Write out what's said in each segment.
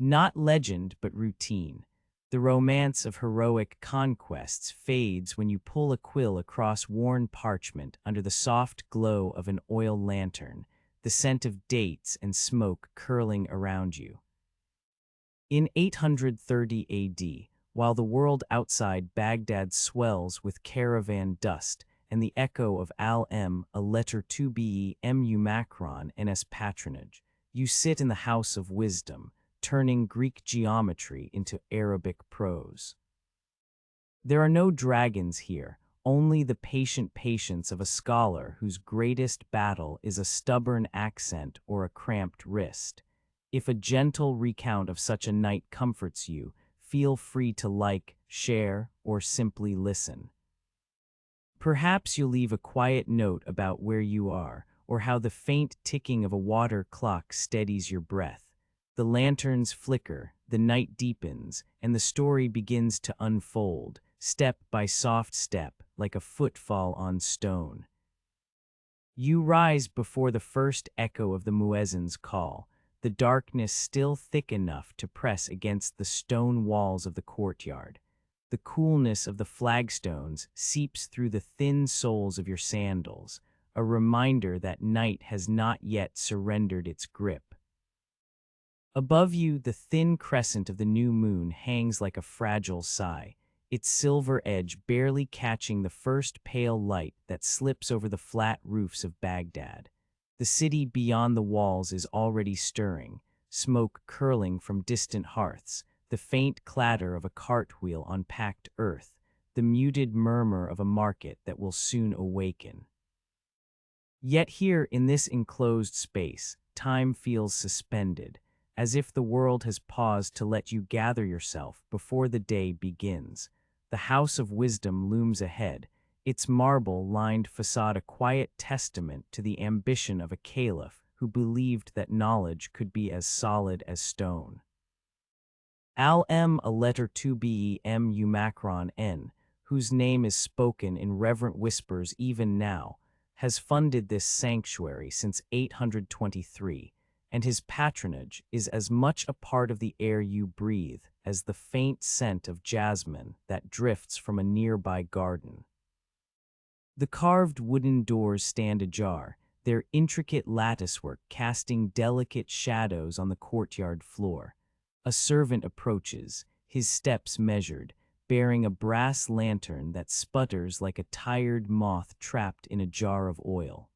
Not legend, but routine. The romance of heroic conquests fades when you pull a quill across worn parchment under the soft glow of an oil lantern, the scent of dates and smoke curling around you. In 830 AD, while the world outside Baghdad swells with caravan dust and the echo of Al-M, a letter to be mu Macron and s patronage, you sit in the house of wisdom, turning Greek geometry into Arabic prose. There are no dragons here, only the patient patience of a scholar whose greatest battle is a stubborn accent or a cramped wrist. If a gentle recount of such a night comforts you, feel free to like, share, or simply listen. Perhaps you'll leave a quiet note about where you are, or how the faint ticking of a water clock steadies your breath. The lanterns flicker, the night deepens, and the story begins to unfold, step by soft step, like a footfall on stone. You rise before the first echo of the muezzin's call, the darkness still thick enough to press against the stone walls of the courtyard. The coolness of the flagstones seeps through the thin soles of your sandals, a reminder that night has not yet surrendered its grip. Above you, the thin crescent of the new moon hangs like a fragile sigh, its silver edge barely catching the first pale light that slips over the flat roofs of Baghdad. The city beyond the walls is already stirring, smoke curling from distant hearths, the faint clatter of a cartwheel on packed earth, the muted murmur of a market that will soon awaken. Yet here, in this enclosed space, time feels suspended, as if the world has paused to let you gather yourself before the day begins. The House of Wisdom looms ahead, its marble-lined facade a quiet testament to the ambition of a caliph who believed that knowledge could be as solid as stone. Al-M, a letter to be mu Macron N, whose name is spoken in reverent whispers even now, has funded this sanctuary since 823, and his patronage is as much a part of the air you breathe as the faint scent of jasmine that drifts from a nearby garden. The carved wooden doors stand ajar, their intricate latticework casting delicate shadows on the courtyard floor. A servant approaches, his steps measured, bearing a brass lantern that sputters like a tired moth trapped in a jar of oil.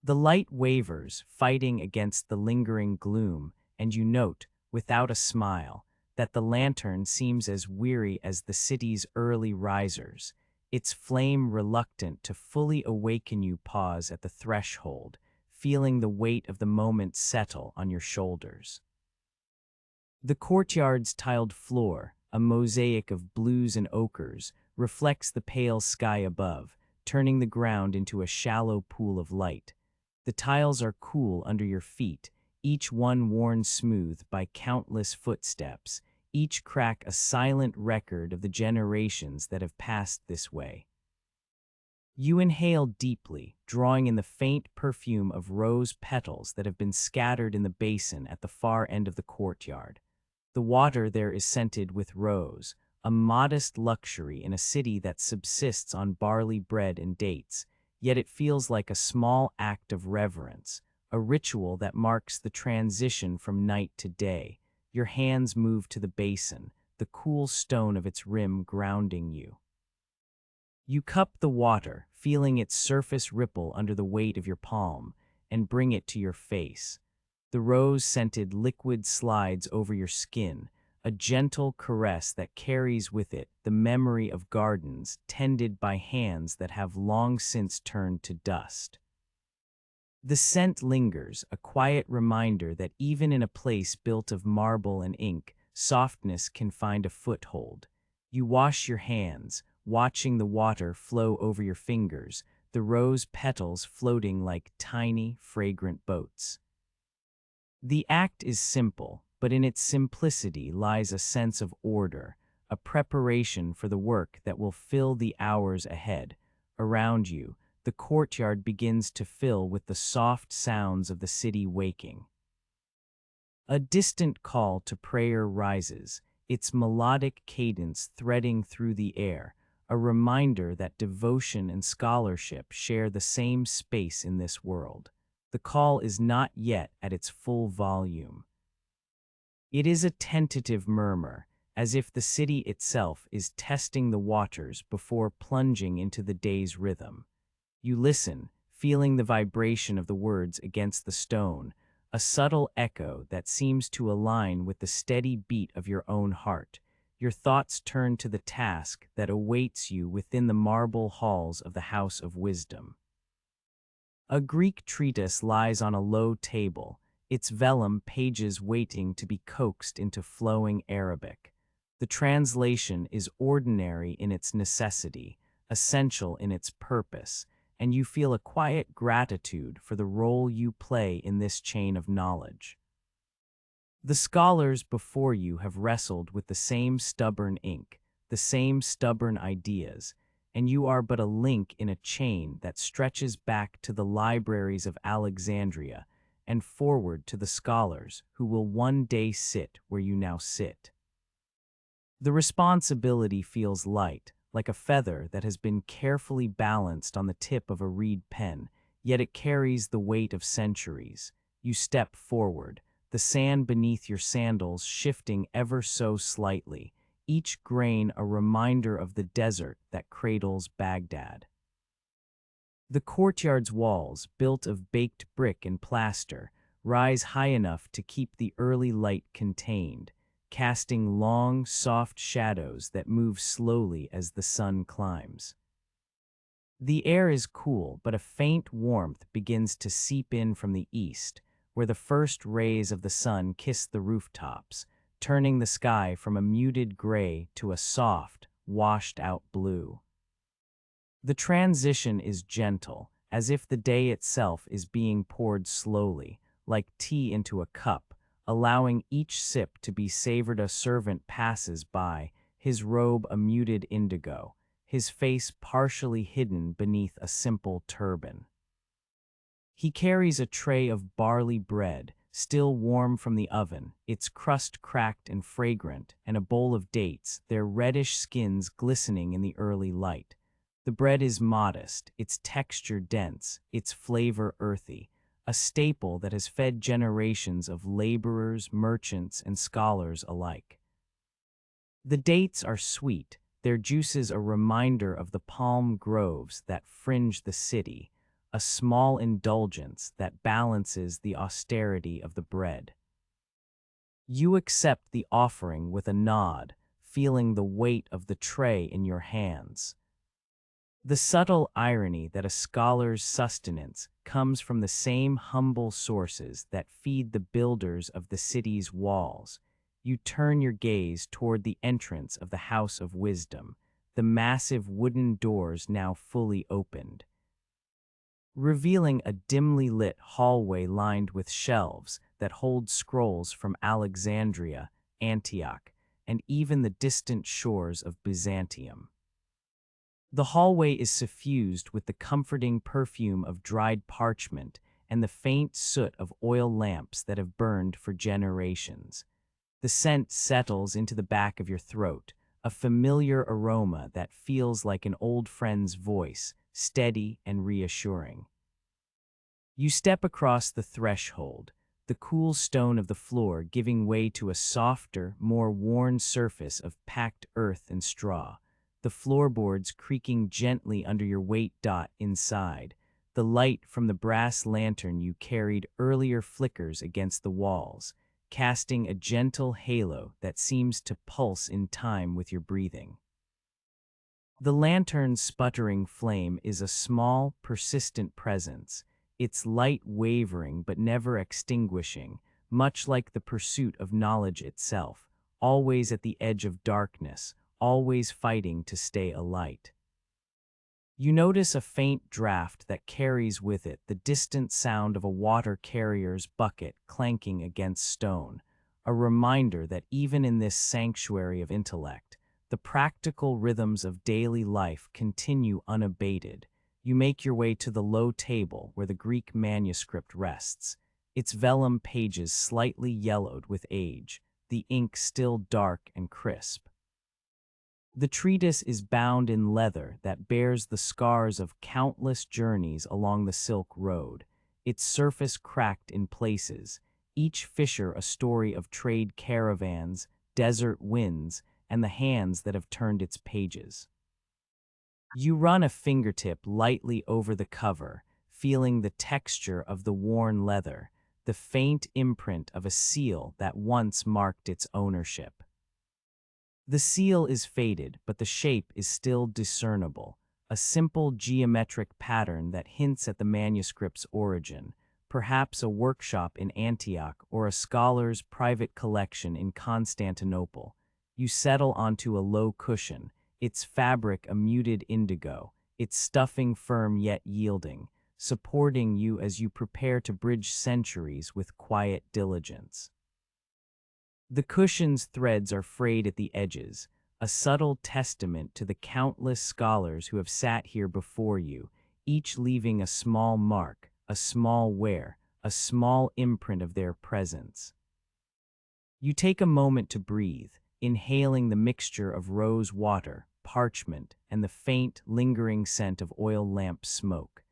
The light wavers, fighting against the lingering gloom, and you note, without a smile, that the lantern seems as weary as the city's early risers, its flame reluctant to fully awaken. You pause at the threshold, feeling the weight of the moment settle on your shoulders. The courtyard's tiled floor, a mosaic of blues and ochres, reflects the pale sky above, turning the ground into a shallow pool of light. The tiles are cool under your feet, each one worn smooth by countless footsteps, each crack a silent record of the generations that have passed this way. You inhale deeply, drawing in the faint perfume of rose petals that have been scattered in the basin at the far end of the courtyard. The water there is scented with rose, a modest luxury in a city that subsists on barley bread and dates, yet it feels like a small act of reverence, a ritual that marks the transition from night to day. Your hands move to the basin, the cool stone of its rim grounding you. You cup the water, feeling its surface ripple under the weight of your palm, and bring it to your face. The rose-scented liquid slides over your skin, a gentle caress that carries with it the memory of gardens tended by hands that have long since turned to dust. The scent lingers, a quiet reminder that even in a place built of marble and ink, softness can find a foothold. You wash your hands, watching the water flow over your fingers, the rose petals floating like tiny, fragrant boats. The act is simple, but in its simplicity lies a sense of order, a preparation for the work that will fill the hours ahead. Around you, the courtyard begins to fill with the soft sounds of the city waking. A distant call to prayer rises, its melodic cadence threading through the air, a reminder that devotion and scholarship share the same space in this world. The call is not yet at its full volume. It is a tentative murmur, as if the city itself is testing the waters before plunging into the day's rhythm. You listen, feeling the vibration of the words against the stone, a subtle echo that seems to align with the steady beat of your own heart. Your thoughts turn to the task that awaits you within the marble halls of the House of Wisdom. A Greek treatise lies on a low table, its vellum pages waiting to be coaxed into flowing Arabic. The translation is ordinary in its necessity, essential in its purpose, and you feel a quiet gratitude for the role you play in this chain of knowledge. The scholars before you have wrestled with the same stubborn ink, the same stubborn ideas, and you are but a link in a chain that stretches back to the libraries of Alexandria and forward to the scholars who will one day sit where you now sit. The responsibility feels light, like a feather that has been carefully balanced on the tip of a reed pen, yet it carries the weight of centuries. You step forward, the sand beneath your sandals shifting ever so slightly, each grain a reminder of the desert that cradles Baghdad. The courtyard's walls, built of baked brick and plaster, rise high enough to keep the early light contained, casting long, soft shadows that move slowly as the sun climbs. The air is cool, but a faint warmth begins to seep in from the east, where the first rays of the sun kiss the rooftops, turning the sky from a muted gray to a soft, washed-out blue. The transition is gentle, as if the day itself is being poured slowly, like tea into a cup, allowing each sip to be savored. A servant passes by, his robe a muted indigo, his face partially hidden beneath a simple turban. He carries a tray of barley bread, still warm from the oven, its crust cracked and fragrant, and a bowl of dates, their reddish skins glistening in the early light. The bread is modest, its texture dense, its flavor earthy, a staple that has fed generations of laborers, merchants, and scholars alike. The dates are sweet, their juices a reminder of the palm groves that fringe the city, a small indulgence that balances the austerity of the bread. You accept the offering with a nod, feeling the weight of the tray in your hands. The subtle irony that a scholar's sustenance comes from the same humble sources that feed the builders of the city's walls. You turn your gaze toward the entrance of the House of Wisdom, the massive wooden doors now fully opened, revealing a dimly lit hallway lined with shelves that hold scrolls from Alexandria, Antioch, and even the distant shores of Byzantium. The hallway is suffused with the comforting perfume of dried parchment and the faint soot of oil lamps that have burned for generations. The scent settles into the back of your throat, a familiar aroma that feels like an old friend's voice, steady and reassuring. You step across the threshold, the cool stone of the floor giving way to a softer, more worn surface of packed earth and straw, the floorboards creaking gently under your weight. Inside, the light from the brass lantern you carried earlier flickers against the walls, casting a gentle halo that seems to pulse in time with your breathing. The lantern's sputtering flame is a small, persistent presence, its light wavering but never extinguishing, much like the pursuit of knowledge itself, always at the edge of darkness, always fighting to stay alight. You notice a faint draft that carries with it the distant sound of a water carrier's bucket clanking against stone, a reminder that even in this sanctuary of intellect, the practical rhythms of daily life continue unabated. You make your way to the low table where the Greek manuscript rests, its vellum pages slightly yellowed with age, the ink still dark and crisp. The treatise is bound in leather that bears the scars of countless journeys along the Silk Road, its surface cracked in places, each fissure a story of trade caravans, desert winds, and the hands that have turned its pages. You run a fingertip lightly over the cover, feeling the texture of the worn leather, the faint imprint of a seal that once marked its ownership. The seal is faded, but the shape is still discernible, a simple geometric pattern that hints at the manuscript's origin, perhaps a workshop in Antioch or a scholar's private collection in Constantinople. You settle onto a low cushion, its fabric a muted indigo, its stuffing firm yet yielding, supporting you as you prepare to bridge centuries with quiet diligence. The cushion's threads are frayed at the edges, a subtle testament to the countless scholars who have sat here before you, each leaving a small mark, a small wear, a small imprint of their presence. You take a moment to breathe, inhaling the mixture of rose water, parchment, and the faint, lingering scent of oil lamp smoke.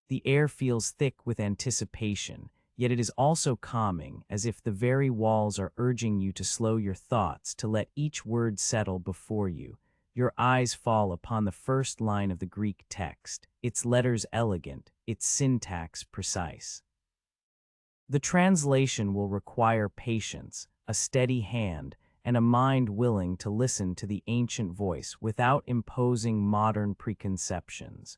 The air feels thick with anticipation, yet it is also calming, as if the very walls are urging you to slow your thoughts, to let each word settle before you. Your eyes fall upon the first line of the Greek text, its letters elegant, its syntax precise. The translation will require patience, a steady hand, and a mind willing to listen to the ancient voice without imposing modern preconceptions.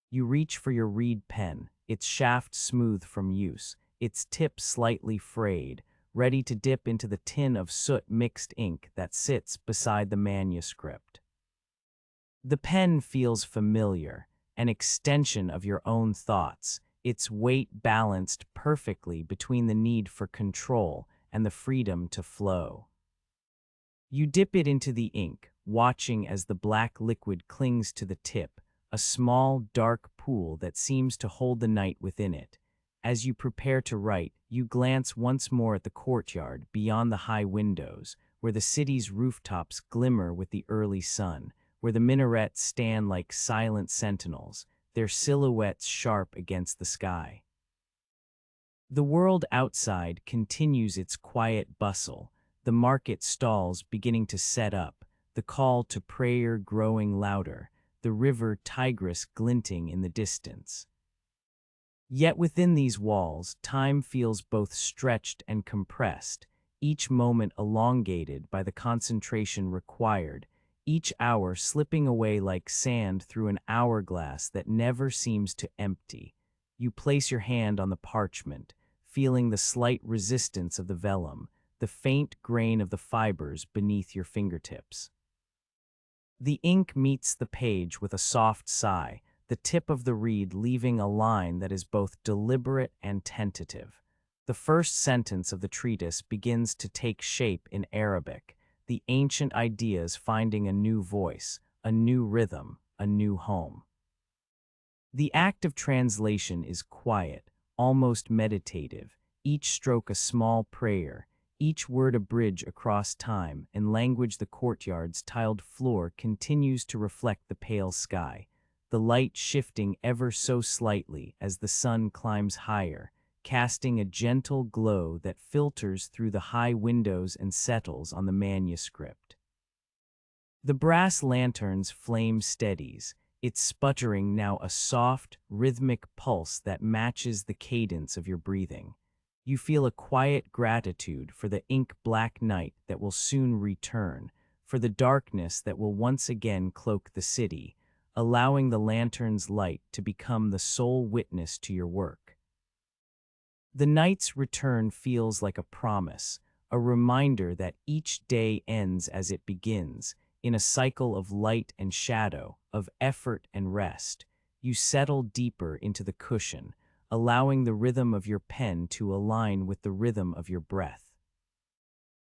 You reach for your reed pen, its shaft smooth from use, its tip slightly frayed, ready to dip into the tin of soot-mixed ink that sits beside the manuscript. The pen feels familiar, an extension of your own thoughts, its weight balanced perfectly between the need for control and the freedom to flow. You dip it into the ink, watching as the black liquid clings to the tip, a small, dark pool that seems to hold the night within it. As you prepare to write, you glance once more at the courtyard beyond the high windows, where the city's rooftops glimmer with the early sun, where the minarets stand like silent sentinels, their silhouettes sharp against the sky. The world outside continues its quiet bustle, the market stalls beginning to set up, the call to prayer growing louder, the river Tigris glinting in the distance. Yet within these walls, time feels both stretched and compressed, each moment elongated by the concentration required, each hour slipping away like sand through an hourglass that never seems to empty. You place your hand on the parchment, feeling the slight resistance of the vellum, the faint grain of the fibers beneath your fingertips. The ink meets the page with a soft sigh, the tip of the reed leaving a line that is both deliberate and tentative. The first sentence of the treatise begins to take shape in Arabic, the ancient ideas finding a new voice, a new rhythm, a new home. The act of translation is quiet, almost meditative, each stroke a small prayer, each word a bridge across time and language. The courtyard's tiled floor continues to reflect the pale sky, the light shifting ever so slightly as the sun climbs higher, casting a gentle glow that filters through the high windows and settles on the manuscript. The brass lantern's flame steadies, its sputtering now a soft, rhythmic pulse that matches the cadence of your breathing. You feel a quiet gratitude for the ink-black night that will soon return, for the darkness that will once again cloak the city, allowing the lantern's light to become the sole witness to your work. The night's return feels like a promise, a reminder that each day ends as it begins, in a cycle of light and shadow, of effort and rest. You settle deeper into the cushion, allowing the rhythm of your pen to align with the rhythm of your breath.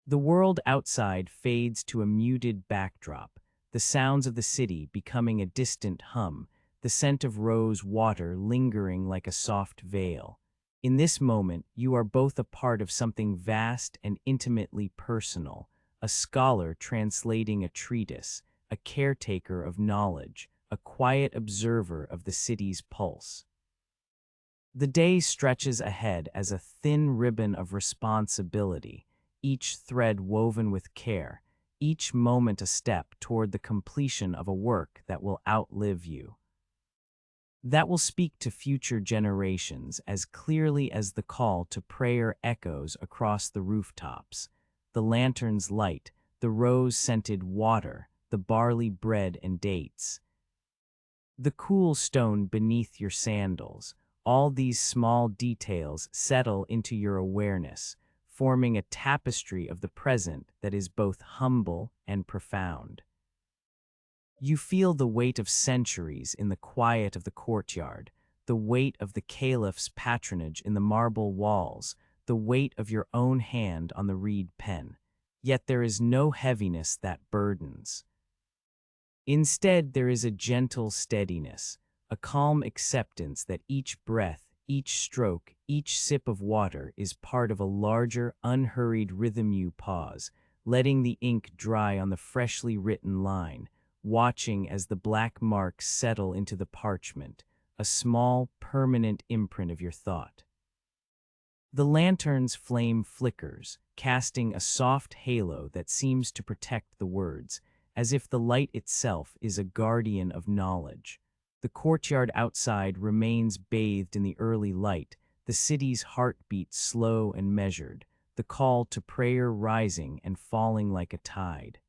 The world outside fades to a muted backdrop, the sounds of the city becoming a distant hum, the scent of rose water lingering like a soft veil. In this moment, you are both a part of something vast and intimately personal, a scholar translating a treatise, a caretaker of knowledge, a quiet observer of the city's pulse. The day stretches ahead as a thin ribbon of responsibility, each thread woven with care, each moment a step toward the completion of a work that will outlive you. That will speak to future generations as clearly as the call to prayer echoes across the rooftops, the lantern's light, the rose-scented water, the barley bread and dates. The cool stone beneath your sandals, all these small details settle into your awareness, forming a tapestry of the present that is both humble and profound. You feel the weight of centuries in the quiet of the courtyard, the weight of the caliph's patronage in the marble walls, the weight of your own hand on the reed pen. Yet there is no heaviness that burdens. Instead, there is a gentle steadiness, a calm acceptance that each breath, each stroke, each sip of water is part of a larger, unhurried rhythm. You pause, letting the ink dry on the freshly written line, watching as the black marks settle into the parchment, a small, permanent imprint of your thought. The lantern's flame flickers, casting a soft halo that seems to protect the words, as if the light itself is a guardian of knowledge. The courtyard outside remains bathed in the early light, the city's heartbeat slow and measured, the call to prayer rising and falling like a tide.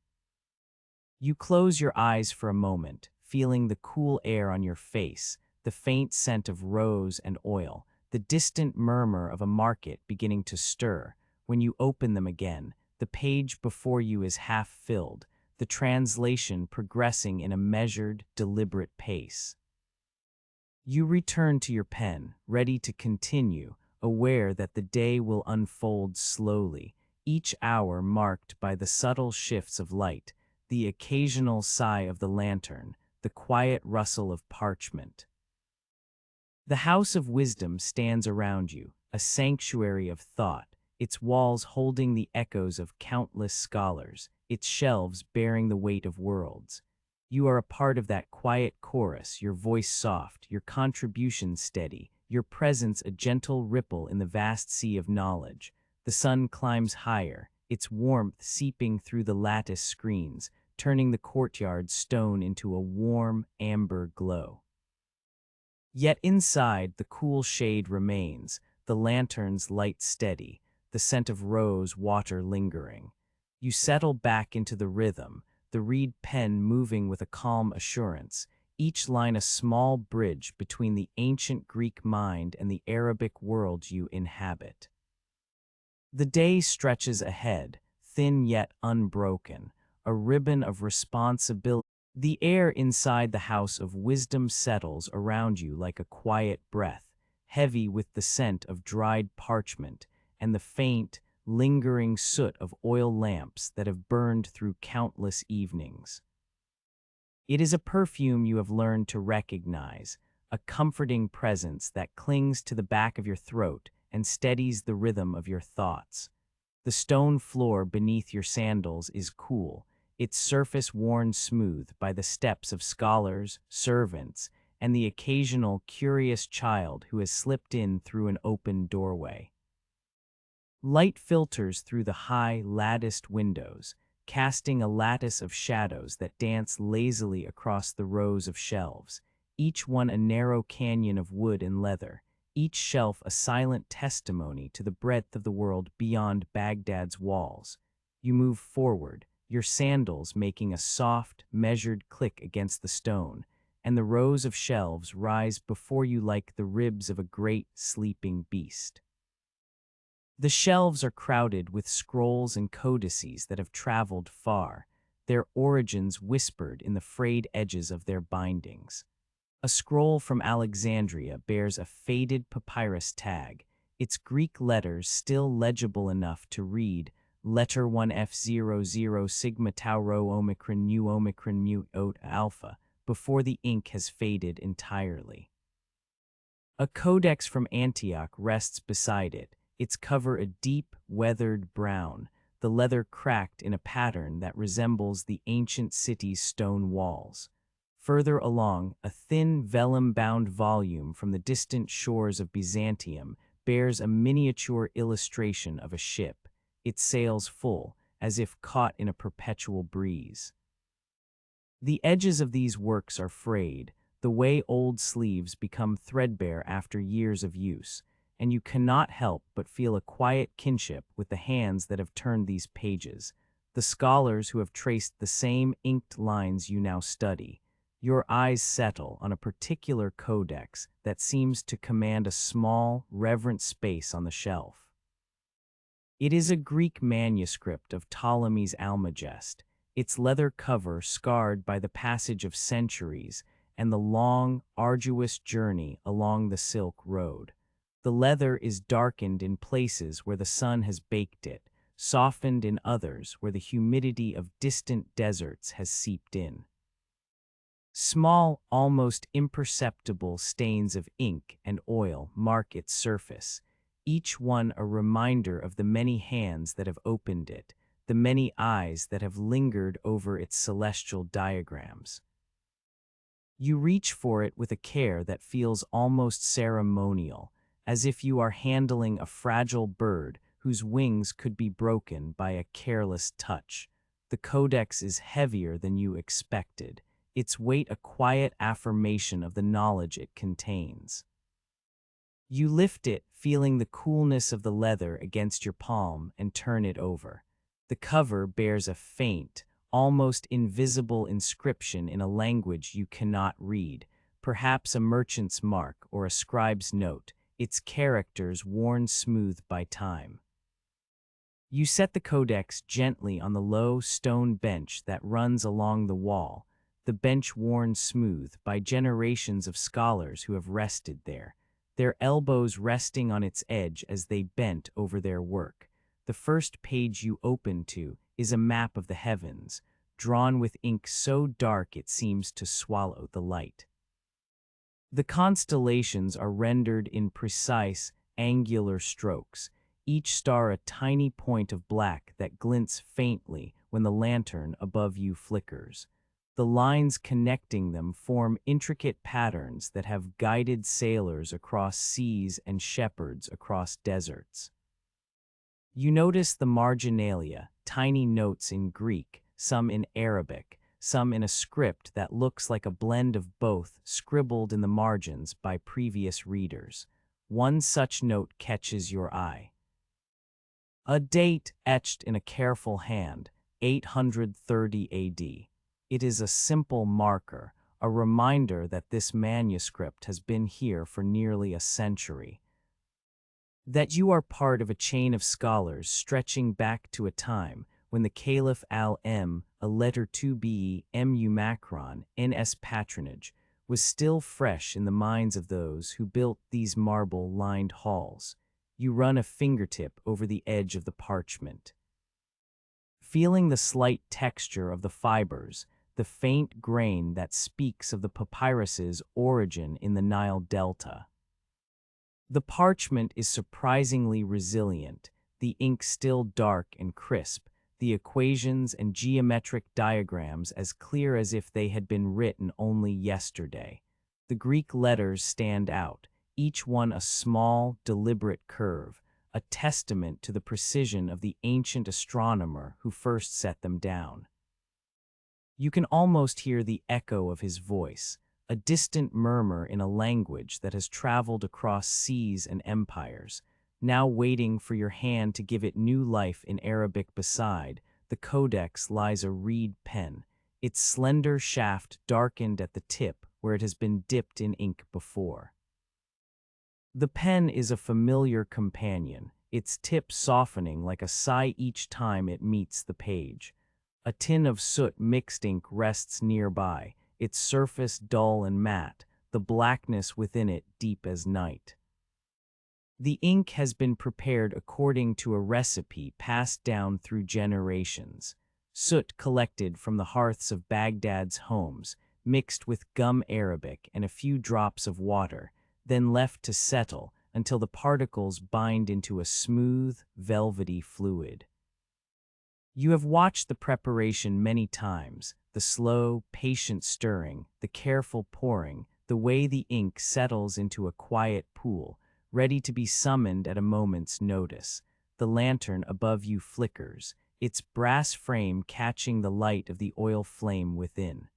You close your eyes for a moment, feeling the cool air on your face, the faint scent of rose and oil, the distant murmur of a market beginning to stir. When you open them again, the page before you is half filled, the translation progressing in a measured, deliberate pace. You return to your pen, ready to continue, aware that the day will unfold slowly, each hour marked by the subtle shifts of light, the occasional sigh of the lantern, the quiet rustle of parchment. The house of wisdom stands around you, a sanctuary of thought, its walls holding the echoes of countless scholars, its shelves bearing the weight of worlds. You are a part of that quiet chorus, your voice soft, your contribution steady, your presence a gentle ripple in the vast sea of knowledge. The sun climbs higher, its warmth seeping through the lattice screens, turning the courtyard stone into a warm, amber glow. Yet inside, the cool shade remains, the lantern's light steady, the scent of rose water lingering. You settle back into the rhythm, the reed pen moving with a calm assurance, each line a small bridge between the ancient Greek mind and the Arabic world you inhabit. The day stretches ahead, thin yet unbroken, a ribbon of responsibility. The air inside the house of wisdom settles around you like a quiet breath, heavy with the scent of dried parchment and the faint, lingering soot of oil lamps that have burned through countless evenings. It is a perfume you have learned to recognize, a comforting presence that clings to the back of your throat and steadies the rhythm of your thoughts. The stone floor beneath your sandals is cool, its surface worn smooth by the steps of scholars, servants, and the occasional curious child who has slipped in through an open doorway. Light filters through the high, latticed windows, casting a lattice of shadows that dance lazily across the rows of shelves, each one a narrow canyon of wood and leather, each shelf a silent testimony to the breadth of the world beyond Baghdad's walls. You move forward, your sandals making a soft, measured click against the stone, and the rows of shelves rise before you like the ribs of a great, sleeping beast. The shelves are crowded with scrolls and codices that have traveled far, their origins whispered in the frayed edges of their bindings. A scroll from Alexandria bears a faded papyrus tag, its Greek letters still legible enough to read Letter 1F00 Sigma Tau Rho Omicron Mu Ot Alpha before the ink has faded entirely. A codex from Antioch rests beside it, its cover a deep, weathered brown, the leather cracked in a pattern that resembles the ancient city's stone walls. Further along, a thin, vellum-bound volume from the distant shores of Byzantium bears a miniature illustration of a ship, its sails full, as if caught in a perpetual breeze. The edges of these works are frayed, the way old sleeves become threadbare after years of use, and you cannot help but feel a quiet kinship with the hands that have turned these pages, the scholars who have traced the same inked lines you now study. Your eyes settle on a particular codex that seems to command a small, reverent space on the shelf. It is a Greek manuscript of Ptolemy's Almagest, its leather cover scarred by the passage of centuries and the long, arduous journey along the Silk Road. The leather is darkened in places where the sun has baked it, softened in others where the humidity of distant deserts has seeped in. Small, almost imperceptible stains of ink and oil mark its surface, each one a reminder of the many hands that have opened it, the many eyes that have lingered over its celestial diagrams. You reach for it with a care that feels almost ceremonial, as if you are handling a fragile bird whose wings could be broken by a careless touch. The codex is heavier than you expected, its weight a quiet affirmation of the knowledge it contains. You lift it, feeling the coolness of the leather against your palm, and turn it over. The cover bears a faint, almost invisible inscription in a language you cannot read, perhaps a merchant's mark or a scribe's note, its characters worn smooth by time. You set the codex gently on the low stone bench that runs along the wall, the bench worn smooth by generations of scholars who have rested there, their elbows resting on its edge as they bent over their work. The first page you open to is a map of the heavens, drawn with ink so dark it seems to swallow the light. The constellations are rendered in precise, angular strokes, each star a tiny point of black that glints faintly when the lantern above you flickers. The lines connecting them form intricate patterns that have guided sailors across seas and shepherds across deserts. You notice the marginalia, tiny notes in Greek, some in Arabic, some in a script that looks like a blend of both, scribbled in the margins by previous readers. One such note catches your eye. A date etched in a careful hand, 830 AD. It is a simple marker, a reminder that this manuscript has been here for nearly a century. That you are part of a chain of scholars stretching back to a time when the Caliph al-M, a letter to Mu Macron, NS patronage, was still fresh in the minds of those who built these marble-lined halls. You run a fingertip over the edge of the parchment. Feeling the slight texture of the fibers, the faint grain that speaks of the papyrus's origin in the Nile Delta. The parchment is surprisingly resilient, the ink still dark and crisp, the equations and geometric diagrams as clear as if they had been written only yesterday. The Greek letters stand out, each one a small, deliberate curve, a testament to the precision of the ancient astronomer who first set them down. You can almost hear the echo of his voice, a distant murmur in a language that has traveled across seas and empires, now waiting for your hand to give it new life in Arabic. Beside the codex lies a reed pen, its slender shaft darkened at the tip where it has been dipped in ink before. The pen is a familiar companion, its tip softening like a sigh each time it meets the page. A tin of soot-mixed ink rests nearby, its surface dull and matte, the blackness within it deep as night. The ink has been prepared according to a recipe passed down through generations. Soot collected from the hearths of Baghdad's homes, mixed with gum arabic and a few drops of water, then left to settle until the particles bind into a smooth, velvety fluid. You have watched the preparation many times, the slow, patient stirring, the careful pouring, the way the ink settles into a quiet pool, ready to be summoned at a moment's notice. The lantern above you flickers, its brass frame catching the light of the oil flame within.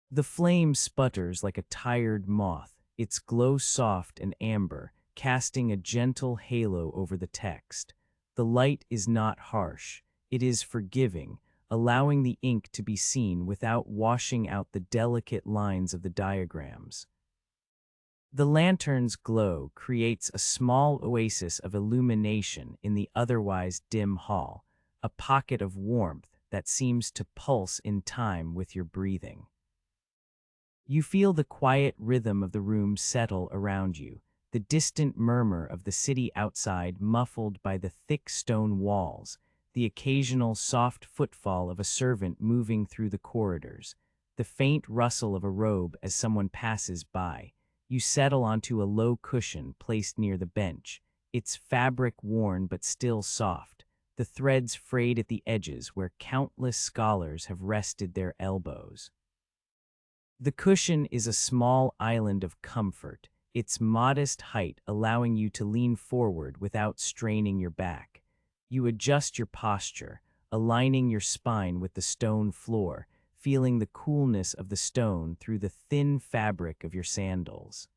The flame sputters like a tired moth, its glow soft and amber, casting a gentle halo over the text. The light is not harsh. It is forgiving, allowing the ink to be seen without washing out the delicate lines of the diagrams. The lantern's glow creates a small oasis of illumination in the otherwise dim hall, a pocket of warmth that seems to pulse in time with your breathing. You feel the quiet rhythm of the room settle around you, the distant murmur of the city outside muffled by the thick stone walls, the occasional soft footfall of a servant moving through the corridors, the faint rustle of a robe as someone passes by. You settle onto a low cushion placed near the bench, its fabric worn but still soft, the threads frayed at the edges where countless scholars have rested their elbows. The cushion is a small island of comfort, its modest height allowing you to lean forward without straining your back. You adjust your posture, aligning your spine with the stone floor, feeling the coolness of the stone through the thin fabric of your sandals.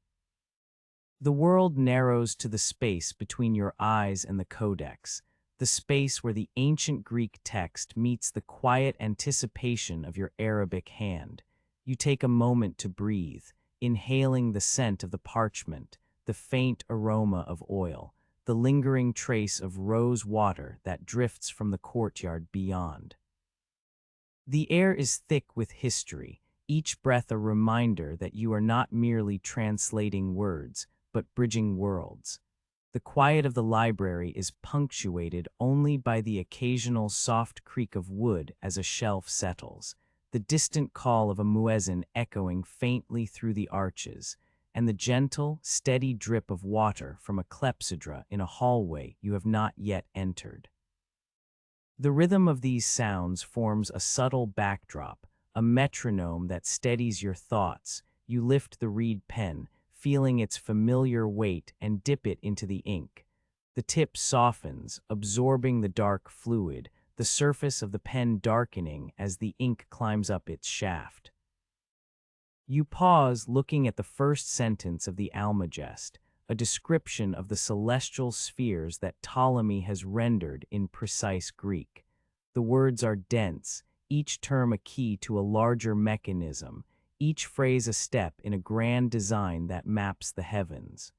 The world narrows to the space between your eyes and the codex, the space where the ancient Greek text meets the quiet anticipation of your Arabic hand. You take a moment to breathe, inhaling the scent of the parchment, the faint aroma of oil, the lingering trace of rosewater that drifts from the courtyard beyond. The air is thick with history, each breath a reminder that you are not merely translating words, but bridging worlds. The quiet of the library is punctuated only by the occasional soft creak of wood as a shelf settles, the distant call of a muezzin echoing faintly through the arches, and the gentle, steady drip of water from a clepsydra in a hallway you have not yet entered. The rhythm of these sounds forms a subtle backdrop, a metronome that steadies your thoughts. You lift the reed pen, feeling its familiar weight, and dip it into the ink. The tip softens, absorbing the dark fluid, the surface of the pen darkening as the ink climbs up its shaft. You pause, looking at the first sentence of the Almagest, a description of the celestial spheres that Ptolemy has rendered in precise Greek. The words are dense, each term a key to a larger mechanism, each phrase a step in a grand design that maps the heavens.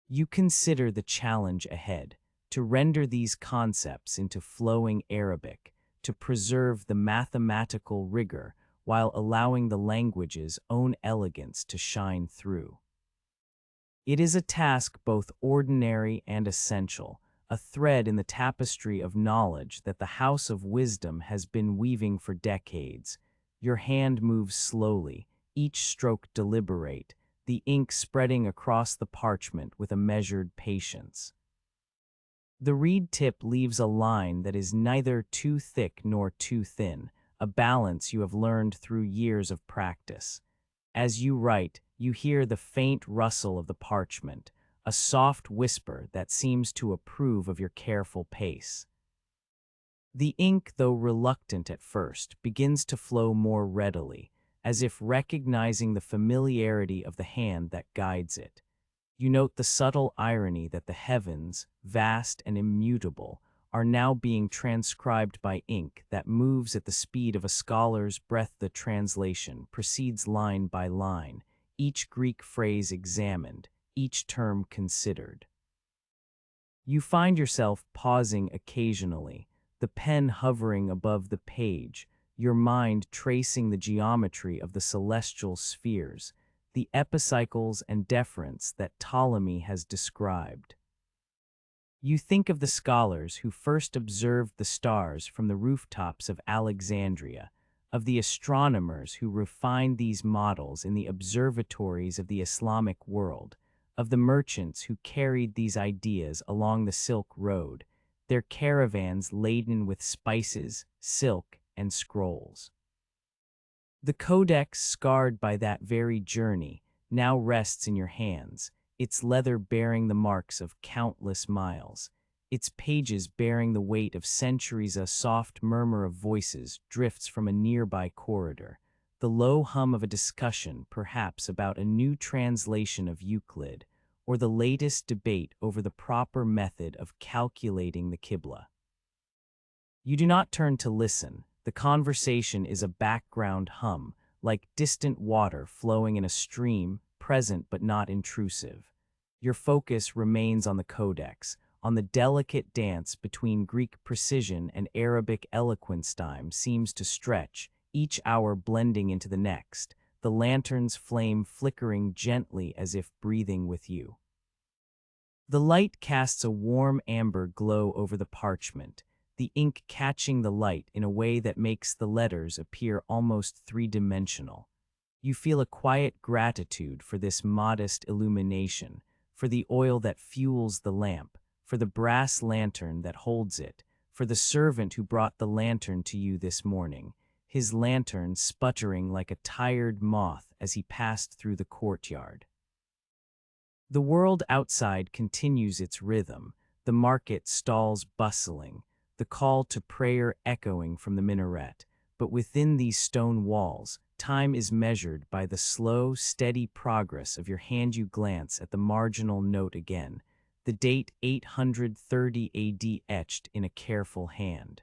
You consider the challenge ahead, to render these concepts into flowing Arabic, to preserve the mathematical rigor while allowing the language's own elegance to shine through. It is a task both ordinary and essential, a thread in the tapestry of knowledge that the House of Wisdom has been weaving for decades. Your hand moves slowly, each stroke deliberate, the ink spreading across the parchment with a measured patience. The reed tip leaves a line that is neither too thick nor too thin, a balance you have learned through years of practice. As you write, you hear the faint rustle of the parchment, a soft whisper that seems to approve of your careful pace. The ink, though reluctant at first, begins to flow more readily, as if recognizing the familiarity of the hand that guides it. You note the subtle irony that the heavens, vast and immutable, are now being transcribed by ink that moves at the speed of a scholar's breath. The translation proceeds line by line, each Greek phrase examined, each term considered. You find yourself pausing occasionally, the pen hovering above the page, your mind tracing the geometry of the celestial spheres, the epicycles and deferents that Ptolemy has described. You think of the scholars who first observed the stars from the rooftops of Alexandria, of the astronomers who refined these models in the observatories of the Islamic world, of the merchants who carried these ideas along the Silk Road, their caravans laden with spices, silk, and scrolls. The codex, scarred by that very journey, now rests in your hands, its leather bearing the marks of countless miles, its pages bearing the weight of centuries. A soft murmur of voices drifts from a nearby corridor, the low hum of a discussion, perhaps about a new translation of Euclid, or the latest debate over the proper method of calculating the Qibla. You do not turn to listen. The conversation is a background hum, like distant water flowing in a stream, present but not intrusive. Your focus remains on the codex, on the delicate dance between Greek precision and Arabic eloquence. Time seems to stretch, each hour blending into the next, the lantern's flame flickering gently as if breathing with you. The light casts a warm amber glow over the parchment, the ink catching the light in a way that makes the letters appear almost three-dimensional. You feel a quiet gratitude for this modest illumination, for the oil that fuels the lamp, for the brass lantern that holds it, for the servant who brought the lantern to you this morning, his lantern sputtering like a tired moth as he passed through the courtyard. The world outside continues its rhythm, the market stalls bustling, the call to prayer echoing from the minaret, but within these stone walls, time is measured by the slow, steady progress of your hand. You glance at the marginal note again, the date 830 AD etched in a careful hand.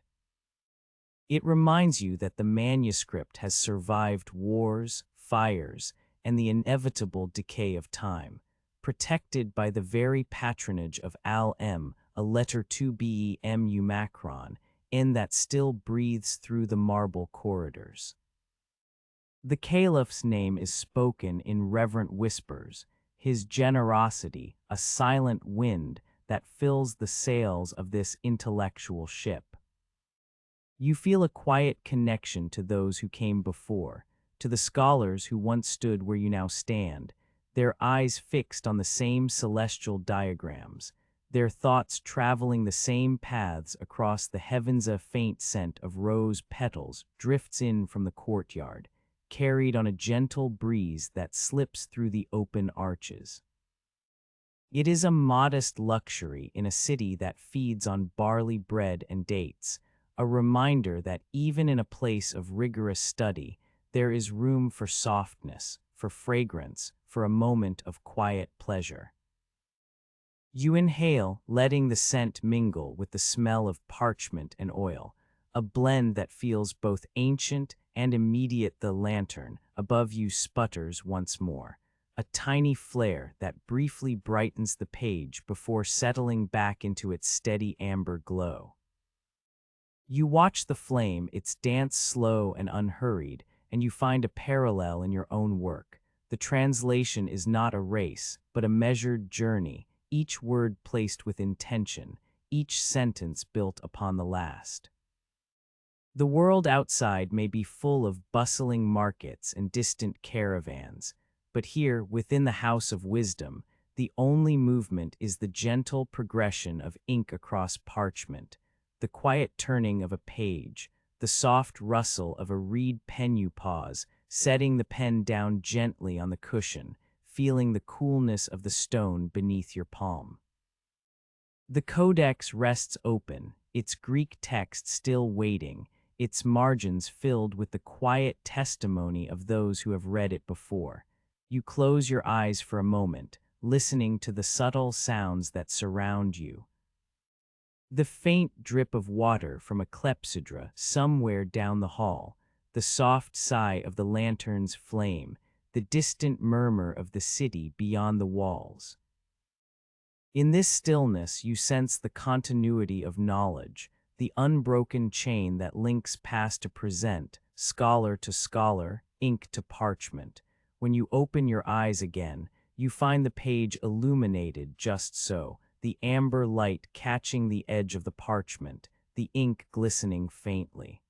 It reminds you that the manuscript has survived wars, fires, and the inevitable decay of time, protected by the very patronage of Al-M, a letter to Bemu Macron, in that still breathes through the marble corridors. The caliph's name is spoken in reverent whispers, his generosity a silent wind that fills the sails of this intellectual ship. You feel a quiet connection to those who came before, to the scholars who once stood where you now stand, their eyes fixed on the same celestial diagrams, their thoughts traveling the same paths across the heavens. A faint scent of rose petals drifts in from the courtyard, carried on a gentle breeze that slips through the open arches. It is a modest luxury in a city that feeds on barley bread and dates, a reminder that even in a place of rigorous study, there is room for softness, for fragrance, for a moment of quiet pleasure. You inhale, letting the scent mingle with the smell of parchment and oil, a blend that feels both ancient and immediate. The lantern above you sputters once more, a tiny flare that briefly brightens the page before settling back into its steady amber glow. You watch the flame, its dance slow and unhurried, and you find a parallel in your own work. The translation is not a race, but a measured journey, each word placed with intention, each sentence built upon the last. The world outside may be full of bustling markets and distant caravans, but here, within the house of wisdom, the only movement is the gentle progression of ink across parchment, the quiet turning of a page, the soft rustle of a reed pen. You pause, setting the pen down gently on the cushion, feeling the coolness of the stone beneath your palm. The codex rests open, its Greek text still waiting, its margins filled with the quiet testimony of those who have read it before. You close your eyes for a moment, listening to the subtle sounds that surround you. The faint drip of water from a clepsydra somewhere down the hall, the soft sigh of the lantern's flame, the distant murmur of the city beyond the walls. In this stillness you sense the continuity of knowledge, the unbroken chain that links past to present, scholar to scholar, ink to parchment. When you open your eyes again, you find the page illuminated just so, the amber light catching the edge of the parchment, the ink glistening faintly.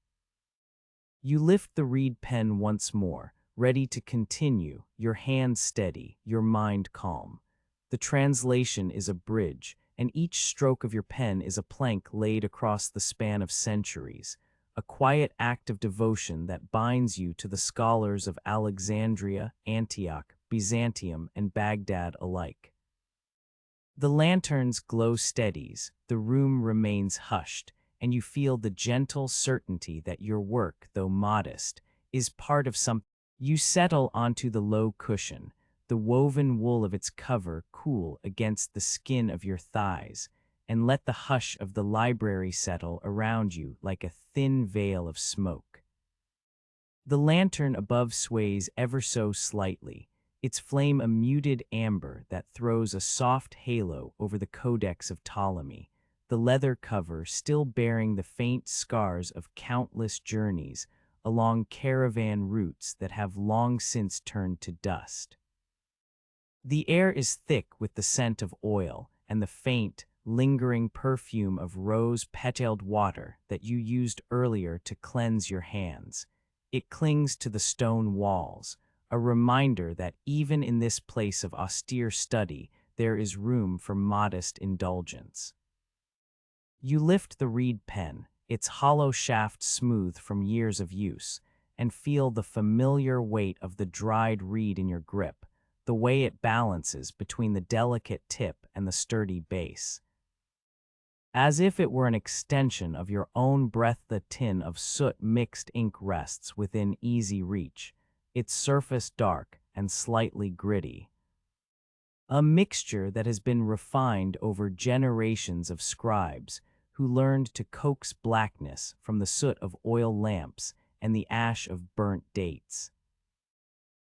You lift the reed pen once more, ready to continue, your hand steady, your mind calm. The translation is a bridge, and each stroke of your pen is a plank laid across the span of centuries, a quiet act of devotion that binds you to the scholars of Alexandria, Antioch, Byzantium, and Baghdad alike. The lantern's glow steadies, the room remains hushed, and you feel the gentle certainty that your work, though modest, is part of something. You settle onto the low cushion, the woven wool of its cover cool against the skin of your thighs, and let the hush of the library settle around you like a thin veil of smoke. The lantern above sways ever so slightly, its flame a muted amber that throws a soft halo over the Codex of Ptolemy, the leather cover still bearing the faint scars of countless journeys along caravan routes that have long since turned to dust. The air is thick with the scent of oil and the faint, lingering perfume of rose-petaled water that you used earlier to cleanse your hands. It clings to the stone walls, a reminder that even in this place of austere study, there is room for modest indulgence. You lift the reed pen, its hollow shaft smooth from years of use, and feel the familiar weight of the dried reed in your grip, the way it balances between the delicate tip and the sturdy base. As if it were an extension of your own breath, the tin of soot-mixed ink rests within easy reach, its surface dark and slightly gritty. A mixture that has been refined over generations of scribes who learned to coax blackness from the soot of oil lamps and the ash of burnt dates.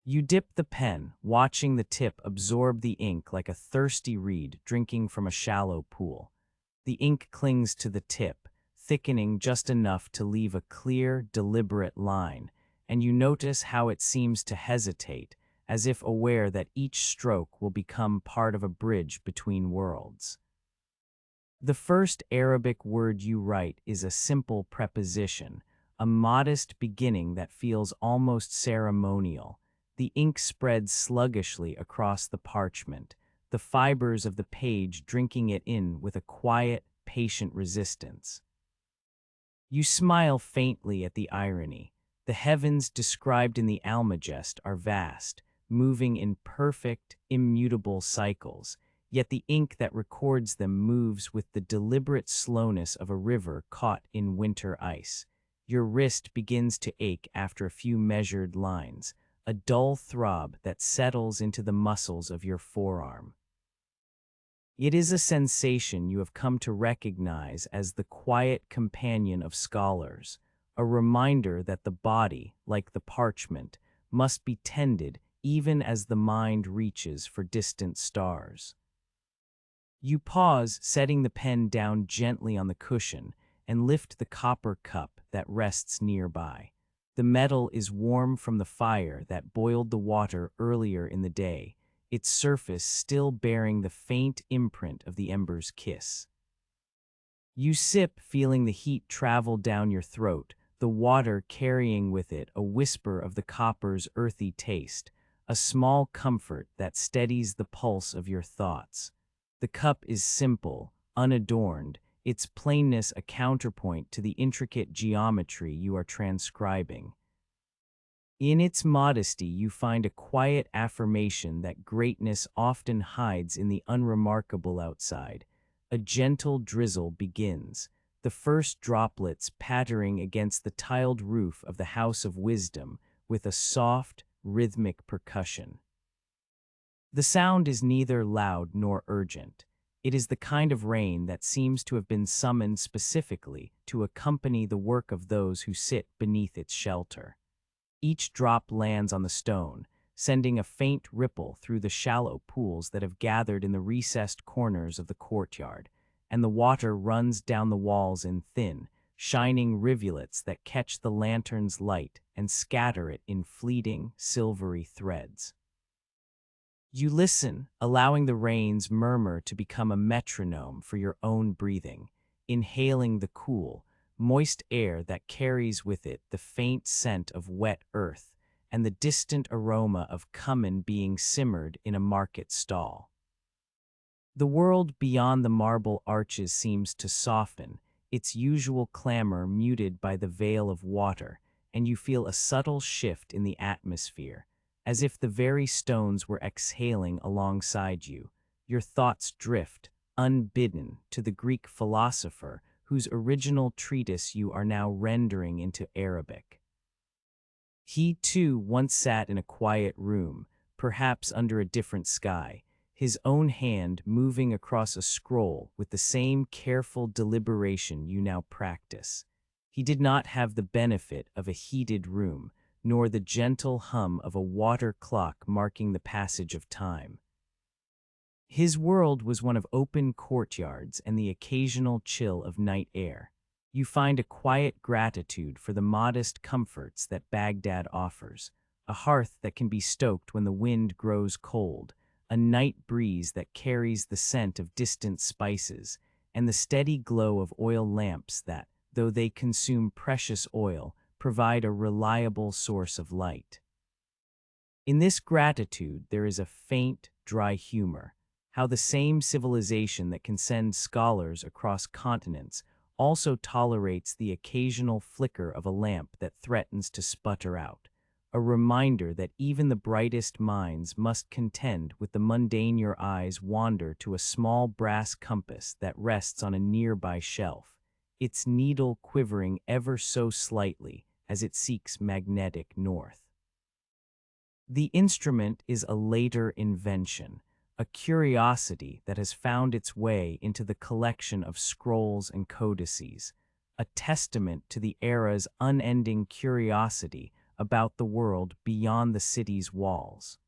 You dip the pen, watching the tip absorb the ink like a thirsty reed drinking from a shallow pool. The ink clings to the tip, thickening just enough to leave a clear, deliberate line, and you notice how it seems to hesitate, as if aware that each stroke will become part of a bridge between worlds. The first Arabic word you write is a simple preposition, a modest beginning that feels almost ceremonial. The ink spreads sluggishly across the parchment, the fibers of the page drinking it in with a quiet, patient resistance. You smile faintly at the irony. The heavens described in the Almagest are vast, moving in perfect, immutable cycles, yet the ink that records them moves with the deliberate slowness of a river caught in winter ice. Your wrist begins to ache after a few measured lines, a dull throb that settles into the muscles of your forearm. It is a sensation you have come to recognize as the quiet companion of scholars, a reminder that the body, like the parchment, must be tended even as the mind reaches for distant stars. You pause, setting the pen down gently on the cushion, and lift the copper cup that rests nearby. The metal is warm from the fire that boiled the water earlier in the day, its surface still bearing the faint imprint of the ember's kiss. You sip, feeling the heat travel down your throat, the water carrying with it a whisper of the copper's earthy taste, a small comfort that steadies the pulse of your thoughts. The cup is simple, unadorned, its plainness a counterpoint to the intricate geometry you are transcribing. In its modesty, you find a quiet affirmation that greatness often hides in the unremarkable outside. A gentle drizzle begins, the first droplets pattering against the tiled roof of the House of Wisdom with a soft, rhythmic percussion. The sound is neither loud nor urgent. It is the kind of rain that seems to have been summoned specifically to accompany the work of those who sit beneath its shelter. Each drop lands on the stone, sending a faint ripple through the shallow pools that have gathered in the recessed corners of the courtyard, and the water runs down the walls in thin, shining rivulets that catch the lantern's light and scatter it in fleeting, silvery threads. You listen, allowing the rain's murmur to become a metronome for your own breathing, inhaling the cool, moist air that carries with it the faint scent of wet earth and the distant aroma of cumin being simmered in a market stall. The world beyond the marble arches seems to soften, its usual clamor muted by the veil of water, and you feel a subtle shift in the atmosphere, as if the very stones were exhaling alongside you. Your thoughts drift, unbidden, to the Greek philosopher whose original treatise you are now rendering into Arabic. He too once sat in a quiet room, perhaps under a different sky, his own hand moving across a scroll with the same careful deliberation you now practice. He did not have the benefit of a heated room, nor the gentle hum of a water clock marking the passage of time. His world was one of open courtyards and the occasional chill of night air. You find a quiet gratitude for the modest comforts that Baghdad offers, a hearth that can be stoked when the wind grows cold, a night breeze that carries the scent of distant spices, and the steady glow of oil lamps that, though they consume precious oil, provide a reliable source of light. In this gratitude there is a faint, dry humor, how the same civilization that can send scholars across continents also tolerates the occasional flicker of a lamp that threatens to sputter out, a reminder that even the brightest minds must contend with the mundane. Your eyes wander to a small brass compass that rests on a nearby shelf, its needle quivering ever so slightly as it seeks magnetic north. The instrument is a later invention, a curiosity that has found its way into the collection of scrolls and codices, a testament to the era's unending curiosity about the world beyond the city's walls.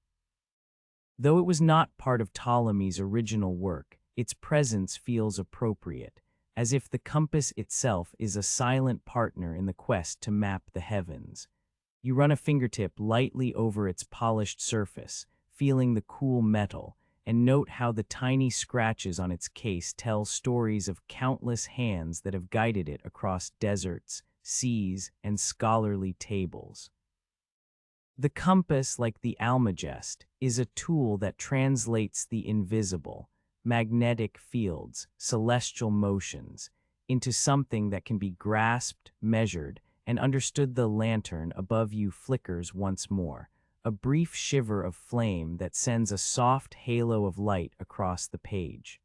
Though it was not part of Ptolemy's original work, its presence feels appropriate, as if the compass itself is a silent partner in the quest to map the heavens. You run a fingertip lightly over its polished surface, feeling the cool metal, and note how the tiny scratches on its case tell stories of countless hands that have guided it across deserts, seas, and scholarly tables. The compass, like the almagest, is a tool that translates the invisible, magnetic fields, celestial motions, into something that can be grasped, measured, and understood. The lantern above you flickers once more, a brief shiver of flame that sends a soft halo of light across the page.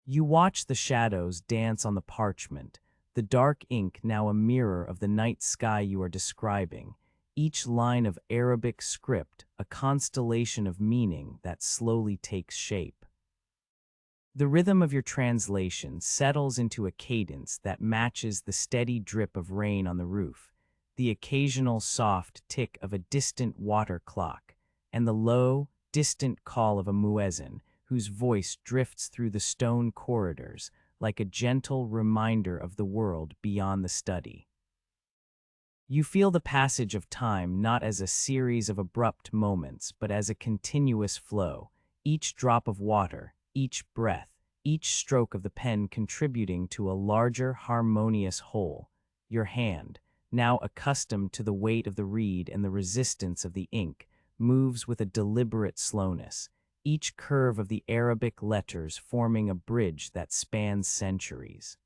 You watch the shadows dance on the parchment, the dark ink now a mirror of the night sky you are describing, each line of Arabic script a constellation of meaning that slowly takes shape. The rhythm of your translation settles into a cadence that matches the steady drip of rain on the roof, the occasional soft tick of a distant water clock, and the low, distant call of a muezzin whose voice drifts through the stone corridors like a gentle reminder of the world beyond the study. You feel the passage of time not as a series of abrupt moments, but as a continuous flow, each drop of water, each breath, each stroke of the pen contributing to a larger, harmonious whole. Your hand, now accustomed to the weight of the reed and the resistance of the ink, moves with a deliberate slowness, each curve of the Arabic letters forming a bridge that spans centuries.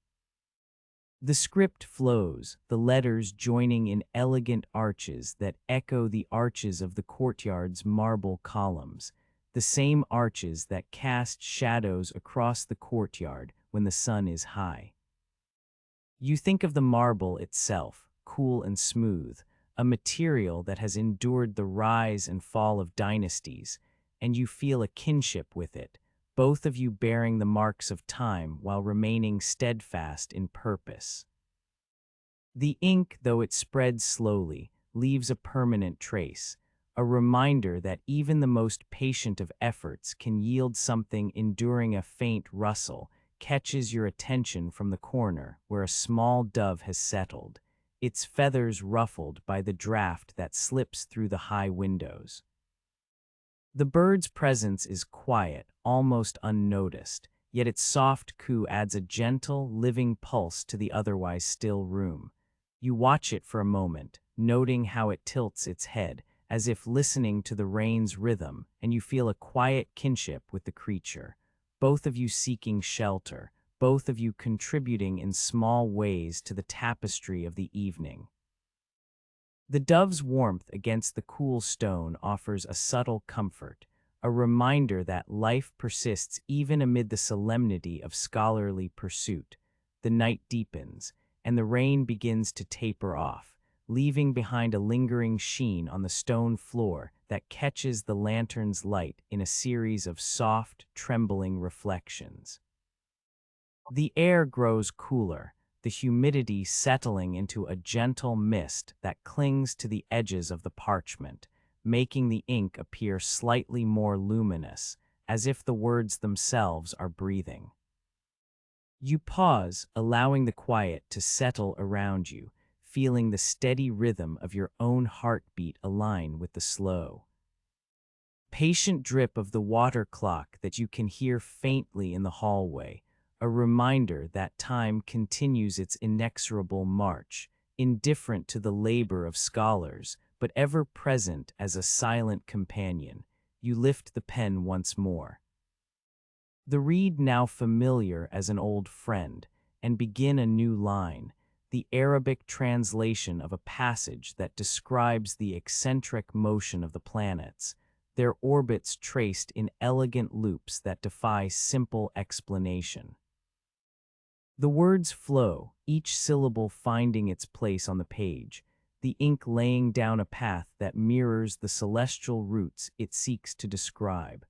The script flows, the letters joining in elegant arches that echo the arches of the courtyard's marble columns, the same arches that cast shadows across the courtyard when the sun is high. You think of the marble itself, cool and smooth, a material that has endured the rise and fall of dynasties, and you feel a kinship with it, both of you bearing the marks of time while remaining steadfast in purpose. The ink, though it spreads slowly, leaves a permanent trace, a reminder that even the most patient of efforts can yield something enduring. A faint rustle catches your attention from the corner where a small dove has settled, its feathers ruffled by the draft that slips through the high windows. The bird's presence is quiet, almost unnoticed, yet its soft coo adds a gentle, living pulse to the otherwise still room. You watch it for a moment, noting how it tilts its head, as if listening to the rain's rhythm, and you feel a quiet kinship with the creature, both of you seeking shelter, both of you contributing in small ways to the tapestry of the evening. The dove's warmth against the cool stone offers a subtle comfort, a reminder that life persists even amid the solemnity of scholarly pursuit. The night deepens, and the rain begins to taper off, leaving behind a lingering sheen on the stone floor that catches the lantern's light in a series of soft, trembling reflections. The air grows cooler, the humidity settling into a gentle mist that clings to the edges of the parchment, making the ink appear slightly more luminous, as if the words themselves are breathing. You pause, allowing the quiet to settle around you, feeling the steady rhythm of your own heartbeat align with the slow, patient drip of the water clock that you can hear faintly in the hallway, a reminder that time continues its inexorable march, indifferent to the labor of scholars, but ever present as a silent companion. You lift the pen once more. The reed now familiar as an old friend, and begin a new line, the Arabic translation of a passage that describes the eccentric motion of the planets, their orbits traced in elegant loops that defy simple explanation. The words flow, each syllable finding its place on the page, the ink laying down a path that mirrors the celestial routes it seeks to describe.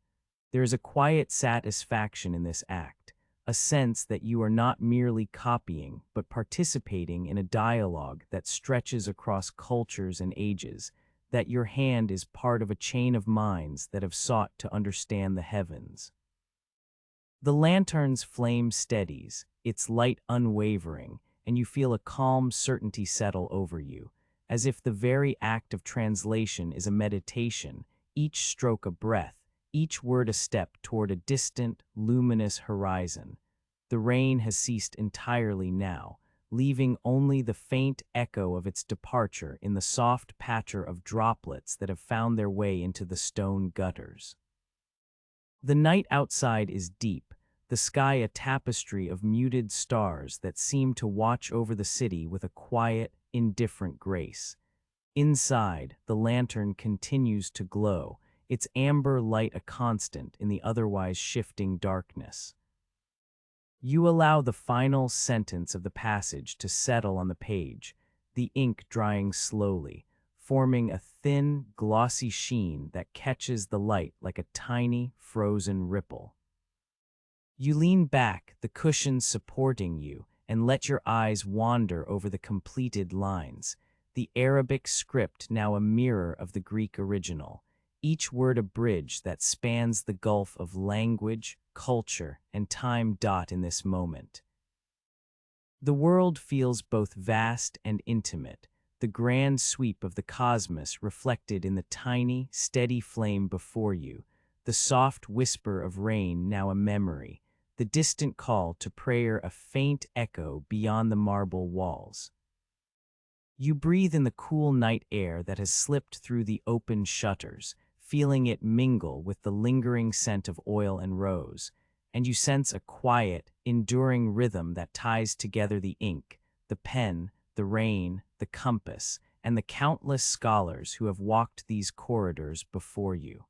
There is a quiet satisfaction in this act, a sense that you are not merely copying, but participating in a dialogue that stretches across cultures and ages, that your hand is part of a chain of minds that have sought to understand the heavens. The lantern's flame steadies, its light unwavering, and you feel a calm certainty settle over you, as if the very act of translation is a meditation, each stroke a breath, each word a step toward a distant, luminous horizon. The rain has ceased entirely now, leaving only the faint echo of its departure in the soft patter of droplets that have found their way into the stone gutters. The night outside is deep, the sky a tapestry of muted stars that seem to watch over the city with a quiet, indifferent grace. Inside, the lantern continues to glow, its amber light a constant in the otherwise shifting darkness. You allow the final sentence of the passage to settle on the page, the ink drying slowly, forming a thin, glossy sheen that catches the light like a tiny, frozen ripple. You lean back, the cushions supporting you, and let your eyes wander over the completed lines, the Arabic script now a mirror of the Greek original, each word a bridge that spans the gulf of language, culture, and time. In this moment, the world feels both vast and intimate, the grand sweep of the cosmos reflected in the tiny, steady flame before you, the soft whisper of rain now a memory, the distant call to prayer a faint echo beyond the marble walls. You breathe in the cool night air that has slipped through the open shutters, feeling it mingle with the lingering scent of oil and rose, and you sense a quiet, enduring rhythm that ties together the ink, the pen, the rain, the compass, and the countless scholars who have walked these corridors before you.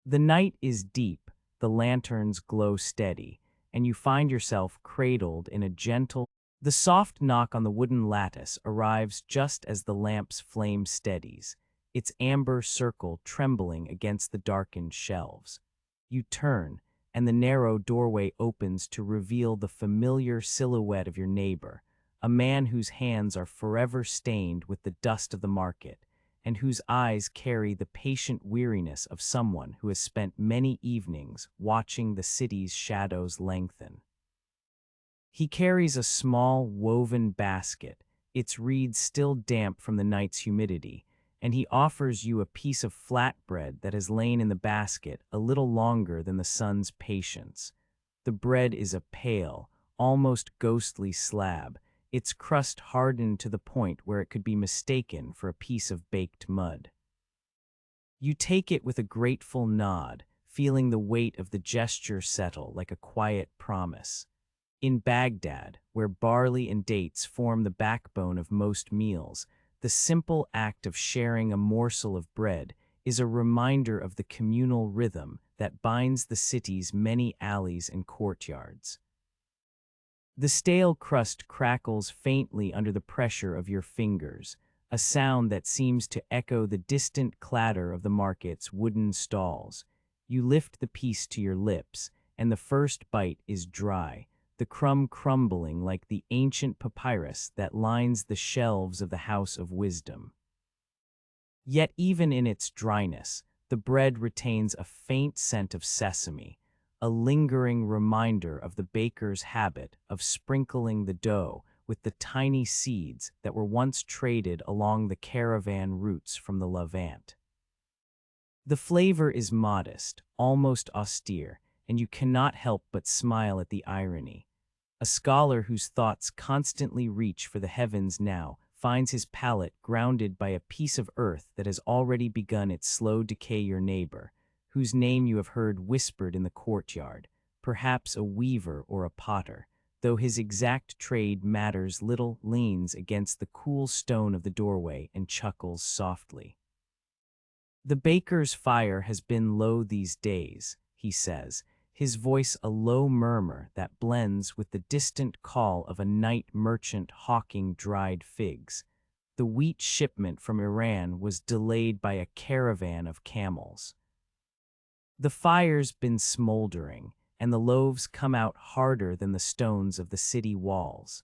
The night is deep, the lanterns glow steady, and you find yourself cradled in a gentle. The soft knock on the wooden lattice arrives just as the lamp's flame steadies, its amber circle trembling against the darkened shelves. You turn, and the narrow doorway opens to reveal the familiar silhouette of your neighbor, a man whose hands are forever stained with the dust of the market, and whose eyes carry the patient weariness of someone who has spent many evenings watching the city's shadows lengthen. He carries a small, woven basket, its reeds still damp from the night's humidity, and he offers you a piece of flatbread that has lain in the basket a little longer than the sun's patience. The bread is a pale, almost ghostly slab, its crust hardened to the point where it could be mistaken for a piece of baked mud. You take it with a grateful nod, feeling the weight of the gesture settle like a quiet promise. In Baghdad, where barley and dates form the backbone of most meals, the simple act of sharing a morsel of bread is a reminder of the communal rhythm that binds the city's many alleys and courtyards. The stale crust crackles faintly under the pressure of your fingers, a sound that seems to echo the distant clatter of the market's wooden stalls. You lift the piece to your lips, and the first bite is dry, the crumb crumbling like the ancient papyrus that lines the shelves of the House of Wisdom. Yet even in its dryness, the bread retains a faint scent of sesame, a lingering reminder of the baker's habit of sprinkling the dough with the tiny seeds that were once traded along the caravan routes from the Levant. The flavor is modest, almost austere, and you cannot help but smile at the irony. A scholar whose thoughts constantly reach for the heavens now finds his palate grounded by a piece of earth that has already begun its slow decay. Your neighbor, whose name you have heard whispered in the courtyard, perhaps a weaver or a potter, though his exact trade matters little, leans against the cool stone of the doorway and chuckles softly. The baker's fire has been low these days, he says, his voice a low murmur that blends with the distant call of a night merchant hawking dried figs. The wheat shipment from Iran was delayed by a caravan of camels. The fire's been smoldering, and the loaves come out harder than the stones of the city walls.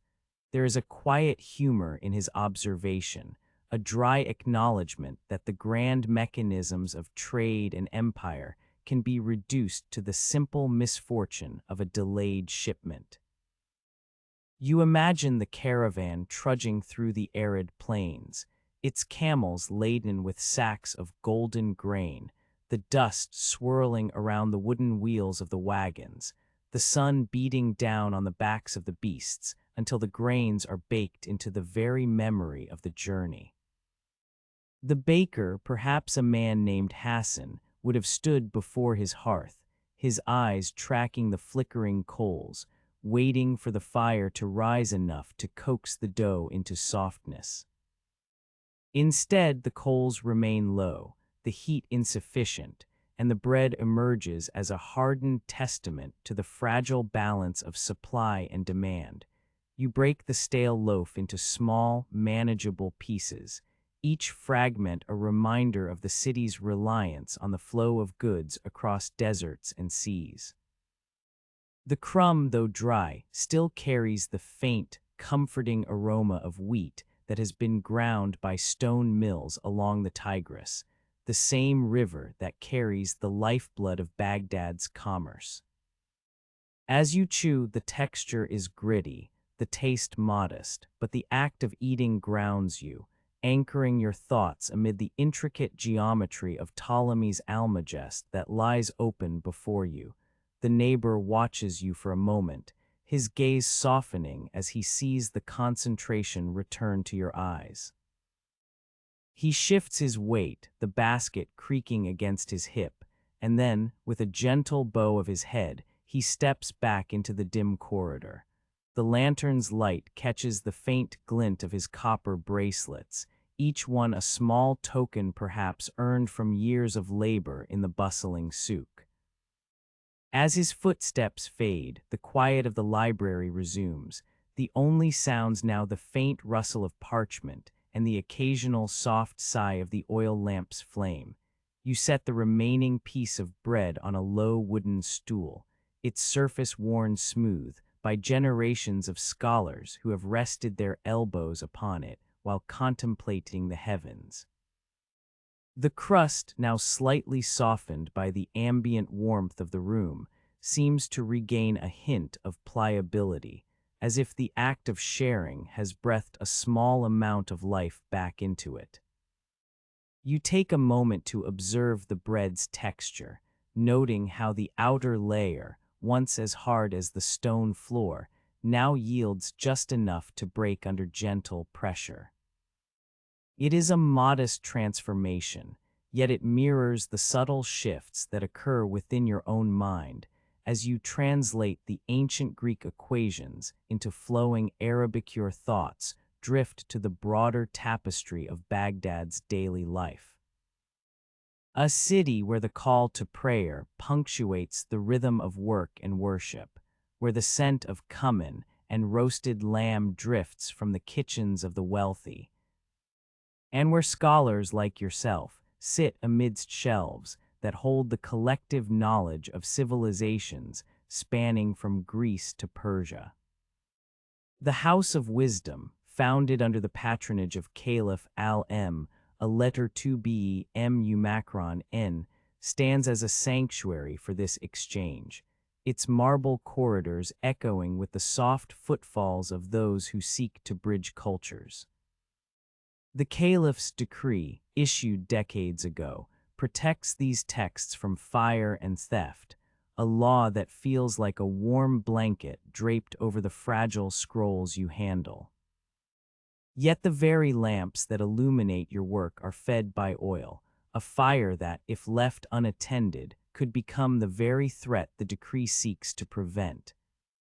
There is a quiet humor in his observation, a dry acknowledgement that the grand mechanisms of trade and empire can be reduced to the simple misfortune of a delayed shipment. You imagine the caravan trudging through the arid plains, its camels laden with sacks of golden grain, the dust swirling around the wooden wheels of the wagons, the sun beating down on the backs of the beasts until the grains are baked into the very memory of the journey. The baker, perhaps a man named Hassan, would have stood before his hearth, his eyes tracking the flickering coals, waiting for the fire to rise enough to coax the dough into softness. Instead, the coals remain low, the heat insufficient, and the bread emerges as a hardened testament to the fragile balance of supply and demand. You break the stale loaf into small, manageable pieces, each fragment a reminder of the city's reliance on the flow of goods across deserts and seas. The crumb, though dry, still carries the faint, comforting aroma of wheat that has been ground by stone mills along the Tigris, the same river that carries the lifeblood of Baghdad's commerce. As you chew, the texture is gritty, the taste modest, but the act of eating grounds you, anchoring your thoughts amid the intricate geometry of Ptolemy's Almagest that lies open before you. The neighbor watches you for a moment, his gaze softening as he sees the concentration return to your eyes. He shifts his weight, the basket creaking against his hip, and then, with a gentle bow of his head, he steps back into the dim corridor. The lantern's light catches the faint glint of his copper bracelets, each one a small token perhaps earned from years of labor in the bustling souk. As his footsteps fade, the quiet of the library resumes, the only sounds now the faint rustle of parchment and the occasional soft sigh of the oil lamp's flame. You set the remaining piece of bread on a low wooden stool, its surface worn smooth by generations of scholars who have rested their elbows upon it while contemplating the heavens. The crust, now slightly softened by the ambient warmth of the room, seems to regain a hint of pliability, as if the act of sharing has breathed a small amount of life back into it. You take a moment to observe the bread's texture, noting how the outer layer, once as hard as the stone floor, now yields just enough to break under gentle pressure. It is a modest transformation, yet it mirrors the subtle shifts that occur within your own mind as you translate the ancient Greek equations into flowing Arabicure thoughts drift to the broader tapestry of Baghdad's daily life. A city where the call to prayer punctuates the rhythm of work and worship, where the scent of cumin and roasted lamb drifts from the kitchens of the wealthy, and where scholars like yourself sit amidst shelves that hold the collective knowledge of civilizations spanning from Greece to Persia. The House of Wisdom, founded under the patronage of Caliph al-M, a letter 2b mu Macron n, stands as a sanctuary for this exchange, its marble corridors echoing with the soft footfalls of those who seek to bridge cultures. The Caliph's decree, issued decades ago, protects these texts from fire and theft, a law that feels like a warm blanket draped over the fragile scrolls you handle. Yet the very lamps that illuminate your work are fed by oil, a fire that, if left unattended, could become the very threat the decree seeks to prevent.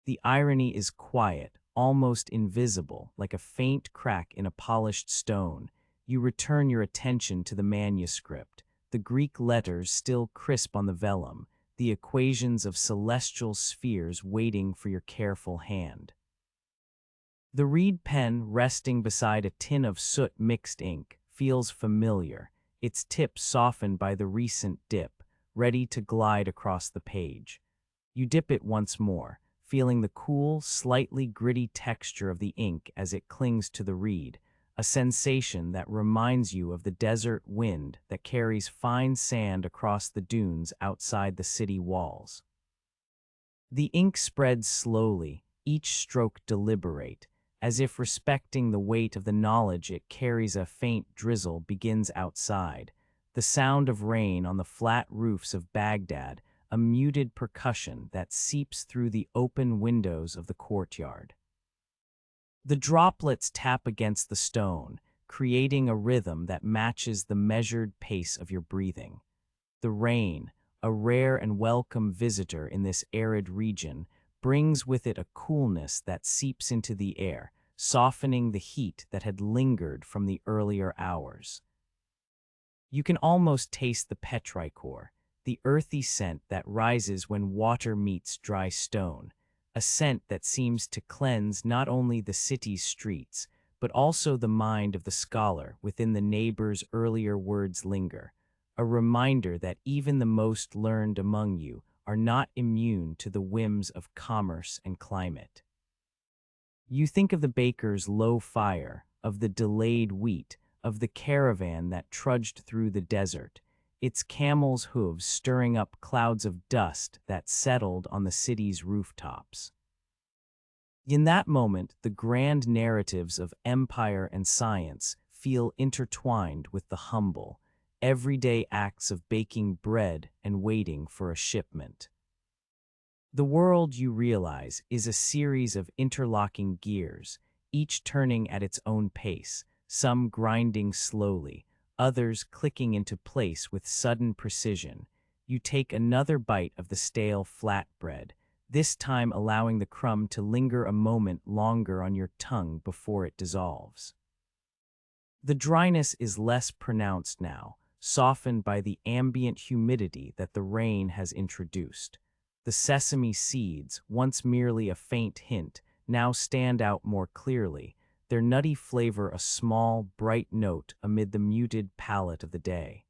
The irony is quiet, almost invisible, like a faint crack in a polished stone. You return your attention to the manuscript, the Greek letters still crisp on the vellum, the equations of celestial spheres waiting for your careful hand. The reed pen resting beside a tin of soot-mixed ink feels familiar, its tip softened by the recent dip, ready to glide across the page. You dip it once more, feeling the cool, slightly gritty texture of the ink as it clings to the reed, a sensation that reminds you of the desert wind that carries fine sand across the dunes outside the city walls. The ink spreads slowly, each stroke deliberate, as if respecting the weight of the knowledge it carries. A faint drizzle begins outside, the sound of rain on the flat roofs of Baghdad, a muted percussion that seeps through the open windows of the courtyard. The droplets tap against the stone, creating a rhythm that matches the measured pace of your breathing. The rain, a rare and welcome visitor in this arid region, brings with it a coolness that seeps into the air, softening the heat that had lingered from the earlier hours. You can almost taste the petrichor, the earthy scent that rises when water meets dry stone, a scent that seems to cleanse not only the city's streets, but also the mind of the scholar within the neighbor's earlier words linger, a reminder that even the most learned among you are not immune to the whims of commerce and climate. You think of the baker's low fire, of the delayed wheat, of the caravan that trudged through the desert, its camel's hooves stirring up clouds of dust that settled on the city's rooftops. In that moment, the grand narratives of empire and science feel intertwined with the humble, everyday acts of baking bread and waiting for a shipment. The world, you realize, is a series of interlocking gears, each turning at its own pace, some grinding slowly, others clicking into place with sudden precision. You take another bite of the stale flatbread, this time allowing the crumb to linger a moment longer on your tongue before it dissolves. The dryness is less pronounced now, softened by the ambient humidity that the rain has introduced. The sesame seeds, once merely a faint hint, now stand out more clearly, their nutty flavor a small, bright note amid the muted palate of the day.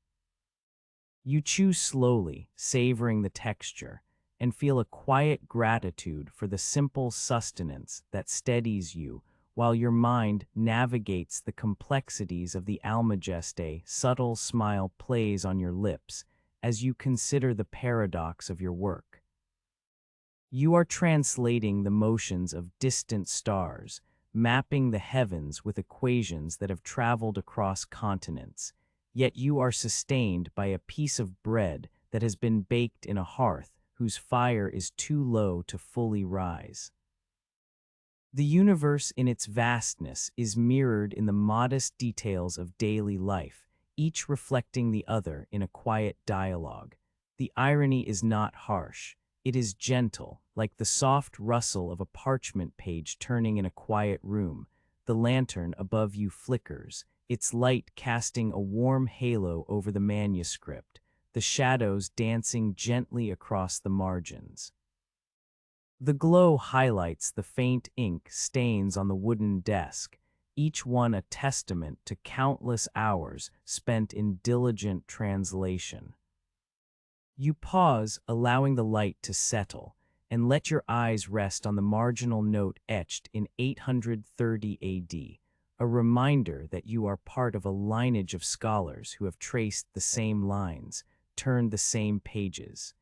You chew slowly, savoring the texture, and feel a quiet gratitude for the simple sustenance that steadies you while your mind navigates the complexities of the Almageste. Subtle smile plays on your lips as you consider the paradox of your work. You are translating the motions of distant stars, mapping the heavens with equations that have traveled across continents, yet you are sustained by a piece of bread that has been baked in a hearth whose fire is too low to fully rise. The universe in its vastness is mirrored in the modest details of daily life, each reflecting the other in a quiet dialogue. The irony is not harsh. It is gentle, like the soft rustle of a parchment page turning in a quiet room. The lantern above you flickers, its light casting a warm halo over the manuscript, the shadows dancing gently across the margins. The glow highlights the faint ink stains on the wooden desk, each one a testament to countless hours spent in diligent translation. You pause, allowing the light to settle, and let your eyes rest on the marginal note etched in 830 AD, a reminder that you are part of a lineage of scholars who have traced the same lines, turned the same pages,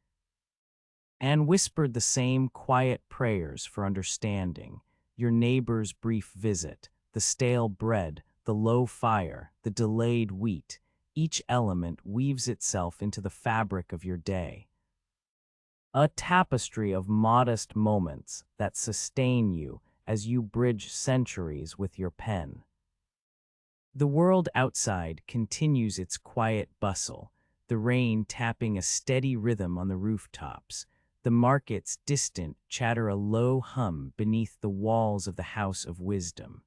and whispered the same quiet prayers for understanding. Your neighbor's brief visit, the stale bread, the low fire, the delayed wheat, each element weaves itself into the fabric of your day. A tapestry of modest moments that sustain you as you bridge centuries with your pen. The world outside continues its quiet bustle, the rain tapping a steady rhythm on the rooftops. The market's distant chatter a low hum beneath the walls of the House of Wisdom.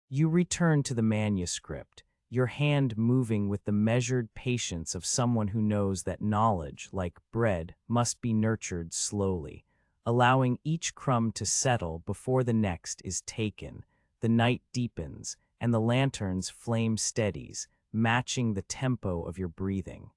You return to the manuscript, your hand moving with the measured patience of someone who knows that knowledge, like bread, must be nurtured slowly, allowing each crumb to settle before the next is taken. The night deepens, and the lantern's flame steadies, matching the tempo of your breathing.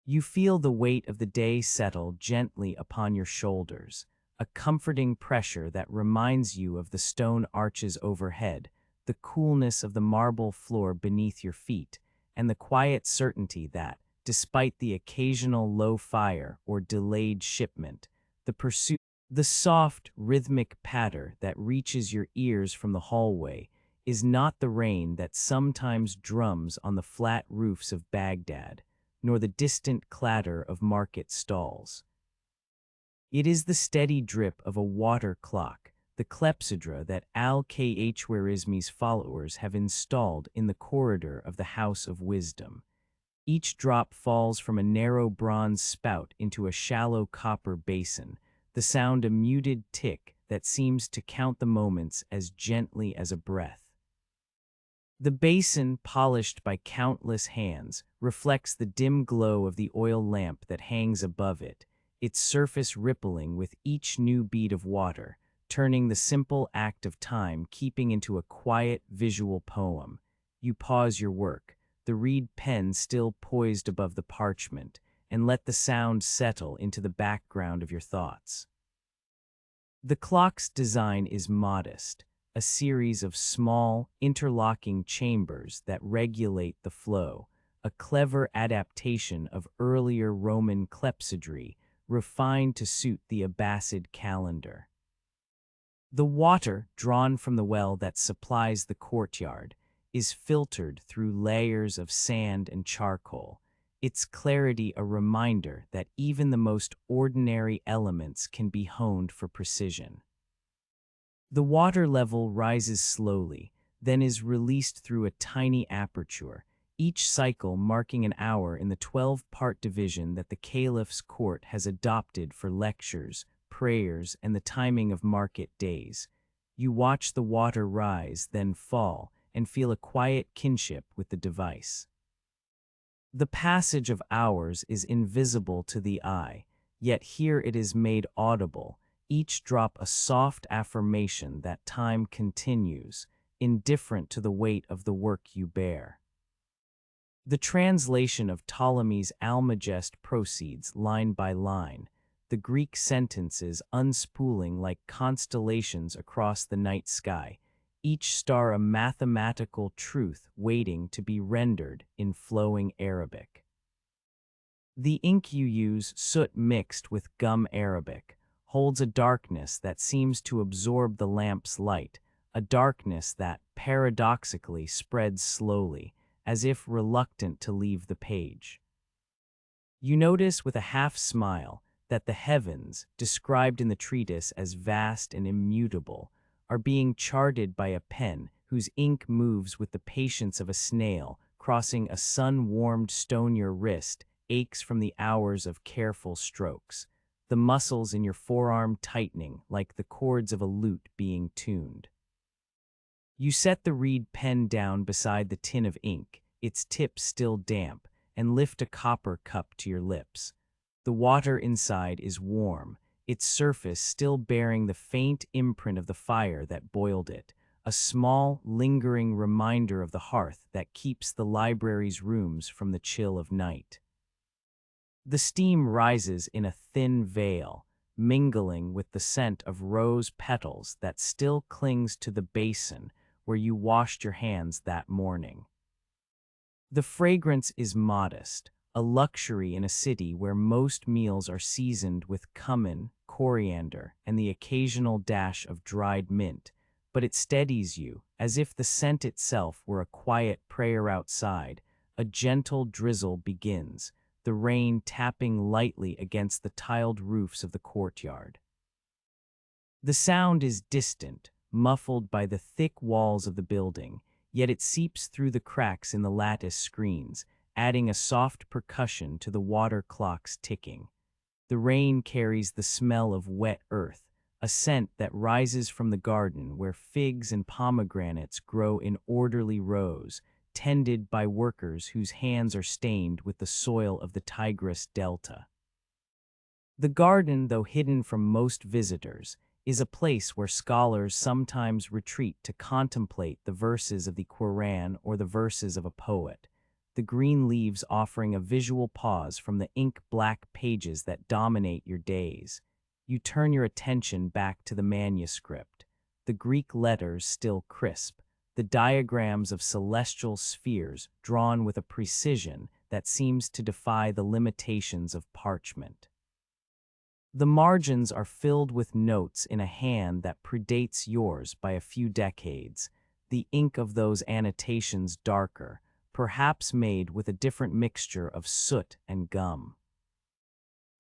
You feel the weight of the day settle gently upon your shoulders, a comforting pressure that reminds you of the stone arches overhead, the coolness of the marble floor beneath your feet, and the quiet certainty that, despite the occasional low fire or delayed shipment, the soft, rhythmic patter that reaches your ears from the hallway is not the rain that sometimes drums on the flat roofs of Baghdad, nor the distant clatter of market stalls. It is the steady drip of a water clock, the clepsydra that Al-Khwarizmi's followers have installed in the corridor of the House of Wisdom. Each drop falls from a narrow bronze spout into a shallow copper basin, the sound a muted tick that seems to count the moments as gently as a breath. The basin, polished by countless hands, reflects the dim glow of the oil lamp that hangs above it, its surface rippling with each new bead of water, turning the simple act of time keeping into a quiet visual poem. You pause your work, the reed pen still poised above the parchment, and let the sound settle into the background of your thoughts. The clock's design is modest, a series of small, interlocking chambers that regulate the flow, a clever adaptation of earlier Roman clepsydry, refined to suit the Abbasid calendar. The water, drawn from the well that supplies the courtyard, is filtered through layers of sand and charcoal, its clarity a reminder that even the most ordinary elements can be honed for precision. The water level rises slowly, then is released through a tiny aperture, each cycle marking an hour in the 12-part division that the caliph's court has adopted for lectures, prayers, and the timing of market days. You watch the water rise, then fall, and feel a quiet kinship with the device. The passage of hours is invisible to the eye, yet here it is made audible, each drop a soft affirmation that time continues, indifferent to the weight of the work you bear. The translation of Ptolemy's Almagest proceeds line by line, the Greek sentences unspooling like constellations across the night sky, each star a mathematical truth waiting to be rendered in flowing Arabic. The ink you use, soot mixed with gum Arabic, holds a darkness that seems to absorb the lamp's light, a darkness that, paradoxically, spreads slowly, as if reluctant to leave the page. You notice with a half smile that the heavens, described in the treatise as vast and immutable, are being charted by a pen whose ink moves with the patience of a snail crossing a sun-warmed stone. Your wrist aches from the hours of careful strokes, the muscles in your forearm tightening like the chords of a lute being tuned. You set the reed pen down beside the tin of ink, its tip still damp, and lift a copper cup to your lips. The water inside is warm, its surface still bearing the faint imprint of the fire that boiled it, a small, lingering reminder of the hearth that keeps the library's rooms from the chill of night. The steam rises in a thin veil, mingling with the scent of rose petals that still clings to the basin where you washed your hands that morning. The fragrance is modest, a luxury in a city where most meals are seasoned with cumin, coriander, and the occasional dash of dried mint, but it steadies you, as if the scent itself were a quiet prayer outside. A gentle drizzle begins, the rain tapping lightly against the tiled roofs of the courtyard. The sound is distant, muffled by the thick walls of the building, yet it seeps through the cracks in the lattice screens, adding a soft percussion to the water clock's ticking. The rain carries the smell of wet earth, a scent that rises from the garden where figs and pomegranates grow in orderly rows, tended by workers whose hands are stained with the soil of the Tigris Delta. The garden, though hidden from most visitors, is a place where scholars sometimes retreat to contemplate the verses of the Quran or the verses of a poet, the green leaves offering a visual pause from the ink-black pages that dominate your days. You turn your attention back to the manuscript, the Greek letters still crisp, the diagrams of celestial spheres drawn with a precision that seems to defy the limitations of parchment. The margins are filled with notes in a hand that predates yours by a few decades, the ink of those annotations darker, perhaps made with a different mixture of soot and gum.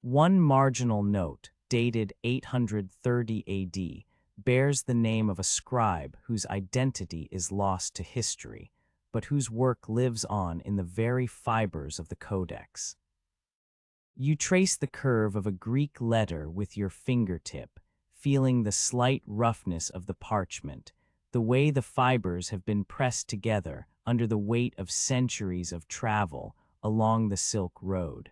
One marginal note, dated 830 AD, bears the name of a scribe whose identity is lost to history, but whose work lives on in the very fibers of the codex. You trace the curve of a Greek letter with your fingertip, feeling the slight roughness of the parchment, the way the fibers have been pressed together under the weight of centuries of travel along the Silk Road.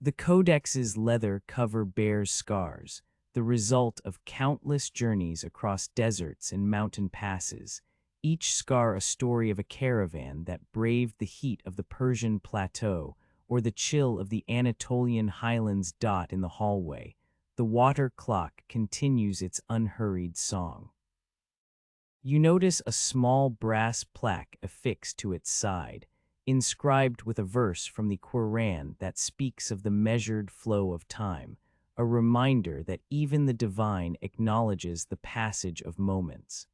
The codex's leather cover bears scars, the result of countless journeys across deserts and mountain passes, each scar a story of a caravan that braved the heat of the Persian plateau or the chill of the Anatolian highlands. In the hallway, the water clock continues its unhurried song. You notice a small brass plaque affixed to its side, inscribed with a verse from the Quran that speaks of the measured flow of time, a reminder that even the divine acknowledges the passage of moments.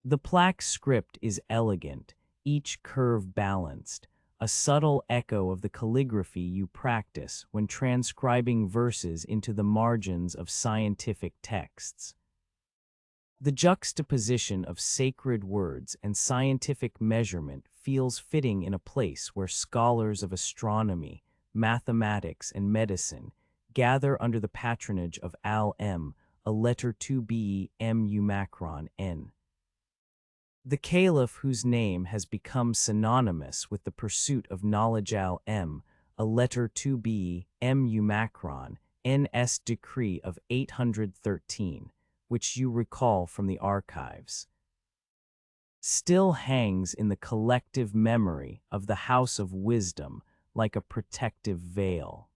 The plaque's script is elegant, each curve balanced, a subtle echo of the calligraphy you practice when transcribing verses into the margins of scientific texts. The juxtaposition of sacred words and scientific measurement feels fitting in a place where scholars of astronomy, mathematics, and medicine gather under the patronage of Al-M, a letter 2b mu macron n. The caliph whose name has become synonymous with the pursuit of knowledge. Al-M, a letter 2b mu macron n's decree of 813, which you recall from the archives, still hangs in the collective memory of the House of Wisdom like a protective veil.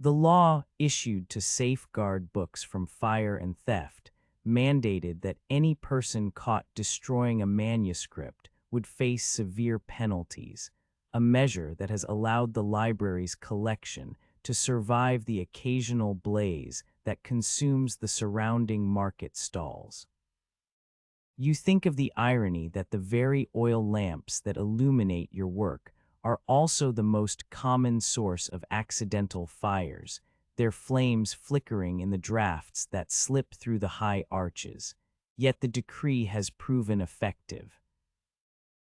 The law issued to safeguard books from fire and theft mandated that any person caught destroying a manuscript would face severe penalties, a measure that has allowed the library's collection to survive the occasional blaze that consumes the surrounding market stalls. You think of the irony that the very oil lamps that illuminate your work are also the most common source of accidental fires, their flames flickering in the drafts that slip through the high arches. Yet the decree has proven effective.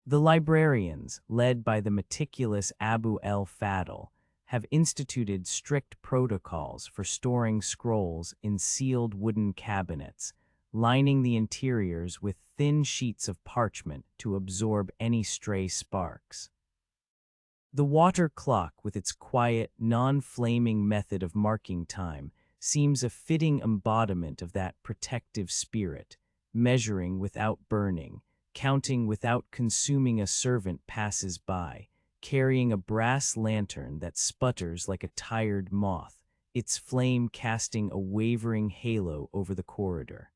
The librarians, led by the meticulous Abu el-Fadl, have instituted strict protocols for storing scrolls in sealed wooden cabinets, lining the interiors with thin sheets of parchment to absorb any stray sparks. The water clock, with its quiet, non-flaming method of marking time, seems a fitting embodiment of that protective spirit, measuring without burning, counting without consuming. A servant passes by, carrying a brass lantern that sputters like a tired moth, its flame casting a wavering halo over the corridor.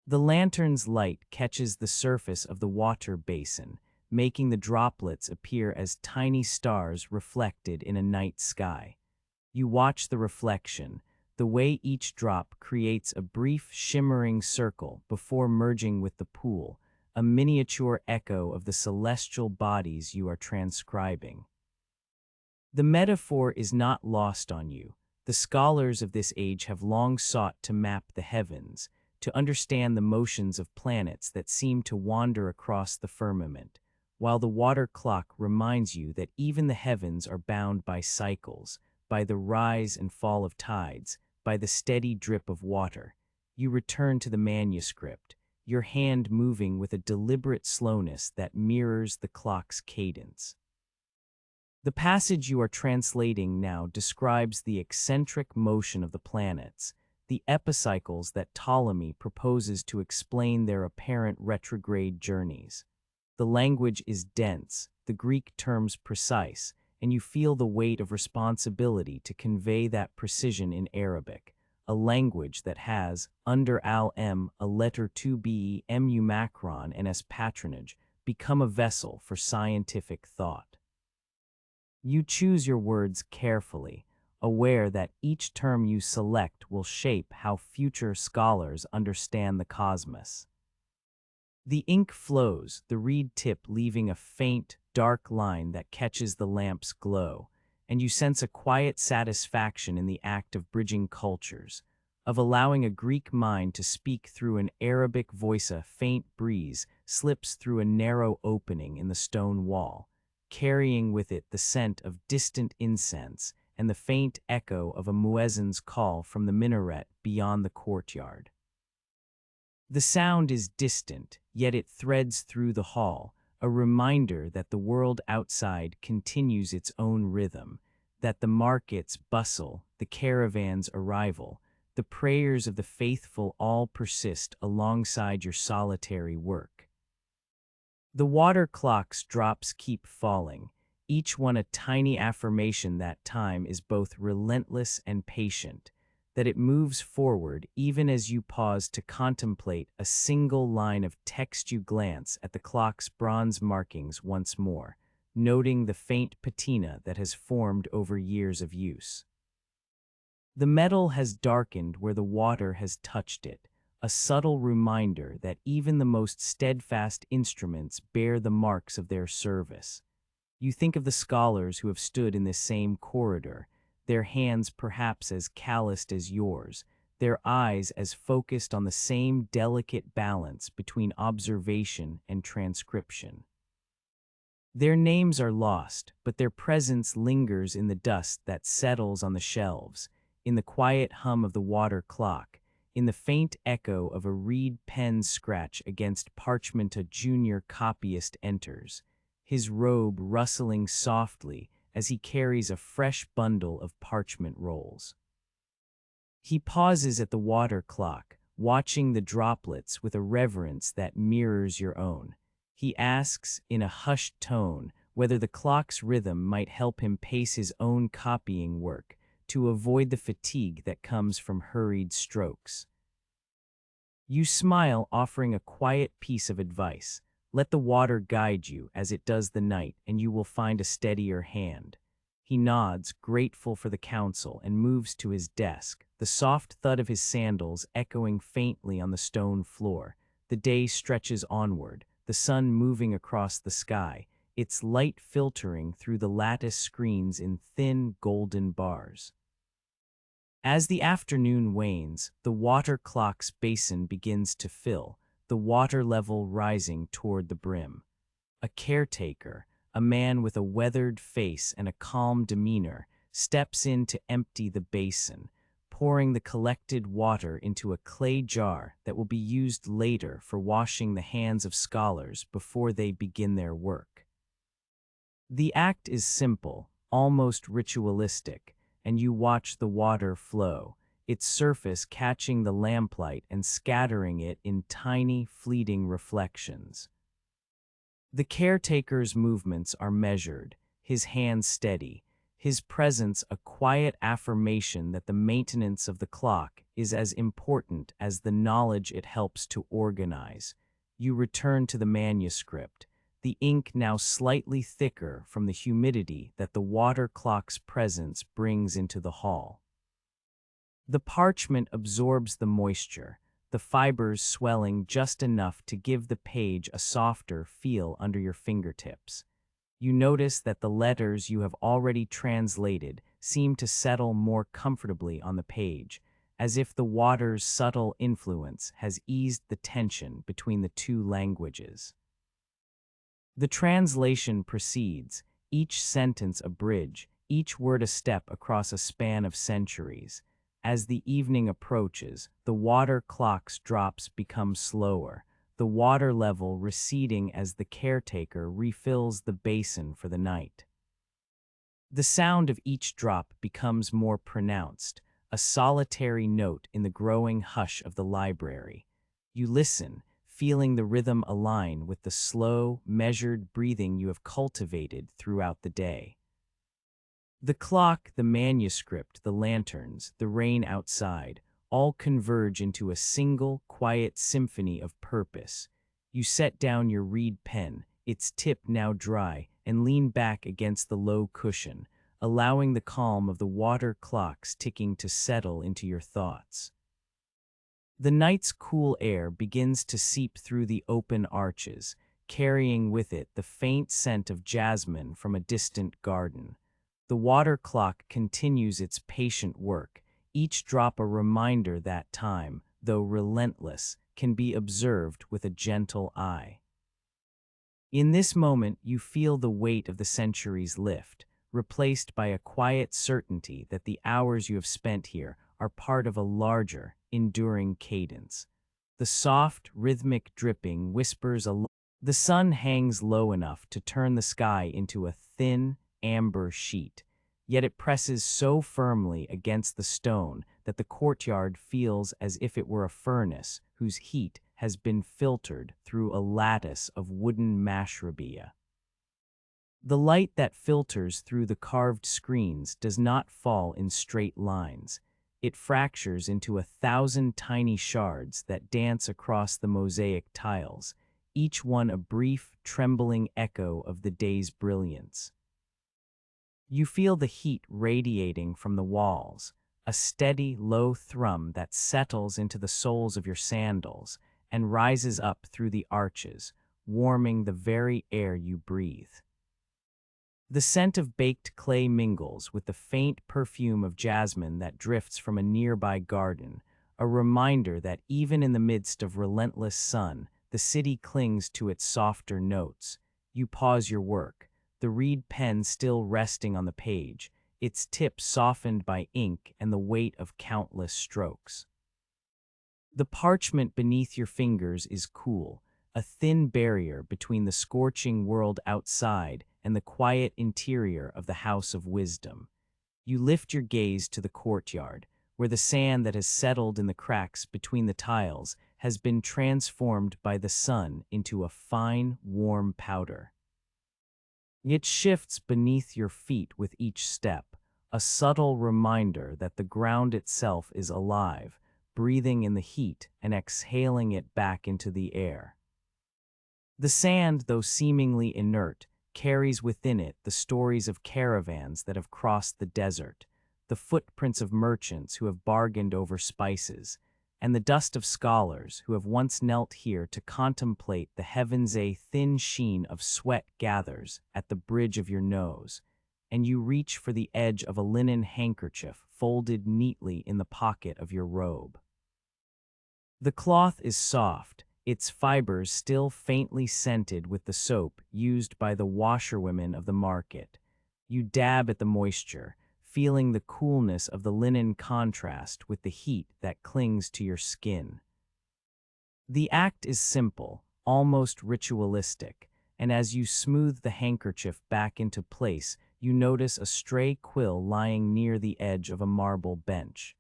The lantern's light catches the surface of the water basin, making the droplets appear as tiny stars reflected in a night sky. You watch the reflection, the way each drop creates a brief shimmering circle before merging with the pool, a miniature echo of the celestial bodies you are transcribing. The metaphor is not lost on you. The scholars of this age have long sought to map the heavens, to understand the motions of planets that seem to wander across the firmament, while the water clock reminds you that even the heavens are bound by cycles, by the rise and fall of tides, by the steady drip of water. You return to the manuscript, your hand moving with a deliberate slowness that mirrors the clock's cadence. The passage you are translating now describes the eccentric motion of the planets, the epicycles that Ptolemy proposes to explain their apparent retrograde journeys. The language is dense, the Greek terms precise, and you feel the weight of responsibility to convey that precision in Arabic, a language that has, under al-M, a letter 2b, mu macron, and s patronage, become a vessel for scientific thought. You choose your words carefully, aware that each term you select will shape how future scholars understand the cosmos. The ink flows, the reed tip leaving a faint, dark line that catches the lamp's glow, and you sense a quiet satisfaction in the act of bridging cultures, of allowing a Greek mind to speak through an Arabic voice. A faint breeze slips through a narrow opening in the stone wall, carrying with it the scent of distant incense and the faint echo of a muezzin's call from the minaret beyond the courtyard. The sound is distant, yet it threads through the hall, a reminder that the world outside continues its own rhythm, that the market's bustle, the caravan's arrival, the prayers of the faithful all persist alongside your solitary work. The water clock's drops keep falling, each one a tiny affirmation that time is both relentless and patient, that it moves forward even as you pause to contemplate a single line of text. You glance at the clock's bronze markings once more, noting the faint patina that has formed over years of use. The metal has darkened where the water has touched it, a subtle reminder that even the most steadfast instruments bear the marks of their service. You think of the scholars who have stood in this same corridor, their hands perhaps as calloused as yours, their eyes as focused on the same delicate balance between observation and transcription. Their names are lost, but their presence lingers in the dust that settles on the shelves, in the quiet hum of the water clock, in the faint echo of a reed pen scratch against parchment. A junior copyist enters, his robe rustling softly as he carries a fresh bundle of parchment rolls. He pauses at the water clock, watching the droplets with a reverence that mirrors your own. He asks, in a hushed tone, whether the clock's rhythm might help him pace his own copying work, to avoid the fatigue that comes from hurried strokes. You smile, offering a quiet piece of advice. Let the water guide you as it does the night, and you will find a steadier hand. He nods, grateful for the counsel, and moves to his desk, the soft thud of his sandals echoing faintly on the stone floor. The day stretches onward, the sun moving across the sky, its light filtering through the lattice screens in thin golden bars. As the afternoon wanes, the water clock's basin begins to fill, the water level rising toward the brim. A caretaker, a man with a weathered face and a calm demeanor, steps in to empty the basin, pouring the collected water into a clay jar that will be used later for washing the hands of scholars before they begin their work. The act is simple, almost ritualistic, and you watch the water flow, its surface catching the lamplight and scattering it in tiny, fleeting reflections. The caretaker's movements are measured, his hands steady, his presence a quiet affirmation that the maintenance of the clock is as important as the knowledge it helps to organize. You return to the manuscript, the ink now slightly thicker from the humidity that the water clock's presence brings into the hall. The parchment absorbs the moisture, the fibers swelling just enough to give the page a softer feel under your fingertips. You notice that the letters you have already translated seem to settle more comfortably on the page, as if the water's subtle influence has eased the tension between the two languages. The translation proceeds, each sentence a bridge, each word a step across a span of centuries. As the evening approaches, the water clock's drops become slower, the water level receding as the caretaker refills the basin for the night. The sound of each drop becomes more pronounced, a solitary note in the growing hush of the library. You listen, feeling the rhythm align with the slow, measured breathing you have cultivated throughout the day. The clock, the manuscript, the lanterns, the rain outside, all converge into a single, quiet symphony of purpose. You set down your reed pen, its tip now dry, and lean back against the low cushion, allowing the calm of the water clock's ticking to settle into your thoughts. The night's cool air begins to seep through the open arches, carrying with it the faint scent of jasmine from a distant garden. The water clock continues its patient work, each drop a reminder that time, though relentless, can be observed with a gentle eye. In this moment, you feel the weight of the centuries lift, replaced by a quiet certainty that the hours you have spent here are part of a larger, enduring cadence. The soft, rhythmic dripping whispers the sun hangs low enough to turn the sky into a thin, amber sheet, yet it presses so firmly against the stone that the courtyard feels as if it were a furnace whose heat has been filtered through a lattice of wooden mashrabiyah. The light that filters through the carved screens does not fall in straight lines. It fractures into 1,000 tiny shards that dance across the mosaic tiles, each one a brief, trembling echo of the day's brilliance. You feel the heat radiating from the walls, a steady, low thrum that settles into the soles of your sandals and rises up through the arches, warming the very air you breathe. The scent of baked clay mingles with the faint perfume of jasmine that drifts from a nearby garden, a reminder that even in the midst of relentless sun, the city clings to its softer notes. You pause your work, the reed pen still resting on the page, its tip softened by ink and the weight of countless strokes. The parchment beneath your fingers is cool, a thin barrier between the scorching world outside and the quiet interior of the House of Wisdom. You lift your gaze to the courtyard, where the sand that has settled in the cracks between the tiles has been transformed by the sun into a fine, warm powder. It shifts beneath your feet with each step, a subtle reminder that the ground itself is alive, breathing in the heat and exhaling it back into the air. The sand, though seemingly inert, carries within it the stories of caravans that have crossed the desert, the footprints of merchants who have bargained over spices, and the dust of scholars who have once knelt here to contemplate the heavens. A thin sheen of sweat gathers at the bridge of your nose, and you reach for the edge of a linen handkerchief folded neatly in the pocket of your robe. The cloth is soft, its fibers still faintly scented with the soap used by the washerwomen of the market. You dab at the moisture, feeling the coolness of the linen contrast with the heat that clings to your skin. The act is simple, almost ritualistic, and as you smooth the handkerchief back into place, you notice a stray quill lying near the edge of a marble bench.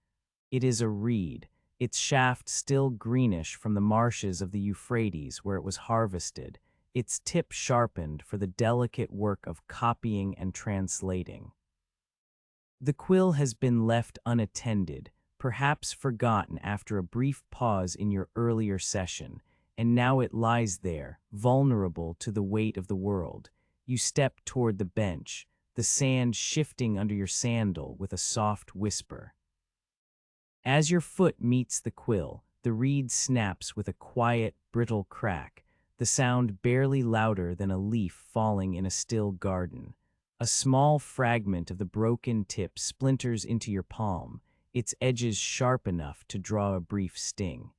It is a reed, its shaft still greenish from the marshes of the Euphrates where it was harvested, its tip sharpened for the delicate work of copying and translating. The quill has been left unattended, perhaps forgotten after a brief pause in your earlier session, and now it lies there, vulnerable to the weight of the world. You step toward the bench, the sand shifting under your sandal with a soft whisper. As your foot meets the quill, the reed snaps with a quiet, brittle crack, the sound barely louder than a leaf falling in a still garden. A small fragment of the broken tip splinters into your palm, its edges sharp enough to draw a brief sting.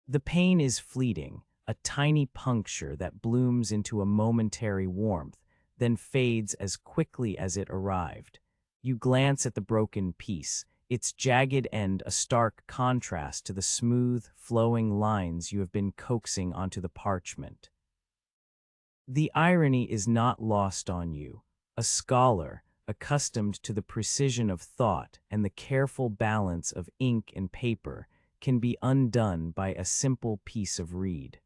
The pain is fleeting, a tiny puncture that blooms into a momentary warmth, then fades as quickly as it arrived. You glance at the broken piece, its jagged end a stark contrast to the smooth, flowing lines you have been coaxing onto the parchment. The irony is not lost on you. A scholar, accustomed to the precision of thought and the careful balance of ink and paper, can be undone by a simple piece of reed.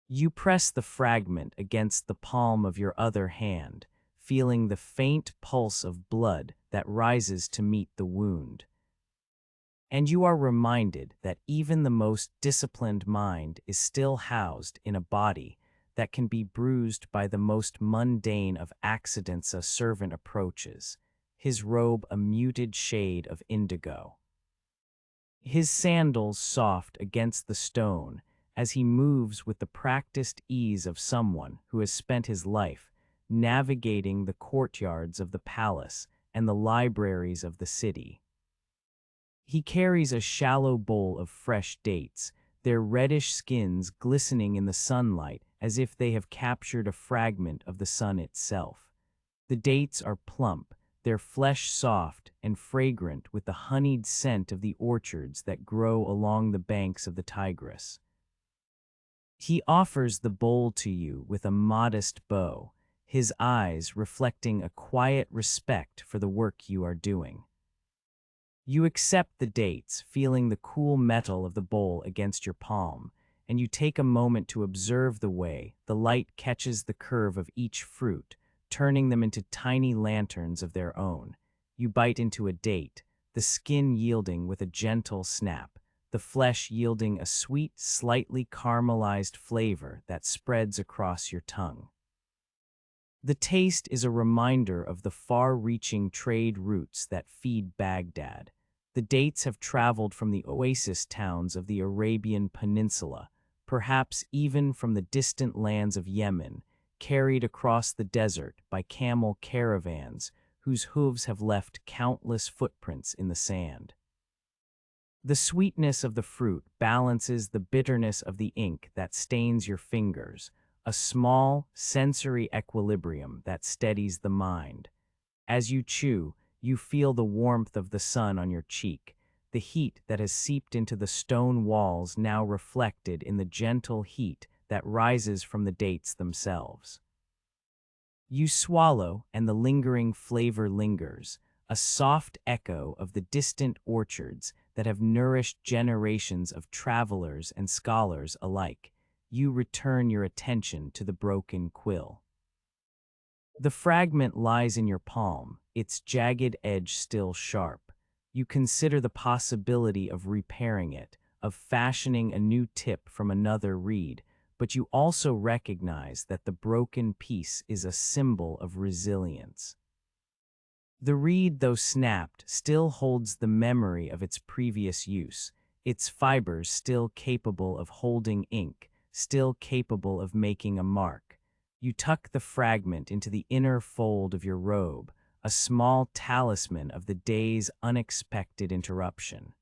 You press the fragment against the palm of your other hand, feeling the faint pulse of blood that rises to meet the wound. And you are reminded that even the most disciplined mind is still housed in a body that can be bruised by the most mundane of accidents. A servant approaches, his robe a muted shade of indigo. His sandals soft against the stone as he moves with the practiced ease of someone who has spent his life navigating the courtyards of the palace and the libraries of the city. He carries a shallow bowl of fresh dates, their reddish skins glistening in the sunlight as if they have captured a fragment of the sun itself. The dates are plump, their flesh soft and fragrant with the honeyed scent of the orchards that grow along the banks of the Tigris. He offers the bowl to you with a modest bow, his eyes reflecting a quiet respect for the work you are doing. You accept the dates, feeling the cool metal of the bowl against your palm, and you take a moment to observe the way the light catches the curve of each fruit, turning them into tiny lanterns of their own. You bite into a date, the skin yielding with a gentle snap, the flesh yielding a sweet, slightly caramelized flavor that spreads across your tongue. The taste is a reminder of the far-reaching trade routes that feed Baghdad. The dates have traveled from the oasis towns of the Arabian Peninsula, perhaps even from the distant lands of Yemen, carried across the desert by camel caravans whose hooves have left countless footprints in the sand. The sweetness of the fruit balances the bitterness of the ink that stains your fingers, a small, sensory equilibrium that steadies the mind. As you chew, you feel the warmth of the sun on your cheek, the heat that has seeped into the stone walls now reflected in the gentle heat that rises from the dates themselves. You swallow, and the lingering flavor lingers, a soft echo of the distant orchards that have nourished generations of travelers and scholars alike. You return your attention to the broken quill. The fragment lies in your palm, its jagged edge still sharp. You consider the possibility of repairing it, of fashioning a new tip from another reed, but you also recognize that the broken piece is a symbol of resilience. The reed, though snapped, still holds the memory of its previous use, its fibers still capable of holding ink, still capable of making a mark. You tuck the fragment into the inner fold of your robe, a small talisman of the day's unexpected interruption.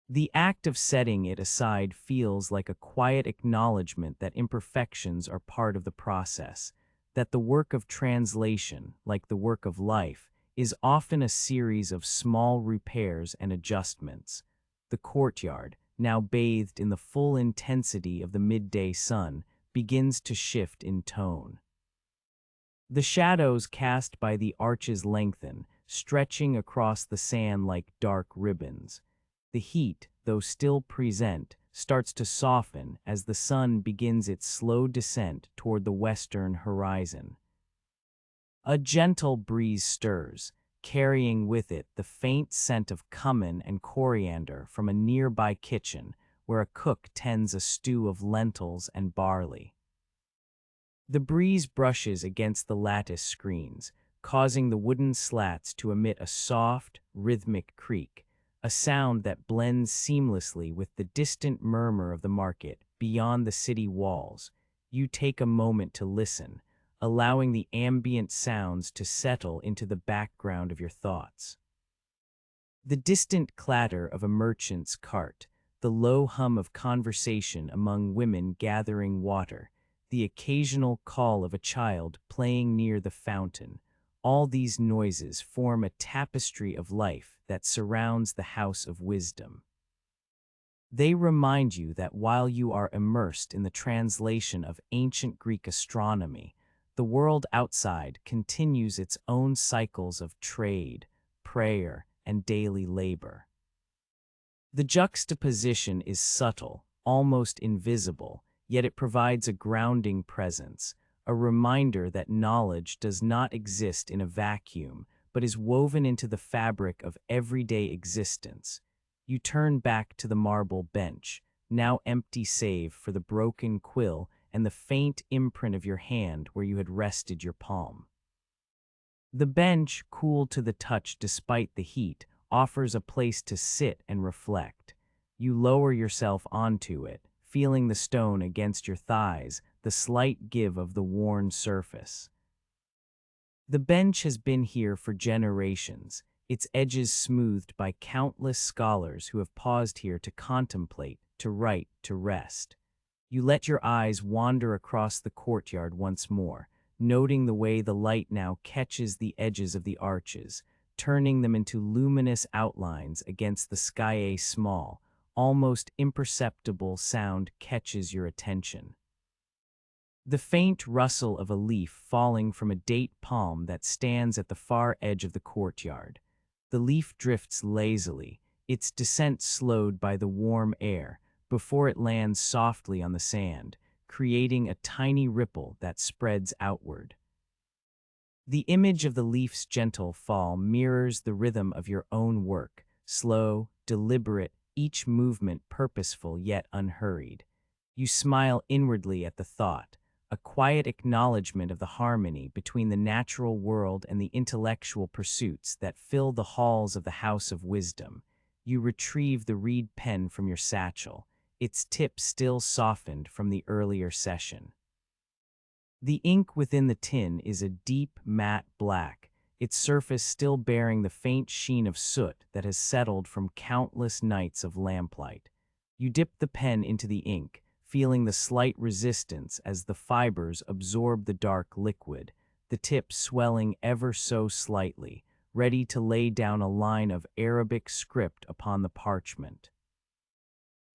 The act of setting it aside feels like a quiet acknowledgement that imperfections are part of the process, that the work of translation, like the work of life, is often a series of small repairs and adjustments. The courtyard, now bathed in the full intensity of the midday sun, begins to shift in tone. The shadows cast by the arches lengthen, stretching across the sand like dark ribbons. The heat, though still present, starts to soften as the sun begins its slow descent toward the western horizon. A gentle breeze stirs, carrying with it the faint scent of cumin and coriander from a nearby kitchen where a cook tends a stew of lentils and barley. The breeze brushes against the lattice screens, causing the wooden slats to emit a soft, rhythmic creak, a sound that blends seamlessly with the distant murmur of the market beyond the city walls. You take a moment to listen, allowing the ambient sounds to settle into the background of your thoughts. The distant clatter of a merchant's cart, the low hum of conversation among women gathering water, the occasional call of a child playing near the fountain, all these noises form a tapestry of life that surrounds the house of wisdom. They remind you that while you are immersed in the translation of ancient Greek astronomy, the world outside continues its own cycles of trade, prayer, and daily labor. The juxtaposition is subtle, almost invisible, yet it provides a grounding presence, a reminder that knowledge does not exist in a vacuum, but is woven into the fabric of everyday existence. You turn back to the marble bench, now empty save for the broken quill and the faint imprint of your hand where you had rested your palm. The bench, cool to the touch despite the heat, offers a place to sit and reflect. You lower yourself onto it, feeling the stone against your thighs, the slight give of the worn surface. The bench has been here for generations, its edges smoothed by countless scholars who have paused here to contemplate, to write, to rest. You let your eyes wander across the courtyard once more, noting the way the light now catches the edges of the arches, turning them into luminous outlines against the sky. A small, almost imperceptible sound catches your attention. The faint rustle of a leaf falling from a date palm that stands at the far edge of the courtyard. The leaf drifts lazily, its descent slowed by the warm air, before it lands softly on the sand, creating a tiny ripple that spreads outward. The image of the leaf's gentle fall mirrors the rhythm of your own work, slow, deliberate, each movement purposeful yet unhurried. You smile inwardly at the thought, a quiet acknowledgement of the harmony between the natural world and the intellectual pursuits that fill the halls of the House of Wisdom. You retrieve the reed pen from your satchel, its tip still softened from the earlier session. The ink within the tin is a deep, matte black, its surface still bearing the faint sheen of soot that has settled from countless nights of lamplight. You dip the pen into the ink, feeling the slight resistance as the fibers absorb the dark liquid, the tip swelling ever so slightly, ready to lay down a line of Arabic script upon the parchment.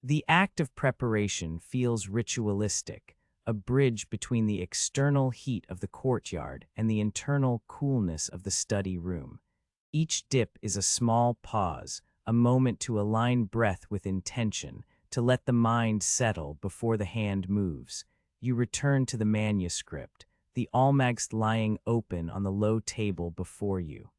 The act of preparation feels ritualistic, a bridge between the external heat of the courtyard and the internal coolness of the study room. Each dip is a small pause, a moment to align breath with intention, to let the mind settle before the hand moves. You return to the manuscript, the almagst lying open on the low table before you.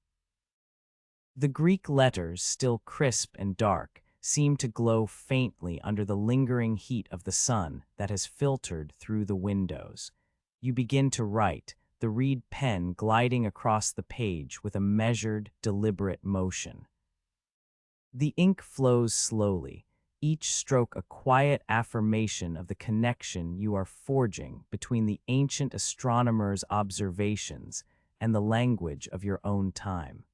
The Greek letters, still crisp and dark, seem to glow faintly under the lingering heat of the sun that has filtered through the windows. You begin to write, the reed pen gliding across the page with a measured, deliberate motion. The ink flows slowly, each stroke a quiet affirmation of the connection you are forging between the ancient astronomer's observations and the language of your own time.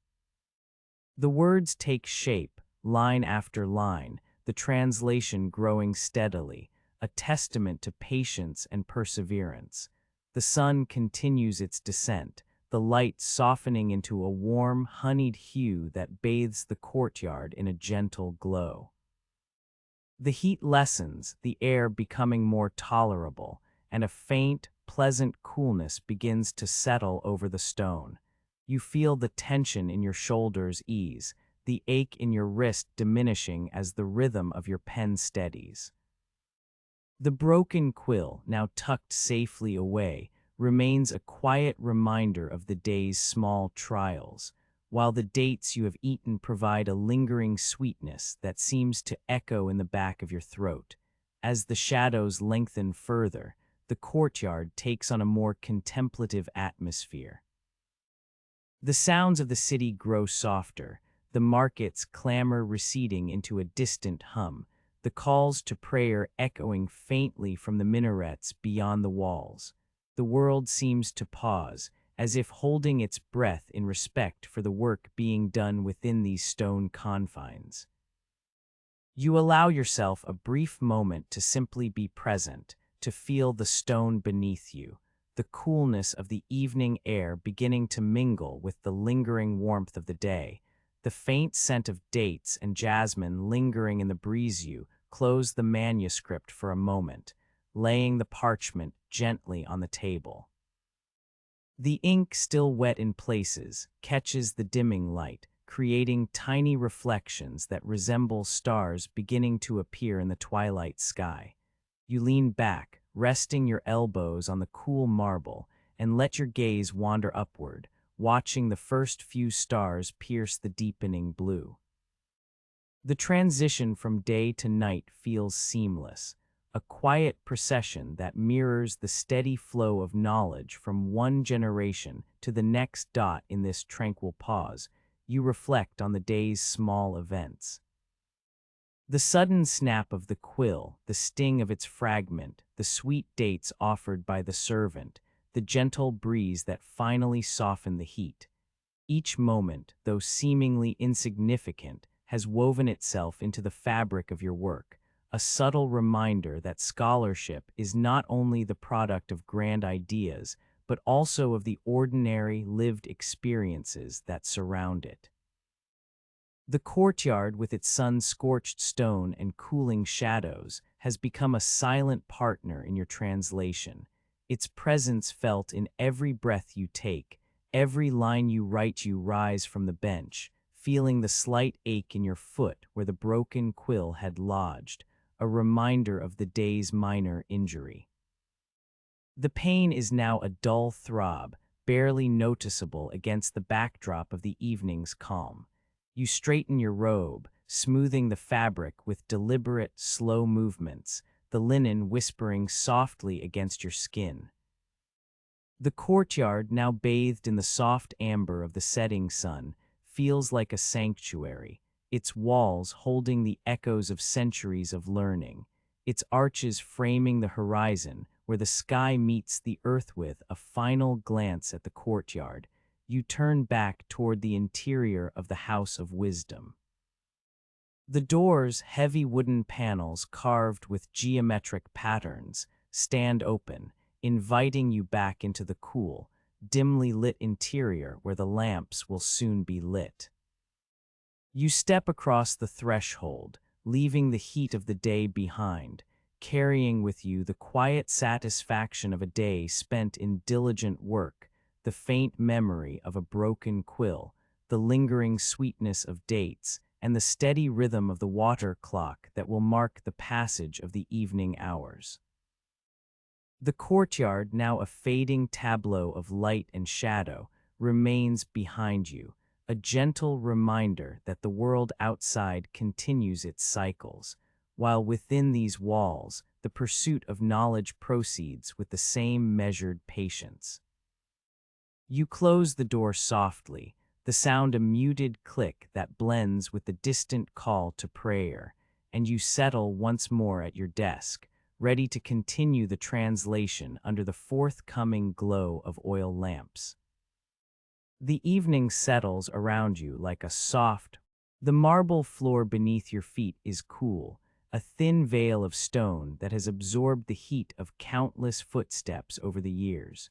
The words take shape, line after line, the translation growing steadily, a testament to patience and perseverance. The sun continues its descent, the light softening into a warm, honeyed hue that bathes the courtyard in a gentle glow. The heat lessens, the air becoming more tolerable, and a faint, pleasant coolness begins to settle over the stone. You feel the tension in your shoulders ease, the ache in your wrist diminishing as the rhythm of your pen steadies. The broken quill, now tucked safely away, remains a quiet reminder of the day's small trials, while the dates you have eaten provide a lingering sweetness that seems to echo in the back of your throat. As the shadows lengthen further, the courtyard takes on a more contemplative atmosphere. The sounds of the city grow softer, the market's clamor receding into a distant hum, the calls to prayer echoing faintly from the minarets beyond the walls. The world seems to pause, as if holding its breath in respect for the work being done within these stone confines. You allow yourself a brief moment to simply be present, to feel the stone beneath you, the coolness of the evening air beginning to mingle with the lingering warmth of the day, the faint scent of dates and jasmine lingering in the breeze. You close the manuscript for a moment, laying the parchment gently on the table. The ink, still wet in places, catches the dimming light, creating tiny reflections that resemble stars beginning to appear in the twilight sky. You lean back, resting your elbows on the cool marble, and let your gaze wander upward, watching the first few stars pierce the deepening blue. The transition from day to night feels seamless, a quiet procession that mirrors the steady flow of knowledge from one generation to the next. In this tranquil pause, you reflect on the day's small events. The sudden snap of the quill, the sting of its fragment, the sweet dates offered by the servant, the gentle breeze that finally softened the heat. Each moment, though seemingly insignificant, has woven itself into the fabric of your work, a subtle reminder that scholarship is not only the product of grand ideas, but also of the ordinary, lived experiences that surround it. The courtyard, with its sun-scorched stone and cooling shadows, has become a silent partner in your translation, its presence felt in every breath you take, every line you write. You rise from the bench, feeling the slight ache in your foot where the broken quill had lodged, a reminder of the day's minor injury. The pain is now a dull throb, barely noticeable against the backdrop of the evening's calm. You straighten your robe, smoothing the fabric with deliberate, slow movements, the linen whispering softly against your skin. The courtyard, now bathed in the soft amber of the setting sun, feels like a sanctuary, its walls holding the echoes of centuries of learning, its arches framing the horizon where the sky meets the earth. With a final glance at the courtyard, you turn back toward the interior of the House of Wisdom. The doors, heavy wooden panels carved with geometric patterns, stand open, inviting you back into the cool, dimly lit interior where the lamps will soon be lit. You step across the threshold, leaving the heat of the day behind, carrying with you the quiet satisfaction of a day spent in diligent work, the faint memory of a broken quill, the lingering sweetness of dates, and the steady rhythm of the water clock that will mark the passage of the evening hours. The courtyard, now a fading tableau of light and shadow, remains behind you, a gentle reminder that the world outside continues its cycles, while within these walls, the pursuit of knowledge proceeds with the same measured patience. You close the door softly, the sound a muted click that blends with the distant call to prayer, and you settle once more at your desk, ready to continue the translation under the forthcoming glow of oil lamps. The evening settles around you like a soft. The marble floor beneath your feet is cool, a thin veil of stone that has absorbed the heat of countless footsteps over the years.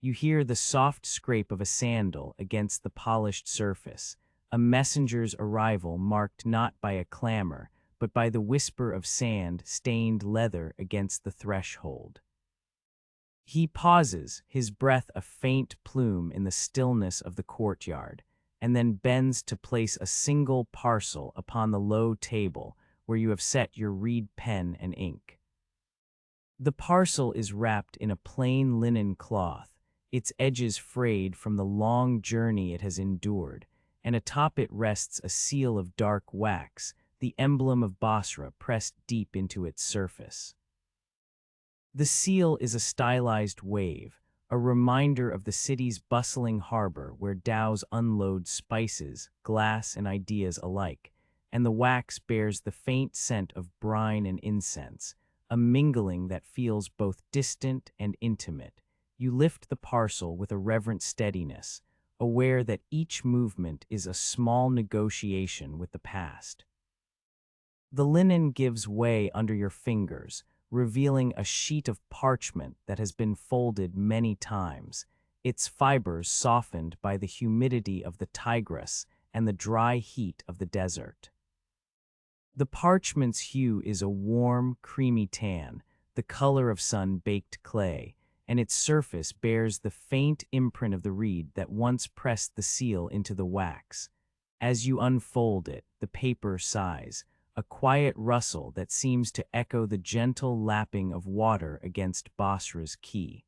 You hear the soft scrape of a sandal against the polished surface, a messenger's arrival marked not by a clamor, but by the whisper of sand-stained leather against the threshold. He pauses, his breath a faint plume in the stillness of the courtyard, and then bends to place a single parcel upon the low table where you have set your reed pen and ink. The parcel is wrapped in a plain linen cloth, its edges frayed from the long journey it has endured, and atop it rests a seal of dark wax, the emblem of Basra pressed deep into its surface. The seal is a stylized wave, a reminder of the city's bustling harbor where dhows unload spices, glass, and ideas alike, and the wax bears the faint scent of brine and incense, a mingling that feels both distant and intimate. You lift the parcel with a reverent steadiness, aware that each movement is a small negotiation with the past. The linen gives way under your fingers, revealing a sheet of parchment that has been folded many times, its fibers softened by the humidity of the Tigris and the dry heat of the desert. The parchment's hue is a warm, creamy tan, the color of sun-baked clay, and its surface bears the faint imprint of the reed that once pressed the seal into the wax. As you unfold it, the paper sighs, a quiet rustle that seems to echo the gentle lapping of water against Basra's quay.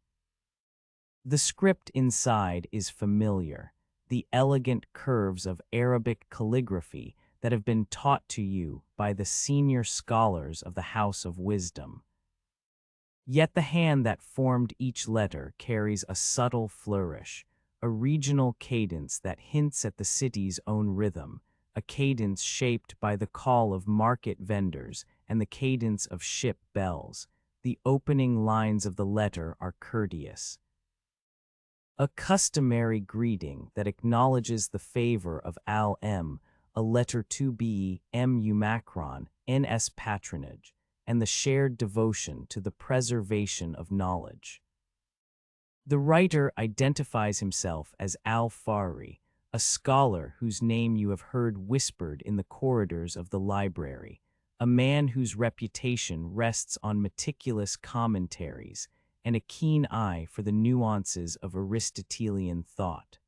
The script inside is familiar, the elegant curves of Arabic calligraphy that have been taught to you by the senior scholars of the House of Wisdom. Yet the hand that formed each letter carries a subtle flourish, a regional cadence that hints at the city's own rhythm, a cadence shaped by the call of market vendors and the cadence of ship bells. The opening lines of the letter are courteous, a customary greeting that acknowledges the favor of Al-M, a letter to be M.U. Macron, N.S. patronage, and the shared devotion to the preservation of knowledge. The writer identifies himself as Al-Fari, a scholar whose name you have heard whispered in the corridors of the library, a man whose reputation rests on meticulous commentaries and a keen eye for the nuances of Aristotelian thought.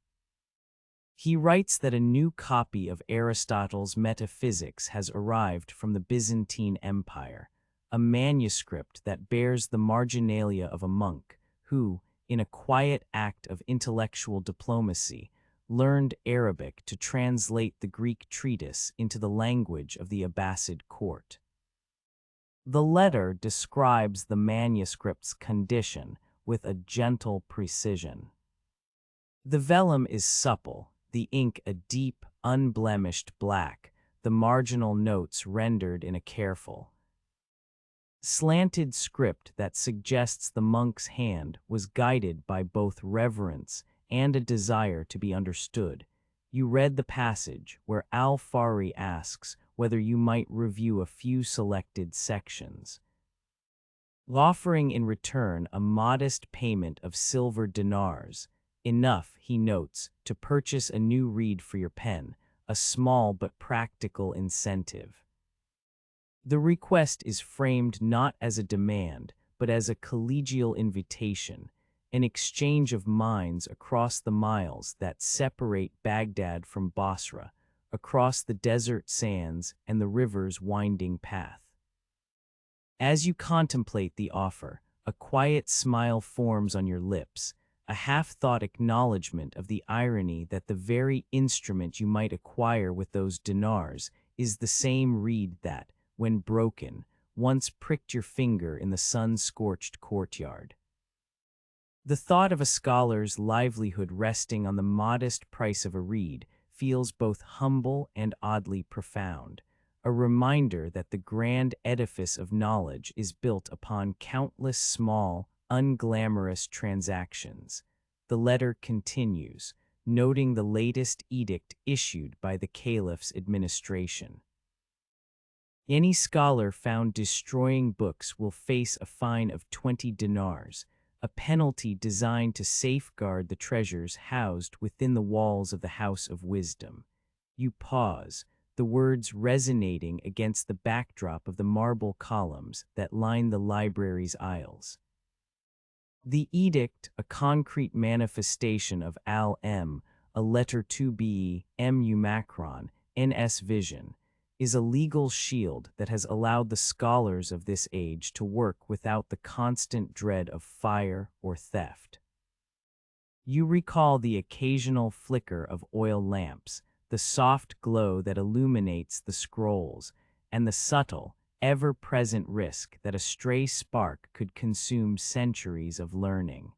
He writes that a new copy of Aristotle's Metaphysics has arrived from the Byzantine Empire, a manuscript that bears the marginalia of a monk who, in a quiet act of intellectual diplomacy, learned Arabic to translate the Greek treatise into the language of the Abbasid court. The letter describes the manuscript's condition with a gentle precision. The vellum is supple, the ink a deep, unblemished black, the marginal notes rendered in a careful, slanted script that suggests the monk's hand was guided by both reverence and a desire to be understood. You read the passage where Al-Fari asks whether you might review a few selected sections, offering in return a modest payment of silver dinars, enough, he notes, to purchase a new reed for your pen, a small but practical incentive. The request is framed not as a demand, but as a collegial invitation, an exchange of minds across the miles that separate Baghdad from Basra, across the desert sands and the river's winding path. As you contemplate the offer, a quiet smile forms on your lips, a half-thought acknowledgement of the irony that the very instrument you might acquire with those dinars is the same reed that, when broken, once pricked your finger in the sun-scorched courtyard. The thought of a scholar's livelihood resting on the modest price of a reed feels both humble and oddly profound, a reminder that the grand edifice of knowledge is built upon countless small, unglamorous transactions. The letter continues, noting the latest edict issued by the caliph's administration. Any scholar found destroying books will face a fine of 20 dinars, a penalty designed to safeguard the treasures housed within the walls of the House of Wisdom. You pause, the words resonating against the backdrop of the marble columns that line the library's aisles. The edict, a concrete manifestation of Al-M, a letter to be Mu Macron, NS vision, is a legal shield that has allowed the scholars of this age to work without the constant dread of fire or theft. You recall the occasional flicker of oil lamps, the soft glow that illuminates the scrolls, and the subtle, ever-present risk that a stray spark could consume centuries of learning.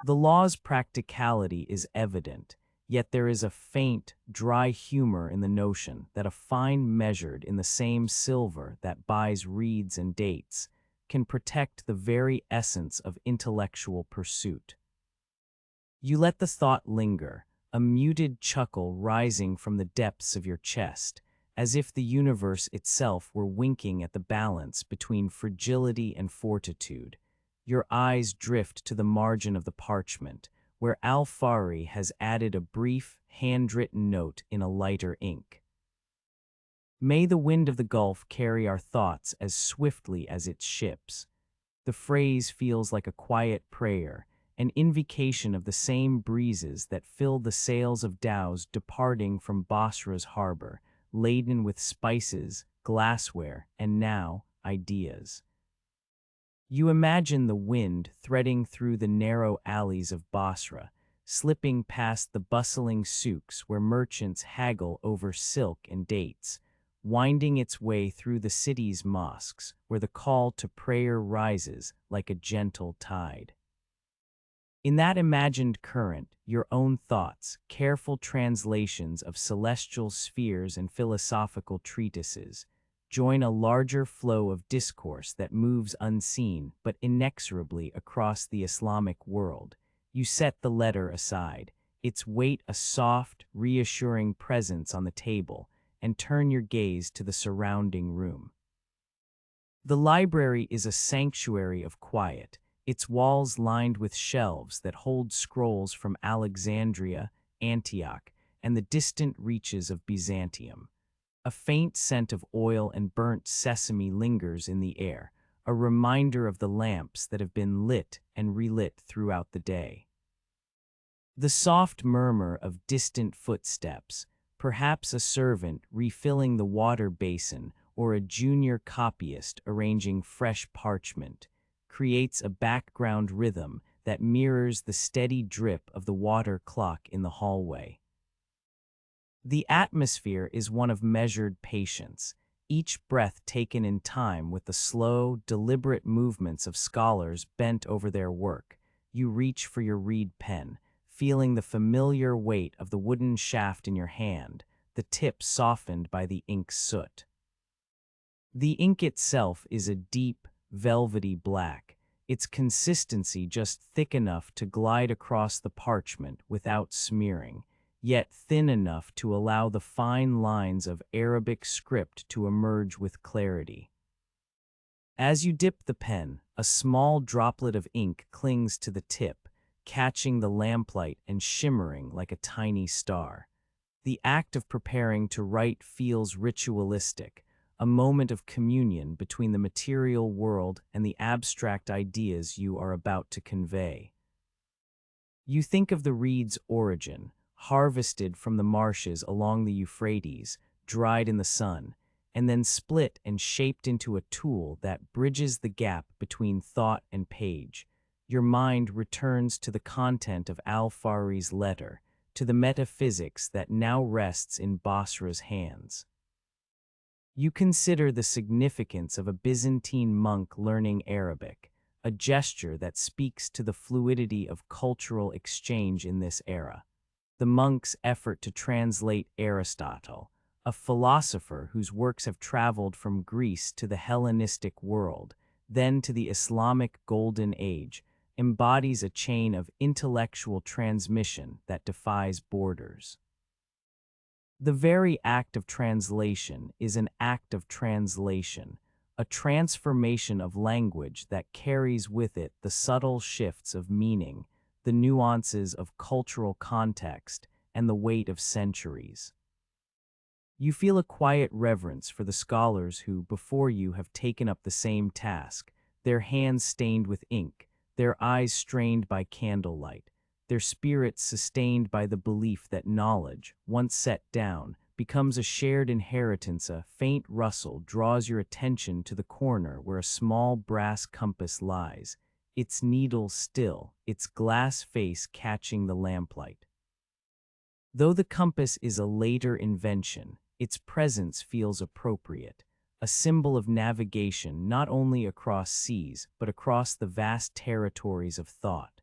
The law's practicality is evident, yet there is a faint, dry humor in the notion that a fine measured in the same silver that buys reeds and dates can protect the very essence of intellectual pursuit. You let the thought linger, a muted chuckle rising from the depths of your chest, as if the universe itself were winking at the balance between fragility and fortitude. Your eyes drift to the margin of the parchment, where Al-Fari has added a brief, handwritten note in a lighter ink. May the wind of the Gulf carry our thoughts as swiftly as its ships. The phrase feels like a quiet prayer, an invocation of the same breezes that fill the sails of dhows departing from Basra's harbor, laden with spices, glassware, and now, ideas. You imagine the wind threading through the narrow alleys of Basra, slipping past the bustling souks where merchants haggle over silk and dates, winding its way through the city's mosques where the call to prayer rises like a gentle tide. In that imagined current, your own thoughts, careful translations of celestial spheres and philosophical treatises, join a larger flow of discourse that moves unseen but inexorably across the Islamic world. You set the letter aside, its weight a soft, reassuring presence on the table, and turn your gaze to the surrounding room. The library is a sanctuary of quiet, its walls lined with shelves that hold scrolls from Alexandria, Antioch, and the distant reaches of Byzantium. A faint scent of oil and burnt sesame lingers in the air, a reminder of the lamps that have been lit and relit throughout the day. The soft murmur of distant footsteps, perhaps a servant refilling the water basin or a junior copyist arranging fresh parchment, creates a background rhythm that mirrors the steady drip of the water clock in the hallway. The atmosphere is one of measured patience, each breath taken in time with the slow, deliberate movements of scholars bent over their work. You reach for your reed pen, feeling the familiar weight of the wooden shaft in your hand, the tip softened by the ink's soot. The ink itself is a deep, velvety black, its consistency just thick enough to glide across the parchment without smearing, yet thin enough to allow the fine lines of Arabic script to emerge with clarity. As you dip the pen, a small droplet of ink clings to the tip, catching the lamplight and shimmering like a tiny star. The act of preparing to write feels ritualistic, a moment of communion between the material world and the abstract ideas you are about to convey. You think of the reed's origin, harvested from the marshes along the Euphrates, dried in the sun, and then split and shaped into a tool that bridges the gap between thought and page. Your mind returns to the content of Al-Fari's letter, to the metaphysics that now rests in Basra's hands. You consider the significance of a Byzantine monk learning Arabic, a gesture that speaks to the fluidity of cultural exchange in this era. the monk's effort to translate Aristotle, a philosopher whose works have traveled from Greece to the Hellenistic world, then to the Islamic Golden Age, embodies a chain of intellectual transmission that defies borders. The very act of translation is an act of translation, a transformation of language that carries with it the subtle shifts of meaning, the nuances of cultural context, and the weight of centuries. You feel a quiet reverence for the scholars who, before you, have taken up the same task, their hands stained with ink, their eyes strained by candlelight, their spirits sustained by the belief that knowledge, once set down, becomes a shared inheritance. A faint rustle draws your attention to the corner where a small brass compass lies, its needle still, its glass face catching the lamplight. Though the compass is a later invention, its presence feels appropriate, a symbol of navigation not only across seas but across the vast territories of thought.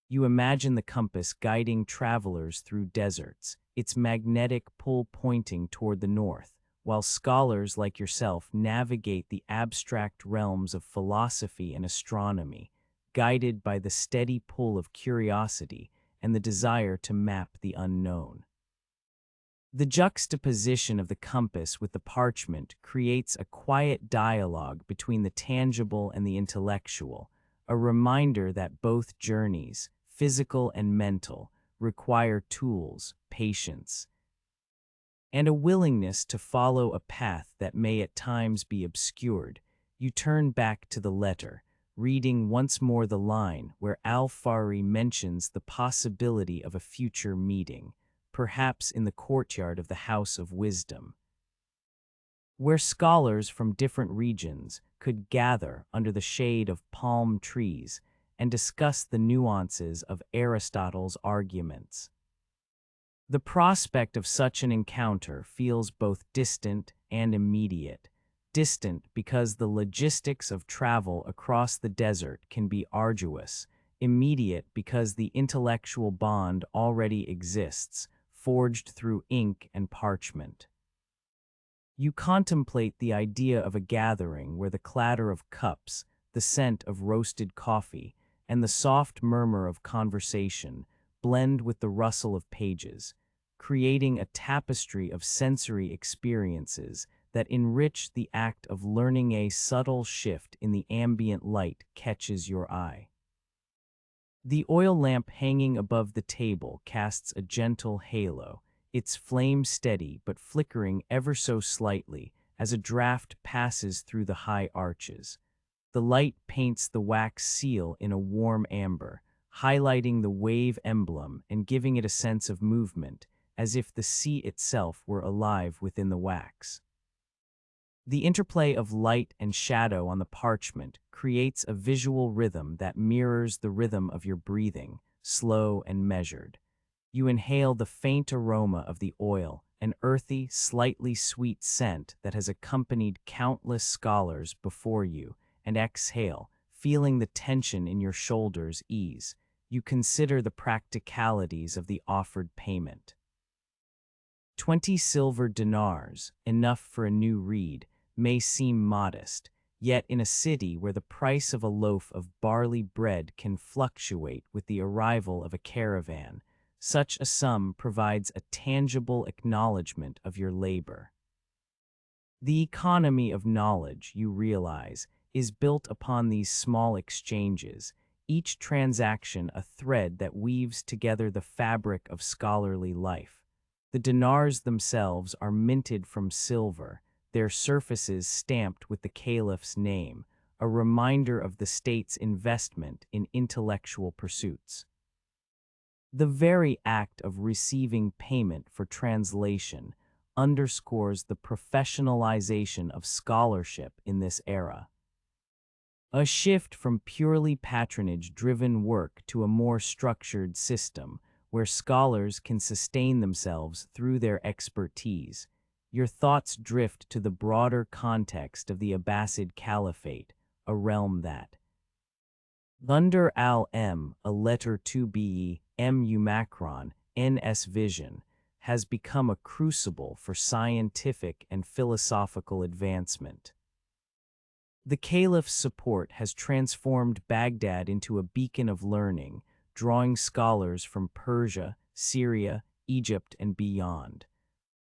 You imagine the compass guiding travelers through deserts, its magnetic pull pointing toward the north, while scholars like yourself navigate the abstract realms of philosophy and astronomy, guided by the steady pull of curiosity and the desire to map the unknown. The juxtaposition of the compass with the parchment creates a quiet dialogue between the tangible and the intellectual, a reminder that both journeys, physical and mental, require tools, patience, and a willingness to follow a path that may at times be obscured. You turn back to the letter, reading once more the line where Al-Fari mentions the possibility of a future meeting, perhaps in the courtyard of the House of Wisdom, where scholars from different regions could gather under the shade of palm trees and discuss the nuances of Aristotle's arguments. The prospect of such an encounter feels both distant and immediate. Distant because the logistics of travel across the desert can be arduous, immediate because the intellectual bond already exists, forged through ink and parchment. You contemplate the idea of a gathering where the clatter of cups, the scent of roasted coffee, and the soft murmur of conversation blend with the rustle of pages, creating a tapestry of sensory experiences that enrich the act of learning. A subtle shift in the ambient light catches your eye. The oil lamp hanging above the table casts a gentle halo, its flame steady but flickering ever so slightly as a draft passes through the high arches. The light paints the wax seal in a warm amber, highlighting the wave emblem and giving it a sense of movement, as if the sea itself were alive within the wax. The interplay of light and shadow on the parchment creates a visual rhythm that mirrors the rhythm of your breathing, slow and measured. You inhale the faint aroma of the oil, an earthy, slightly sweet scent that has accompanied countless scholars before you, and exhale, feeling the tension in your shoulders ease. You consider the practicalities of the offered payment. 20 silver dinars, enough for a new reed, may seem modest, yet in a city where the price of a loaf of barley bread can fluctuate with the arrival of a caravan, such a sum provides a tangible acknowledgement of your labor. The economy of knowledge, you realize, is built upon these small exchanges, each transaction a thread that weaves together the fabric of scholarly life. The dinars themselves are minted from silver, their surfaces stamped with the caliph's name, a reminder of the state's investment in intellectual pursuits. The very act of receiving payment for translation underscores the professionalization of scholarship in this era. A shift from purely patronage-driven work to a more structured system, where scholars can sustain themselves through their expertise. Your thoughts drift to the broader context of the Abbasid Caliphate, a realm that, under al-M, a letter to be M. Macron, NS vision, has become a crucible for scientific and philosophical advancement. The caliph's support has transformed Baghdad into a beacon of learning, drawing scholars from Persia, Syria, Egypt, and beyond.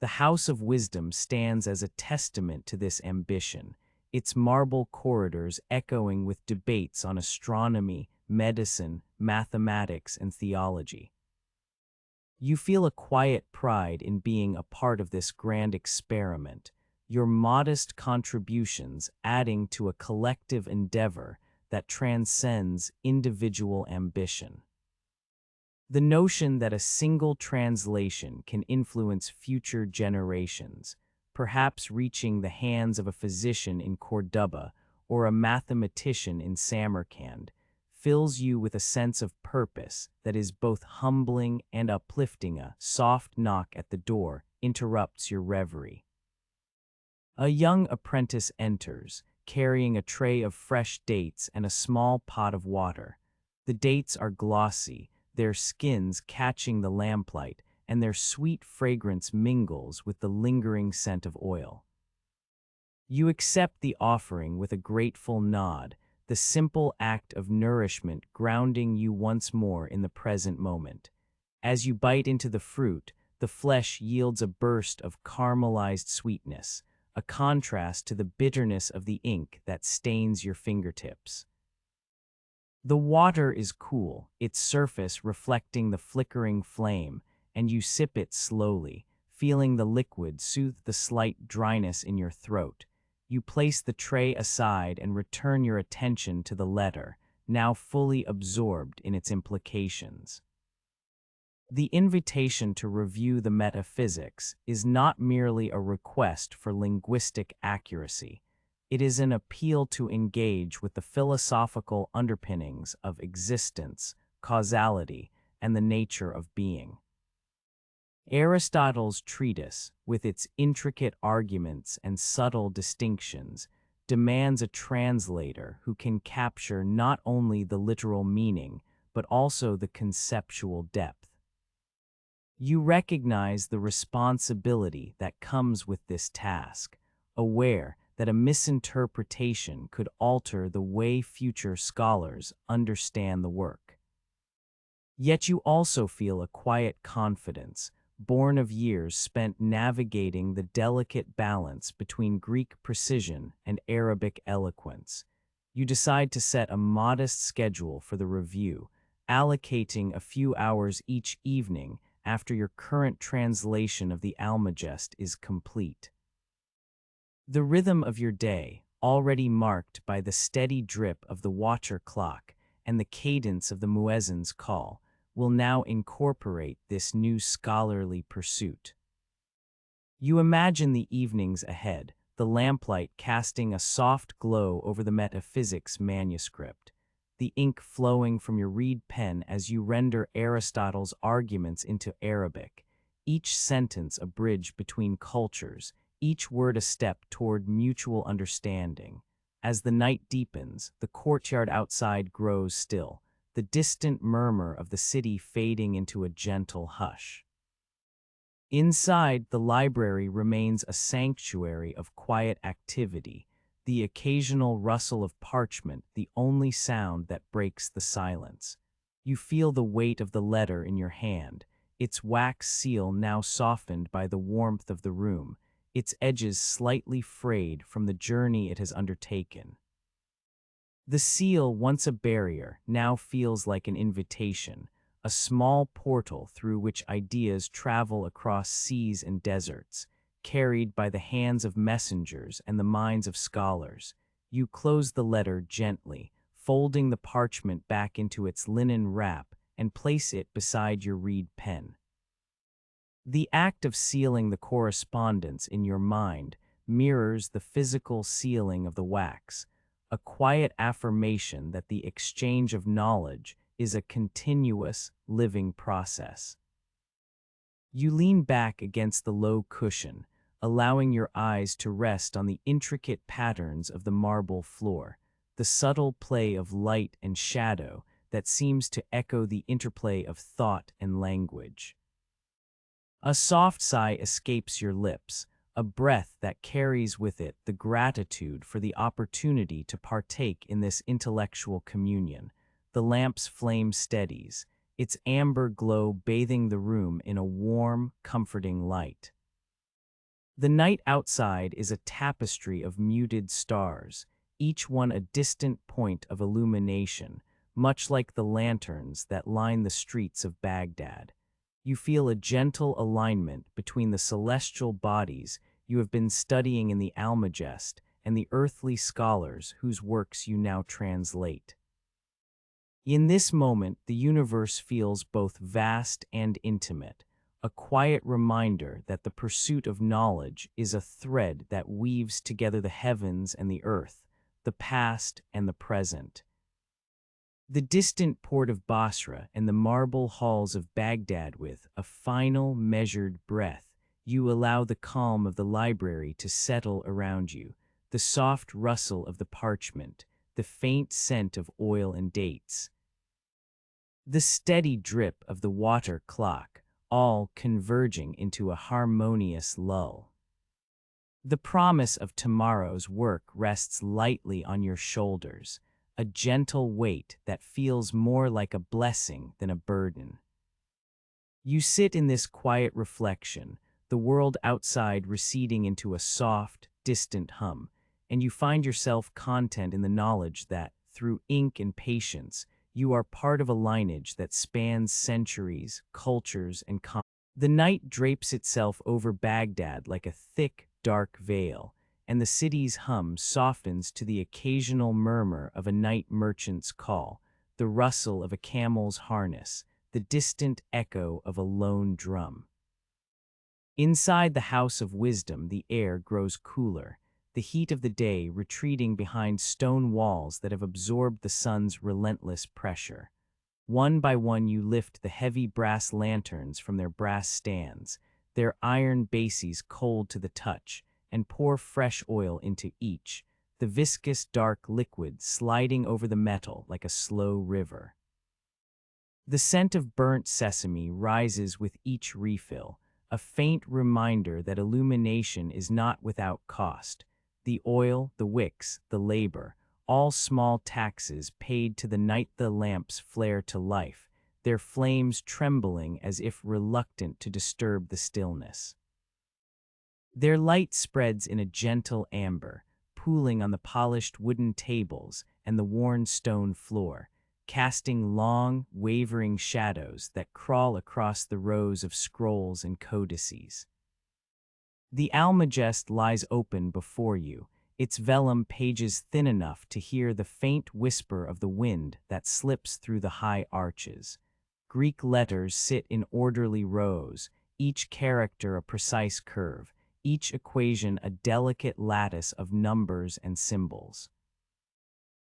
The House of Wisdom stands as a testament to this ambition, its marble corridors echoing with debates on astronomy, medicine, mathematics, and theology. You feel a quiet pride in being a part of this grand experiment, your modest contributions adding to a collective endeavor that transcends individual ambition. The notion that a single translation can influence future generations, perhaps reaching the hands of a physician in Cordoba or a mathematician in Samarkand, fills you with a sense of purpose that is both humbling and uplifting. A soft knock at the door interrupts your reverie. A young apprentice enters, carrying a tray of fresh dates and a small pot of water. The dates are glossy, their skins catching the lamplight, and their sweet fragrance mingles with the lingering scent of oil. You accept the offering with a grateful nod, the simple act of nourishment grounding you once more in the present moment. As you bite into the fruit, the flesh yields a burst of caramelized sweetness, a contrast to the bitterness of the ink that stains your fingertips. The water is cool, its surface reflecting the flickering flame, and you sip it slowly, feeling the liquid soothe the slight dryness in your throat. You place the tray aside and return your attention to the letter, now fully absorbed in its implications. The invitation to review the metaphysics is not merely a request for linguistic accuracy. It is an appeal to engage with the philosophical underpinnings of existence, causality, and the nature of being. Aristotle's treatise, with its intricate arguments and subtle distinctions, demands a translator who can capture not only the literal meaning, but also the conceptual depth. You recognize the responsibility that comes with this task, aware that a misinterpretation could alter the way future scholars understand the work. Yet you also feel a quiet confidence, born of years spent navigating the delicate balance between Greek precision and Arabic eloquence. You decide to set a modest schedule for the review, allocating a few hours each evening after your current translation of the Almagest is complete. The rhythm of your day, already marked by the steady drip of the watcher clock and the cadence of the muezzin's call, will now incorporate this new scholarly pursuit. You imagine the evenings ahead, the lamplight casting a soft glow over the metaphysics manuscript, the ink flowing from your reed pen as you render Aristotle's arguments into Arabic, each sentence a bridge between cultures, each word a step toward mutual understanding. As the night deepens, the courtyard outside grows still, the distant murmur of the city fading into a gentle hush. Inside, the library remains a sanctuary of quiet activity, the occasional rustle of parchment the only sound that breaks the silence. You feel the weight of the letter in your hand, its wax seal now softened by the warmth of the room, its edges slightly frayed from the journey it has undertaken. The seal, once a barrier, now feels like an invitation, a small portal through which ideas travel across seas and deserts, carried by the hands of messengers and the minds of scholars. You close the letter gently, folding the parchment back into its linen wrap, and place it beside your reed pen. The act of sealing the correspondence in your mind mirrors the physical sealing of the wax, a quiet affirmation that the exchange of knowledge is a continuous, living process. You lean back against the low cushion, allowing your eyes to rest on the intricate patterns of the marble floor, the subtle play of light and shadow that seems to echo the interplay of thought and language. A soft sigh escapes your lips, a breath that carries with it the gratitude for the opportunity to partake in this intellectual communion. The lamp's flame steadies, its amber glow bathing the room in a warm, comforting light. The night outside is a tapestry of muted stars, each one a distant point of illumination, much like the lanterns that line the streets of Baghdad. You feel a gentle alignment between the celestial bodies you have been studying in the Almagest and the earthly scholars whose works you now translate. In this moment, the universe feels both vast and intimate, a quiet reminder that the pursuit of knowledge is a thread that weaves together the heavens and the earth, the past and the present. The distant port of Basra and the marble halls of Baghdad with a final, measured breath, you allow the calm of the library to settle around you, the soft rustle of the parchment, the faint scent of oil and dates, the steady drip of the water clock, all converging into a harmonious lull. The promise of tomorrow's work rests lightly on your shoulders, a gentle weight that feels more like a blessing than a burden. You sit in this quiet reflection, the world outside receding into a soft, distant hum, and you find yourself content in the knowledge that, through ink and patience, you are part of a lineage that spans centuries, cultures, and The night drapes itself over Baghdad like a thick, dark veil, and the city's hum softens to the occasional murmur of a night merchant's call, the rustle of a camel's harness, the distant echo of a lone drum. Inside the House of Wisdom, the air grows cooler, the heat of the day retreating behind stone walls that have absorbed the sun's relentless pressure. One by one you lift the heavy brass lanterns from their brass stands, their iron bases cold to the touch, and pour fresh oil into each, the viscous dark liquid sliding over the metal like a slow river. The scent of burnt sesame rises with each refill, a faint reminder that illumination is not without cost. The oil, the wicks, the labor, all small taxes paid to the night the lamps flare to life, their flames trembling as if reluctant to disturb the stillness. Their light spreads in a gentle amber, pooling on the polished wooden tables and the worn stone floor, casting long, wavering shadows that crawl across the rows of scrolls and codices. The Almagest lies open before you, its vellum pages thin enough to hear the faint whisper of the wind that slips through the high arches. Greek letters sit in orderly rows, each character a precise curve, each equation a delicate lattice of numbers and symbols.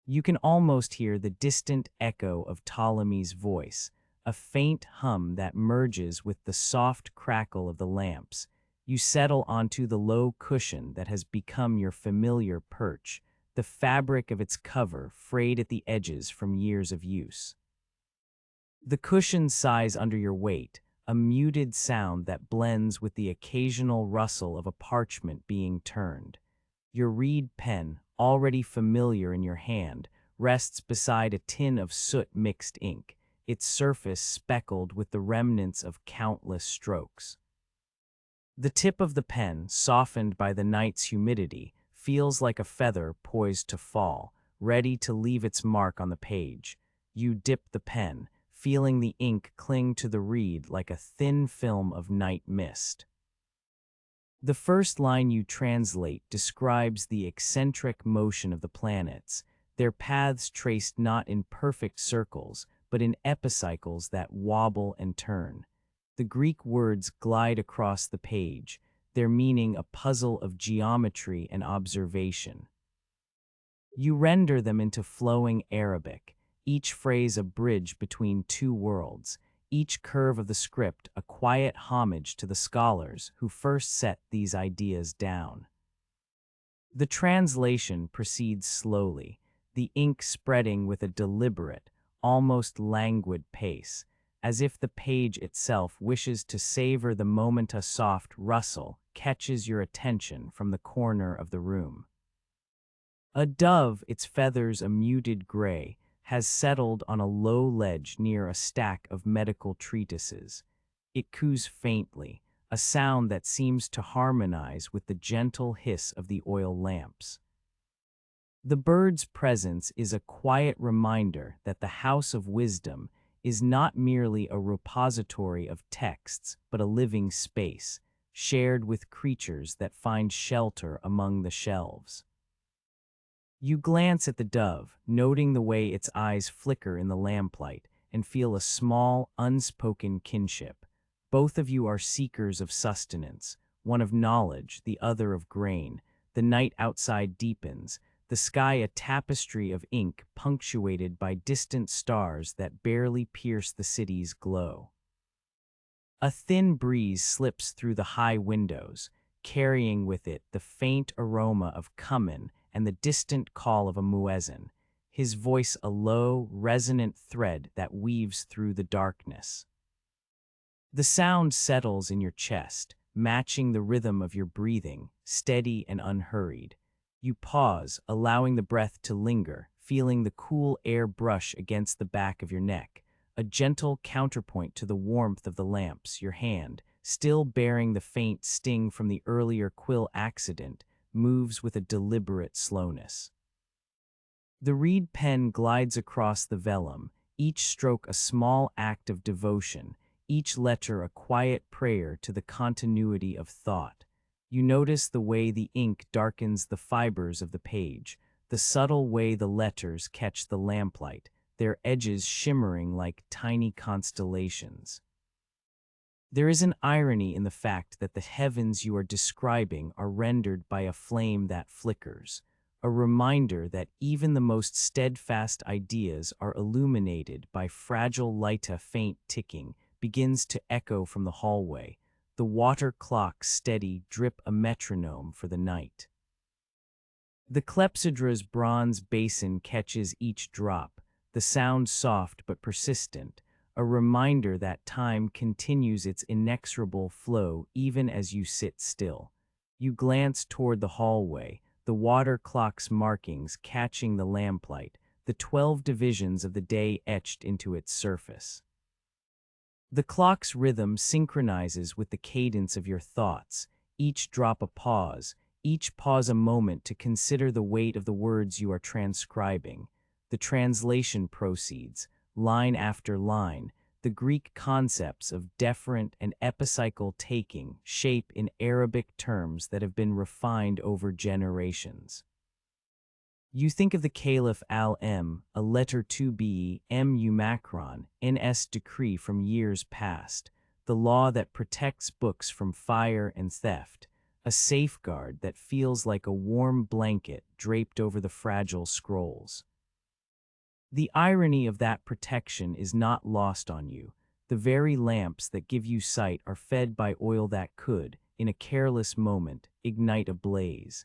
You can almost hear the distant echo of Ptolemy's voice, a faint hum that merges with the soft crackle of the lamps. You settle onto the low cushion that has become your familiar perch, the fabric of its cover frayed at the edges from years of use. The cushion sighs under your weight, a muted sound that blends with the occasional rustle of a parchment being turned. Your reed pen, already familiar in your hand, rests beside a tin of soot-mixed ink, its surface speckled with the remnants of countless strokes. The tip of the pen, softened by the night's humidity, feels like a feather poised to fall, ready to leave its mark on the page. You dip the pen, feeling the ink cling to the reed like a thin film of night mist. The first line you translate describes the eccentric motion of the planets, their paths traced not in perfect circles, but in epicycles that wobble and turn. The Greek words glide across the page, their meaning a puzzle of geometry and observation. You render them into flowing Arabic, each phrase a bridge between two worlds, each curve of the script a quiet homage to the scholars who first set these ideas down. The translation proceeds slowly, the ink spreading with a deliberate, almost languid pace, as if the page itself wishes to savor the moment a soft rustle catches your attention from the corner of the room. A dove, its feathers a muted gray, has settled on a low ledge near a stack of medical treatises. It coos faintly, a sound that seems to harmonize with the gentle hiss of the oil lamps. The bird's presence is a quiet reminder that the House of Wisdom is not merely a repository of texts, but a living space, shared with creatures that find shelter among the shelves. You glance at the dove, noting the way its eyes flicker in the lamplight, and feel a small, unspoken kinship. Both of you are seekers of sustenance, one of knowledge, the other of grain. The night outside deepens, the sky a tapestry of ink punctuated by distant stars that barely pierce the city's glow. A thin breeze slips through the high windows, carrying with it the faint aroma of cumin and the distant call of a muezzin, his voice a low, resonant thread that weaves through the darkness. The sound settles in your chest, matching the rhythm of your breathing, steady and unhurried. You pause, allowing the breath to linger, feeling the cool air brush against the back of your neck, a gentle counterpoint to the warmth of the lamps. Your hand, still bearing the faint sting from the earlier quill accident, moves with a deliberate slowness. The reed pen glides across the vellum, each stroke a small act of devotion, each letter a quiet prayer to the continuity of thought. You notice the way the ink darkens the fibers of the page, the subtle way the letters catch the lamplight, their edges shimmering like tiny constellations. There is an irony in the fact that the heavens you are describing are rendered by a flame that flickers, a reminder that even the most steadfast ideas are illuminated by fragile light. A faint ticking begins to echo from the hallway, the water clock's steady drip a metronome for the night. The clepsydra's bronze basin catches each drop, the sound soft but persistent, a reminder that time continues its inexorable flow even as you sit still. You glance toward the hallway, the water clock's markings catching the lamplight, the 12 divisions of the day etched into its surface. The clock's rhythm synchronizes with the cadence of your thoughts, each drop a pause, each pause a moment to consider the weight of the words you are transcribing. The translation proceeds, line after line, the Greek concepts of deferent and epicycle taking shape in Arabic terms that have been refined over generations. You think of the Caliph al-M, a letter to be M.U. Macron, N.S. decree from years past, the law that protects books from fire and theft, a safeguard that feels like a warm blanket draped over the fragile scrolls. The irony of that protection is not lost on you. The very lamps that give you sight are fed by oil that could, in a careless moment, ignite a blaze.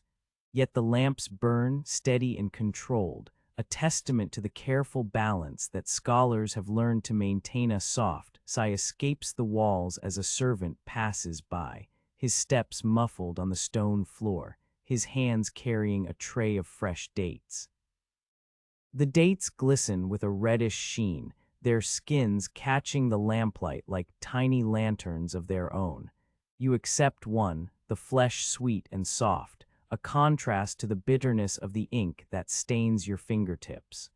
Yet the lamps burn, steady and controlled, a testament to the careful balance that scholars have learned to maintain. A soft sigh escapes the walls as a servant passes by, his steps muffled on the stone floor, his hands carrying a tray of fresh dates. The dates glisten with a reddish sheen, their skins catching the lamplight like tiny lanterns of their own. You accept one, the flesh sweet and soft, a contrast to the bitterness of the ink that stains your fingertips.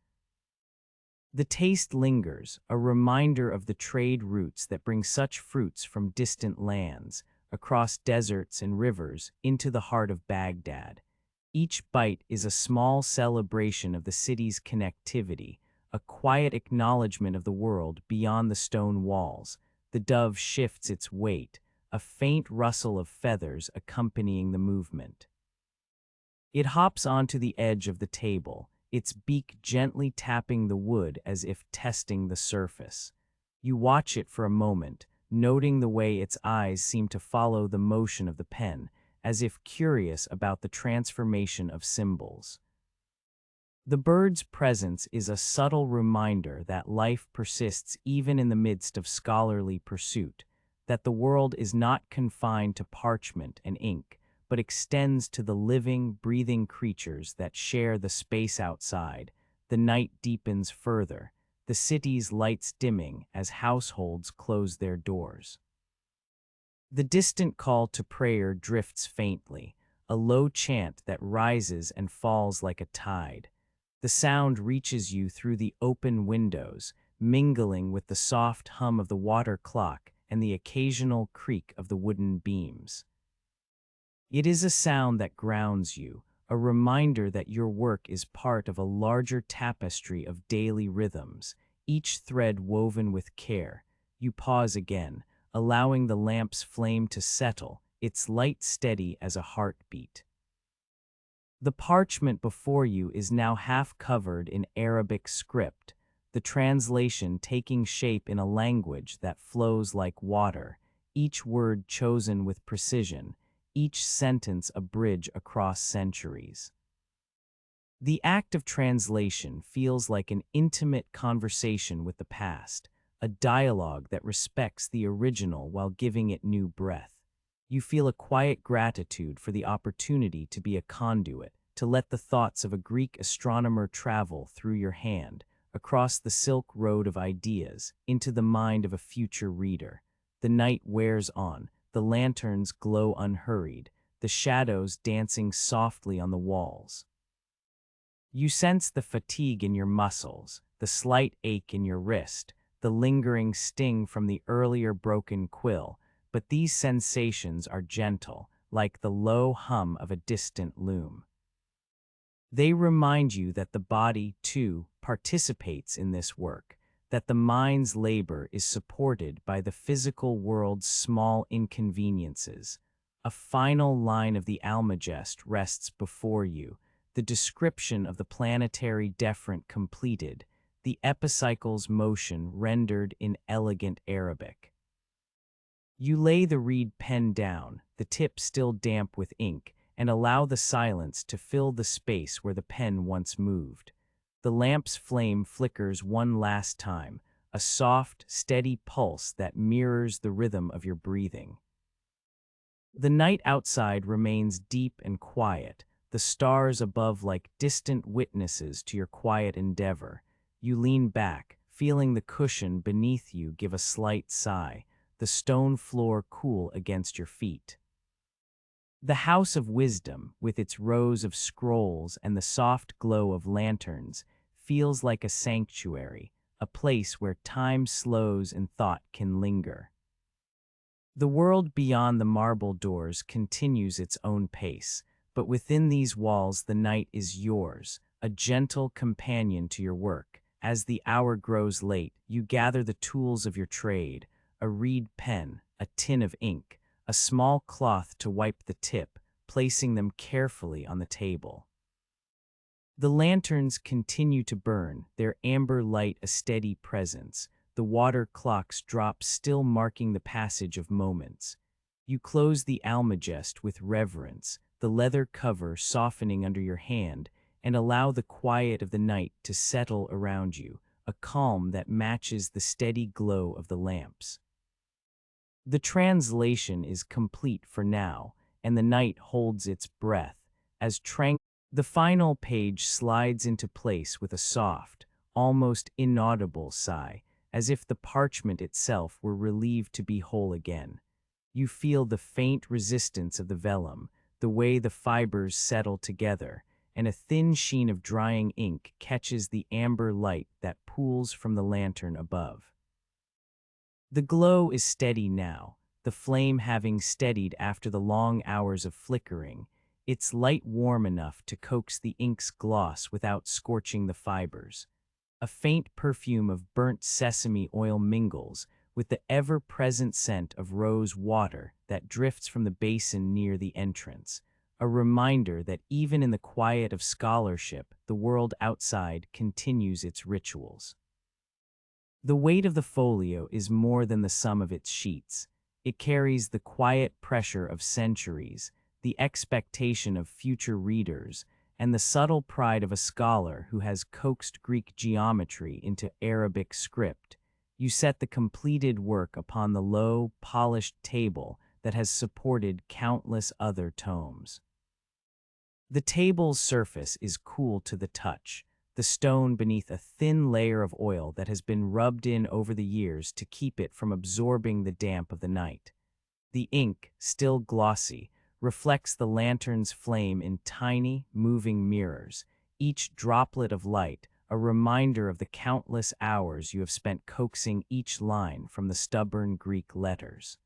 The taste lingers, a reminder of the trade routes that bring such fruits from distant lands, across deserts and rivers, into the heart of Baghdad. Each bite is a small celebration of the city's connectivity, a quiet acknowledgement of the world beyond the stone walls. The dove shifts its weight, a faint rustle of feathers accompanying the movement. It hops onto the edge of the table, its beak gently tapping the wood as if testing the surface. You watch it for a moment, noting the way its eyes seem to follow the motion of the pen, as if curious about the transformation of symbols. The bird's presence is a subtle reminder that life persists even in the midst of scholarly pursuit, that the world is not confined to parchment and ink, but extends to the living, breathing creatures that share the space outside. The night deepens further, the city's lights dimming as households close their doors. The distant call to prayer drifts faintly, a low chant that rises and falls like a tide. The sound reaches you through the open windows, mingling with the soft hum of the water clock and the occasional creak of the wooden beams. It is a sound that grounds you, a reminder that your work is part of a larger tapestry of daily rhythms, each thread woven with care. You pause again, allowing the lamp's flame to settle, its light steady as a heartbeat. The parchment before you is now half covered in Arabic script, the translation taking shape in a language that flows like water, each word chosen with precision, each sentence a bridge across centuries. The act of translation feels like an intimate conversation with the past, a dialogue that respects the original while giving it new breath. You feel a quiet gratitude for the opportunity to be a conduit, to let the thoughts of a Greek astronomer travel through your hand, across the Silk Road of ideas, into the mind of a future reader. The night wears on, the lanterns glow unhurried, the shadows dancing softly on the walls. You sense the fatigue in your muscles, the slight ache in your wrist, the lingering sting from the earlier broken quill, but these sensations are gentle, like the low hum of a distant loom. They remind you that the body, too, participates in this work, that the mind's labor is supported by the physical world's small inconveniences. A final line of the Almagest rests before you, the description of the planetary deferent completed, the epicycle's motion rendered in elegant Arabic. You lay the reed pen down, the tip still damp with ink, and allow the silence to fill the space where the pen once moved. The lamp's flame flickers one last time, a soft, steady pulse that mirrors the rhythm of your breathing. The night outside remains deep and quiet, the stars above like distant witnesses to your quiet endeavor. You lean back, feeling the cushion beneath you give a slight sigh, the stone floor cool against your feet. The House of Wisdom, with its rows of scrolls and the soft glow of lanterns, feels like a sanctuary, a place where time slows and thought can linger. The world beyond the marble doors continues its own pace, but within these walls the night is yours, a gentle companion to your work. As the hour grows late, you gather the tools of your trade, a reed pen, a tin of ink, a small cloth to wipe the tip, placing them carefully on the table. The lanterns continue to burn, their amber light a steady presence, the water clock's drop still marking the passage of moments. You close the Almagest with reverence, the leather cover softening under your hand, and allow the quiet of the night to settle around you, a calm that matches the steady glow of the lamps. The translation is complete for now, and the night holds its breath, as the final page slides into place with a soft, almost inaudible sigh, as if the parchment itself were relieved to be whole again. You feel the faint resistance of the vellum, the way the fibers settle together, and a thin sheen of drying ink catches the amber light that pools from the lantern above. The glow is steady now, the flame having steadied after the long hours of flickering, its light warm enough to coax the ink's gloss without scorching the fibers. A faint perfume of burnt sesame oil mingles with the ever-present scent of rose water that drifts from the basin near the entrance, a reminder that even in the quiet of scholarship, the world outside continues its rituals. The weight of the folio is more than the sum of its sheets. It carries the quiet pressure of centuries, the expectation of future readers, and the subtle pride of a scholar who has coaxed Greek geometry into Arabic script. You set the completed work upon the low, polished table that has supported countless other tomes. The table's surface is cool to the touch, the stone beneath a thin layer of oil that has been rubbed in over the years to keep it from absorbing the damp of the night. The ink, still glossy, reflects the lantern's flame in tiny, moving mirrors, each droplet of light a reminder of the countless hours you have spent coaxing each line from the stubborn Greek letters.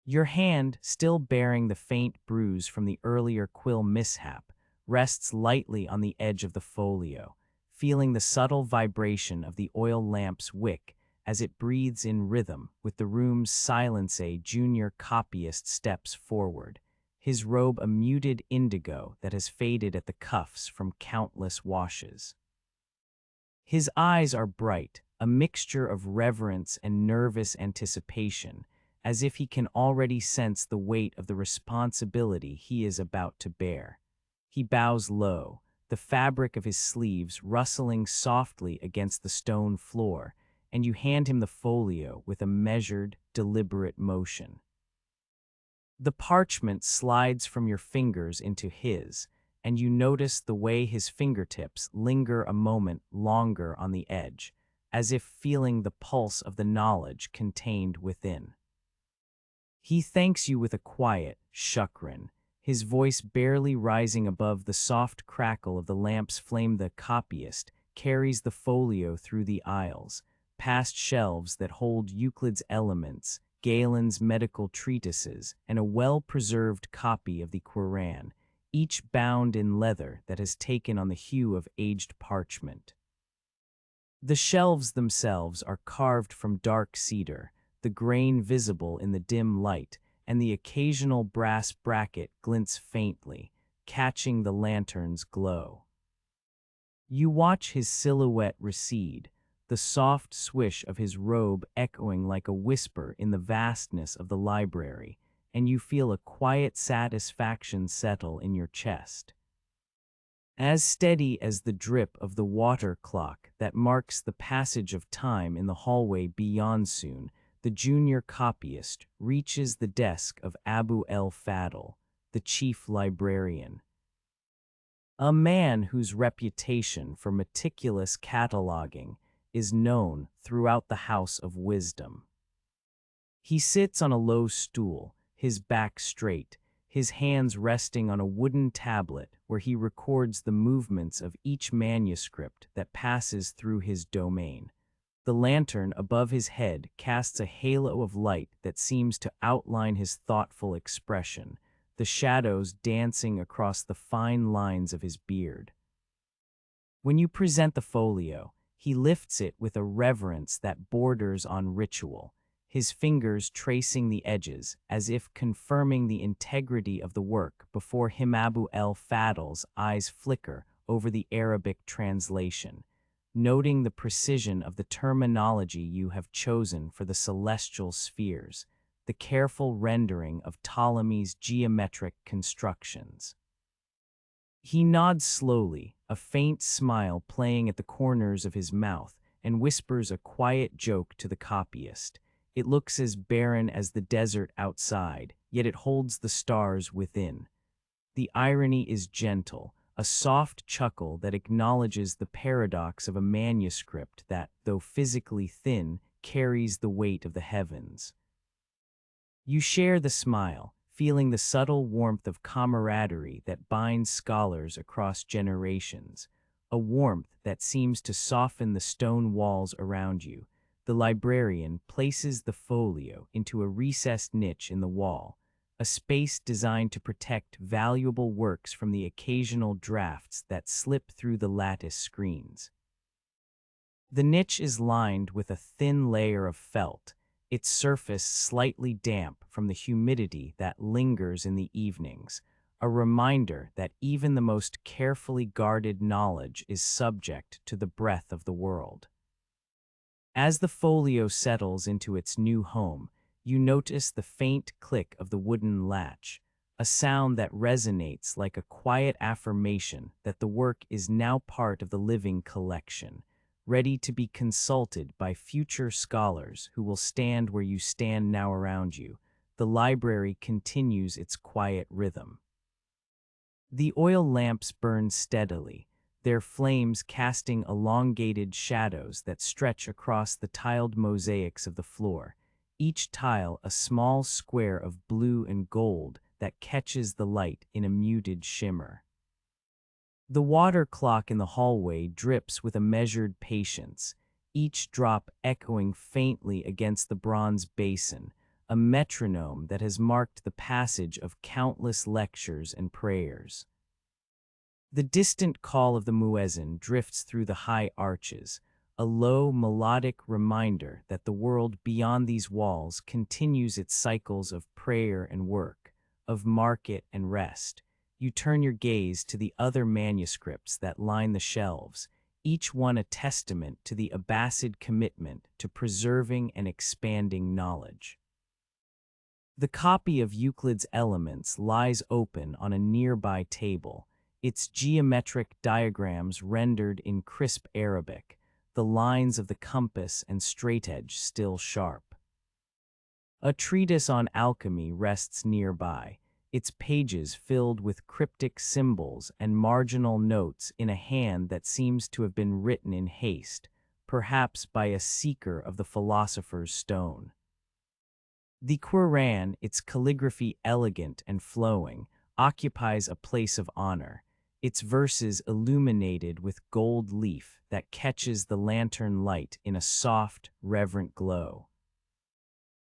Your hand, still bearing the faint bruise from the earlier quill mishap, rests lightly on the edge of the folio, feeling the subtle vibration of the oil lamp's wick as it breathes in rhythm with the room's silence. A junior copyist steps forward, his robe a muted indigo that has faded at the cuffs from countless washes. His eyes are bright, a mixture of reverence and nervous anticipation, as if he can already sense the weight of the responsibility he is about to bear. He bows low, the fabric of his sleeves rustling softly against the stone floor, and you hand him the folio with a measured, deliberate motion. The parchment slides from your fingers into his, and you notice the way his fingertips linger a moment longer on the edge, as if feeling the pulse of the knowledge contained within. He thanks you with a quiet shukran, his voice barely rising above the soft crackle of the lamp's flame. The copyist carries the folio through the aisles, past shelves that hold Euclid's Elements, Galen's medical treatises, and a well-preserved copy of the Quran, each bound in leather that has taken on the hue of aged parchment. The shelves themselves are carved from dark cedar, the grain visible in the dim light, and the occasional brass bracket glints faintly, catching the lantern's glow. You watch his silhouette recede, the soft swish of his robe echoing like a whisper in the vastness of the library, and you feel a quiet satisfaction settle in your chest. As steady as the drip of the water clock that marks the passage of time in the hallway beyond, soon the junior copyist reaches the desk of Abu el-Fadl, the chief librarian. A man whose reputation for meticulous cataloging is known throughout the House of Wisdom. He sits on a low stool, his back straight, his hands resting on a wooden tablet where he records the movements of each manuscript that passes through his domain. The lantern above his head casts a halo of light that seems to outline his thoughtful expression, the shadows dancing across the fine lines of his beard. When you present the folio, he lifts it with a reverence that borders on ritual, his fingers tracing the edges as if confirming the integrity of the work before him. Abu el-Fadl's eyes flicker over the Arabic translation, noting the precision of the terminology you have chosen for the celestial spheres, the careful rendering of Ptolemy's geometric constructions. He nods slowly, a faint smile playing at the corners of his mouth, and whispers a quiet joke to the copyist. It looks as barren as the desert outside, yet it holds the stars within. The irony is gentle, a soft chuckle that acknowledges the paradox of a manuscript that, though physically thin, carries the weight of the heavens. You share the smile, feeling the subtle warmth of camaraderie that binds scholars across generations, a warmth that seems to soften the stone walls around you. The librarian places the folio into a recessed niche in the wall, a space designed to protect valuable works from the occasional drafts that slip through the lattice screens. The niche is lined with a thin layer of felt, its surface slightly damp from the humidity that lingers in the evenings, a reminder that even the most carefully guarded knowledge is subject to the breath of the world. As the folio settles into its new home, you notice the faint click of the wooden latch, a sound that resonates like a quiet affirmation that the work is now part of the living collection, ready to be consulted by future scholars who will stand where you stand now around you. The library continues its quiet rhythm. The oil lamps burn steadily, their flames casting elongated shadows that stretch across the tiled mosaics of the floor, each tile a small square of blue and gold that catches the light in a muted shimmer. The water clock in the hallway drips with a measured patience, each drop echoing faintly against the bronze basin, a metronome that has marked the passage of countless lectures and prayers. The distant call of the muezzin drifts through the high arches, a low, melodic reminder that the world beyond these walls continues its cycles of prayer and work, of market and rest. You turn your gaze to the other manuscripts that line the shelves, each one a testament to the Abbasid commitment to preserving and expanding knowledge. The copy of Euclid's Elements lies open on a nearby table, its geometric diagrams rendered in crisp Arabic, the lines of the compass and straightedge still sharp. A treatise on alchemy rests nearby, its pages filled with cryptic symbols and marginal notes in a hand that seems to have been written in haste, perhaps by a seeker of the philosopher's stone. The Quran, its calligraphy elegant and flowing, occupies a place of honor, its verses illuminated with gold leaf that catches the lantern light in a soft, reverent glow.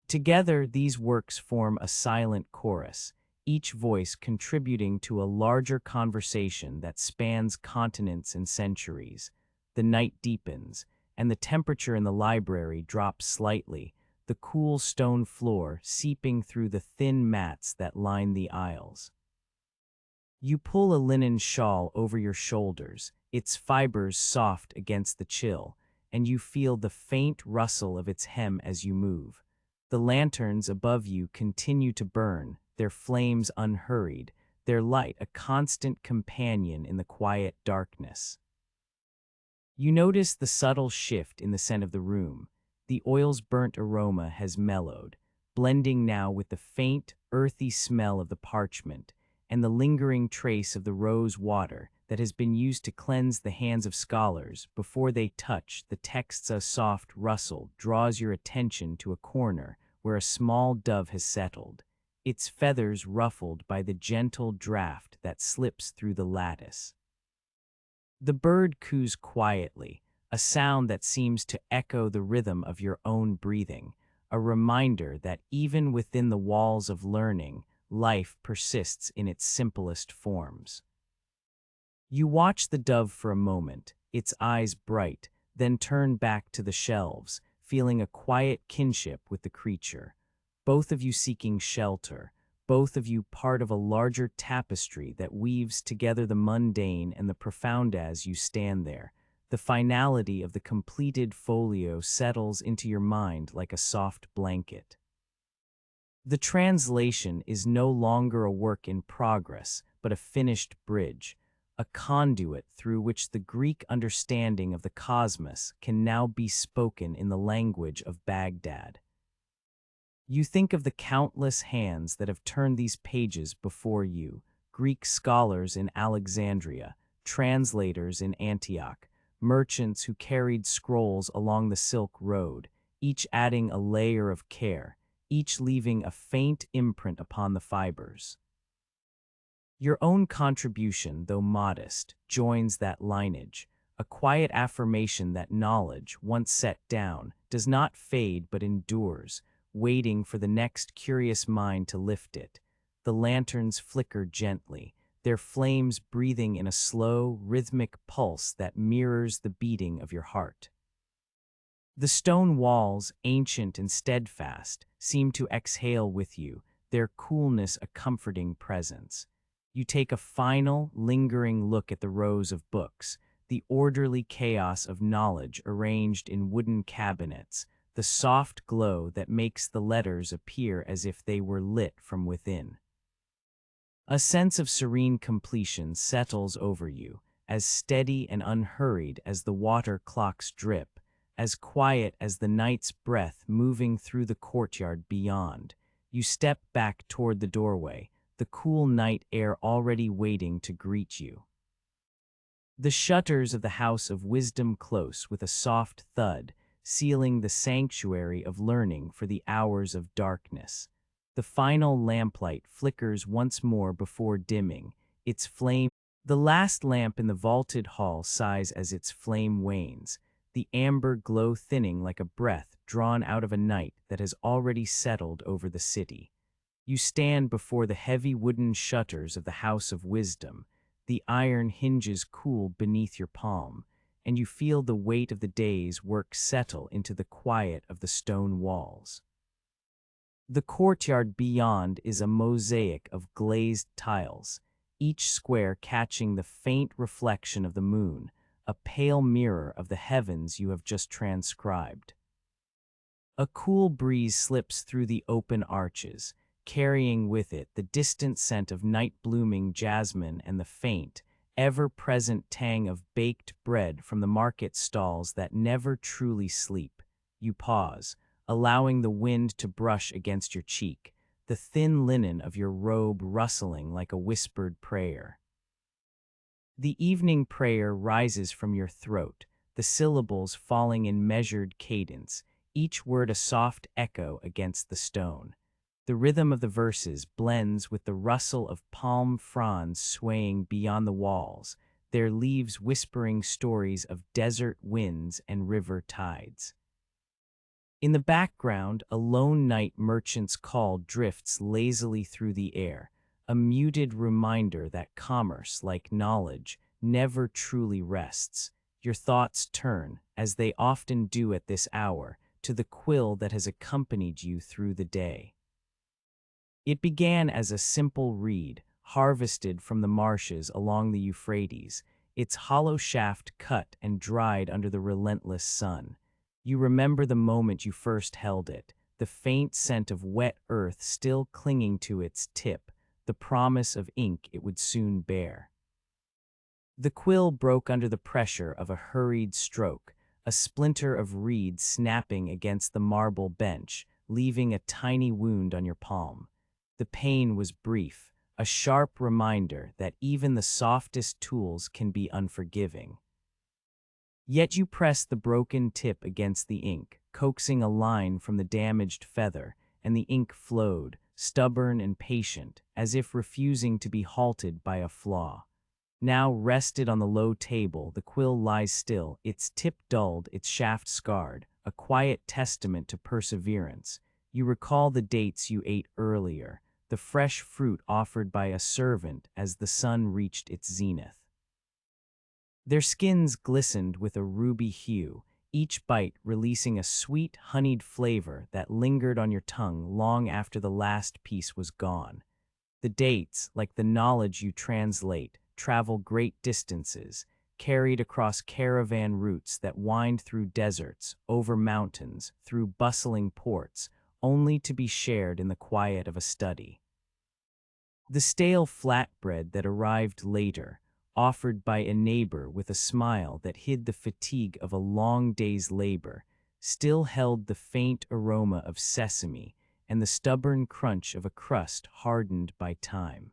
Together, these works form a silent chorus, each voice contributing to a larger conversation that spans continents and centuries. The night deepens, and the temperature in the library drops slightly, the cool stone floor seeping through the thin mats that line the aisles. You pull a linen shawl over your shoulders, its fibers soft against the chill, and you feel the faint rustle of its hem as you move. The lanterns above you continue to burn, their flames unhurried, their light a constant companion in the quiet darkness. You notice the subtle shift in the scent of the room. The oil's burnt aroma has mellowed, blending now with the faint, earthy smell of the parchment and the lingering trace of the rose water that has been used to cleanse the hands of scholars before they touch the texts. A soft rustle draws your attention to a corner where a small dove has settled, its feathers ruffled by the gentle draft that slips through the lattice. The bird coos quietly, a sound that seems to echo the rhythm of your own breathing, a reminder that even within the walls of learning, life persists in its simplest forms. You watch the dove for a moment, its eyes bright, then turn back to the shelves, feeling a quiet kinship with the creature, both of you seeking shelter, both of you part of a larger tapestry that weaves together the mundane and the profound. As you stand there, the finality of the completed folio settles into your mind like a soft blanket. The translation is no longer a work in progress, but a finished bridge, a conduit through which the Greek understanding of the cosmos can now be spoken in the language of Baghdad. You think of the countless hands that have turned these pages before you, Greek scholars in Alexandria, translators in Antioch, merchants who carried scrolls along the Silk Road, each adding a layer of care, each leaving a faint imprint upon the fibers. Your own contribution, though modest, joins that lineage, a quiet affirmation that knowledge, once set down, does not fade but endures, waiting for the next curious mind to lift it. The lanterns flicker gently, their flames breathing in a slow, rhythmic pulse that mirrors the beating of your heart. The stone walls, ancient and steadfast, seem to exhale with you, their coolness a comforting presence. You take a final, lingering look at the rows of books, the orderly chaos of knowledge arranged in wooden cabinets, the soft glow that makes the letters appear as if they were lit from within. A sense of serene completion settles over you, as steady and unhurried as the water clock's drip, as quiet as the night's breath moving through the courtyard beyond. You step back toward the doorway, the cool night air already waiting to greet you. The shutters of the House of Wisdom close with a soft thud, sealing the sanctuary of learning for the hours of darkness. The final lamplight flickers once more before dimming, its flame. The last lamp in the vaulted hall sighs as its flame wanes, the amber glow thinning like a breath drawn out of a night that has already settled over the city. You stand before the heavy wooden shutters of the House of Wisdom, the iron hinges cool beneath your palm, and you feel the weight of the day's work settle into the quiet of the stone walls. The courtyard beyond is a mosaic of glazed tiles, each square catching the faint reflection of the moon, a pale mirror of the heavens you have just transcribed. A cool breeze slips through the open arches, carrying with it the distant scent of night-blooming jasmine and the faint, ever-present tang of baked bread from the market stalls that never truly sleep. You pause, allowing the wind to brush against your cheek, the thin linen of your robe rustling like a whispered prayer. The evening prayer rises from your throat, the syllables falling in measured cadence, each word a soft echo against the stone. The rhythm of the verses blends with the rustle of palm fronds swaying beyond the walls, their leaves whispering stories of desert winds and river tides. In the background, a lone night merchant's call drifts lazily through the air, a muted reminder that commerce, like knowledge, never truly rests. Your thoughts turn, as they often do at this hour, to the quill that has accompanied you through the day. It began as a simple reed, harvested from the marshes along the Euphrates, its hollow shaft cut and dried under the relentless sun. You remember the moment you first held it, the faint scent of wet earth still clinging to its tip, the promise of ink it would soon bear. The quill broke under the pressure of a hurried stroke, a splinter of reed snapping against the marble bench, leaving a tiny wound on your palm. The pain was brief, a sharp reminder that even the softest tools can be unforgiving. Yet you pressed the broken tip against the ink, coaxing a line from the damaged feather, and the ink flowed, stubborn and patient, as if refusing to be halted by a flaw. Now rested on the low table, the quill lies still, its tip dulled, its shaft scarred, a quiet testament to perseverance. You recall the dates you ate earlier, the fresh fruit offered by a servant as the sun reached its zenith. Their skins glistened with a ruby hue, each bite releasing a sweet, honeyed flavor that lingered on your tongue long after the last piece was gone. The dates, like the knowledge you translate, travel great distances, carried across caravan routes that wind through deserts, over mountains, through bustling ports, only to be shared in the quiet of a study. The stale flatbread that arrived later, offered by a neighbor with a smile that hid the fatigue of a long day's labor, still held the faint aroma of sesame and the stubborn crunch of a crust hardened by time.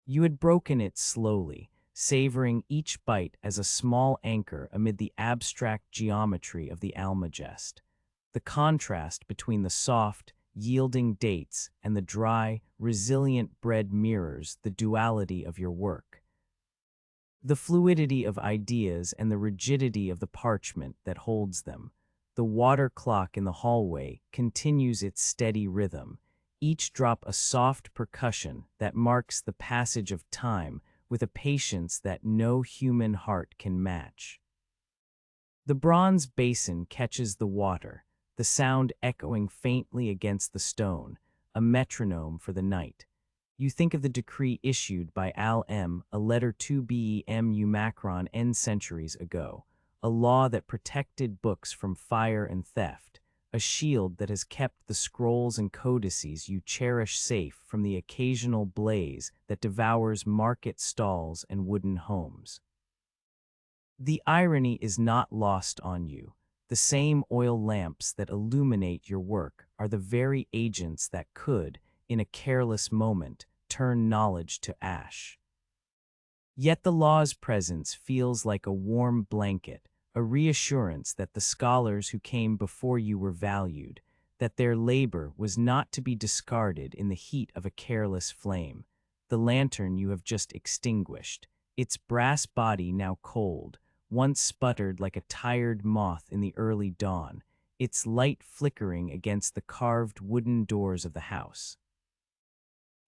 You had broken it slowly, savoring each bite as a small anchor amid the abstract geometry of the Almagest. The contrast between the soft, yielding dates and the dry, resilient bread mirrors the duality of your work. The fluidity of ideas and the rigidity of the parchment that holds them. The water clock in the hallway continues its steady rhythm, each drop a soft percussion that marks the passage of time with a patience that no human heart can match. The bronze basin catches the water, the sound echoing faintly against the stone, a metronome for the night. You think of the decree issued by Al-M, a letter to Bemu Macron N centuries ago, a law that protected books from fire and theft, a shield that has kept the scrolls and codices you cherish safe from the occasional blaze that devours market stalls and wooden homes. The irony is not lost on you. The same oil lamps that illuminate your work are the very agents that could, in a careless moment, turn knowledge to ash. Yet the law's presence feels like a warm blanket, a reassurance that the scholars who came before you were valued, that their labor was not to be discarded in the heat of a careless flame. The lantern you have just extinguished, its brass body now cold, once sputtered like a tired moth in the early dawn, its light flickering against the carved wooden doors of the house.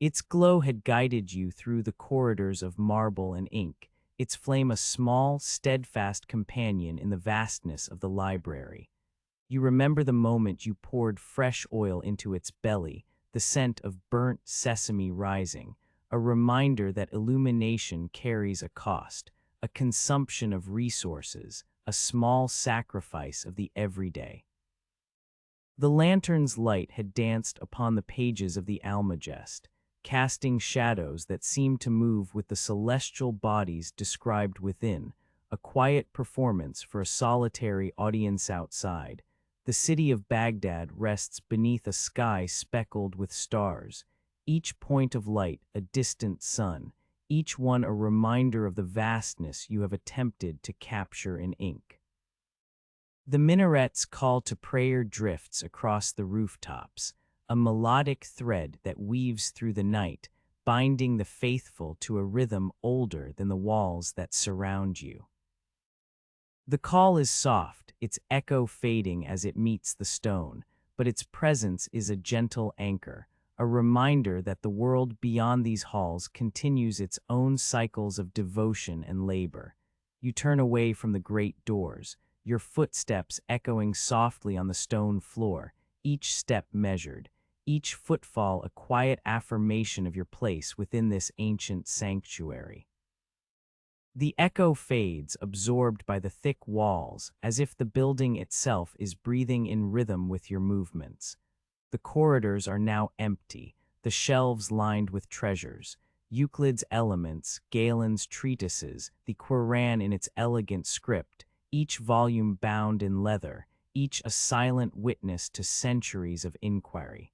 Its glow had guided you through the corridors of marble and ink, its flame a small, steadfast companion in the vastness of the library. You remember the moment you poured fresh oil into its belly, the scent of burnt sesame rising, a reminder that illumination carries a cost, a consumption of resources, a small sacrifice of the everyday. The lantern's light had danced upon the pages of the Almagest, casting shadows that seemed to move with the celestial bodies described within, a quiet performance for a solitary audience outside. The city of Baghdad rests beneath a sky speckled with stars, each point of light a distant sun, each one a reminder of the vastness you have attempted to capture in ink. The minaret's call to prayer drifts across the rooftops, a melodic thread that weaves through the night, binding the faithful to a rhythm older than the walls that surround you. The call is soft, its echo fading as it meets the stone, but its presence is a gentle anchor, a reminder that the world beyond these halls continues its own cycles of devotion and labor. You turn away from the great doors, your footsteps echoing softly on the stone floor, each step measured, each footfall a quiet affirmation of your place within this ancient sanctuary. The echo fades, absorbed by the thick walls, as if the building itself is breathing in rhythm with your movements. The corridors are now empty, the shelves lined with treasures, Euclid's Elements, Galen's treatises, the Quran in its elegant script, each volume bound in leather, each a silent witness to centuries of inquiry.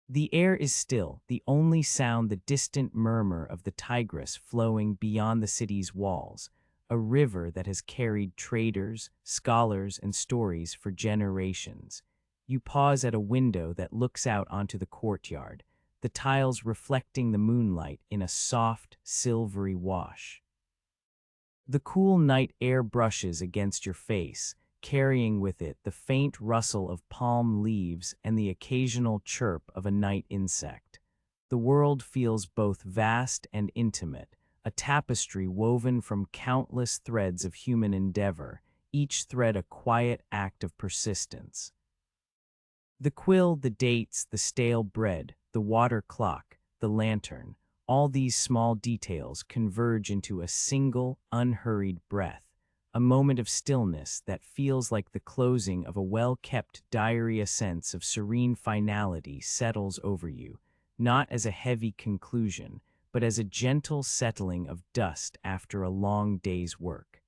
The air is still, the only sound the distant murmur of the Tigris flowing beyond the city's walls, a river that has carried traders, scholars, and stories for generations. You pause at a window that looks out onto the courtyard, the tiles reflecting the moonlight in a soft, silvery wash. The cool night air brushes against your face, carrying with it the faint rustle of palm leaves and the occasional chirp of a night insect. The world feels both vast and intimate, a tapestry woven from countless threads of human endeavor, each thread a quiet act of persistence. The quill, the dates, the stale bread, the water clock, the lantern, all these small details converge into a single, unhurried breath, a moment of stillness that feels like the closing of a well-kept diary. A sense of serene finality settles over you, not as a heavy conclusion, but as a gentle settling of dust after a long day's work.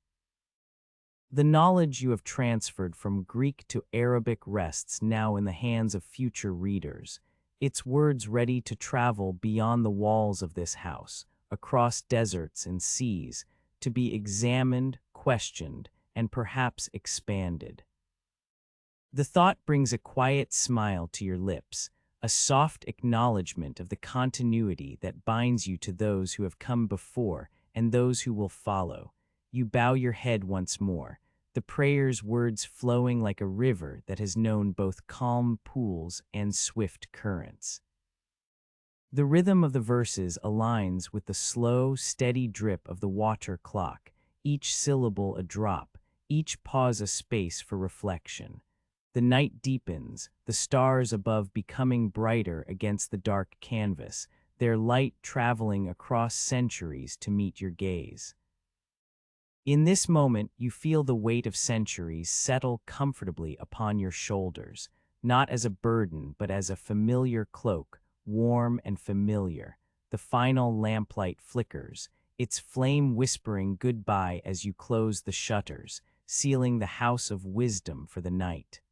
The knowledge you have transferred from Greek to Arabic rests now in the hands of future readers, its words ready to travel beyond the walls of this house, across deserts and seas, to be examined, questioned, and perhaps expanded. The thought brings a quiet smile to your lips, a soft acknowledgement of the continuity that binds you to those who have come before and those who will follow. You bow your head once more, the prayer's words flowing like a river that has known both calm pools and swift currents. The rhythm of the verses aligns with the slow, steady drip of the water clock, each syllable a drop, each pause a space for reflection. The night deepens, the stars above becoming brighter against the dark canvas, their light traveling across centuries to meet your gaze. In this moment, you feel the weight of centuries settle comfortably upon your shoulders, not as a burden, but as a familiar cloak, warm and familiar. The final lamplight flickers, its flame whispering goodbye as you close the shutters, sealing the house of wisdom for the night.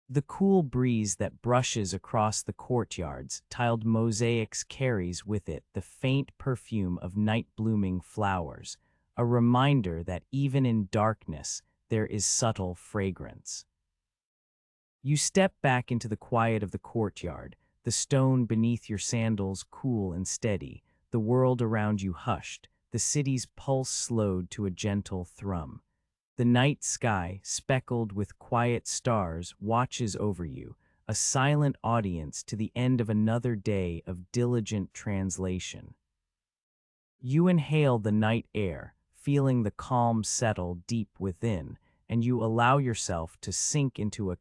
The cool breeze that brushes across the courtyard's tiled mosaics carries with it the faint perfume of night-blooming flowers, a reminder that even in darkness there is subtle fragrance. You step back into the quiet of the courtyard, the stone beneath your sandals cool and steady, the world around you hushed, the city's pulse slowed to a gentle thrum. The night sky, speckled with quiet stars, watches over you, a silent audience to the end of another day of diligent translation. You inhale the night air, feeling the calm settle deep within, and you allow yourself to sink into a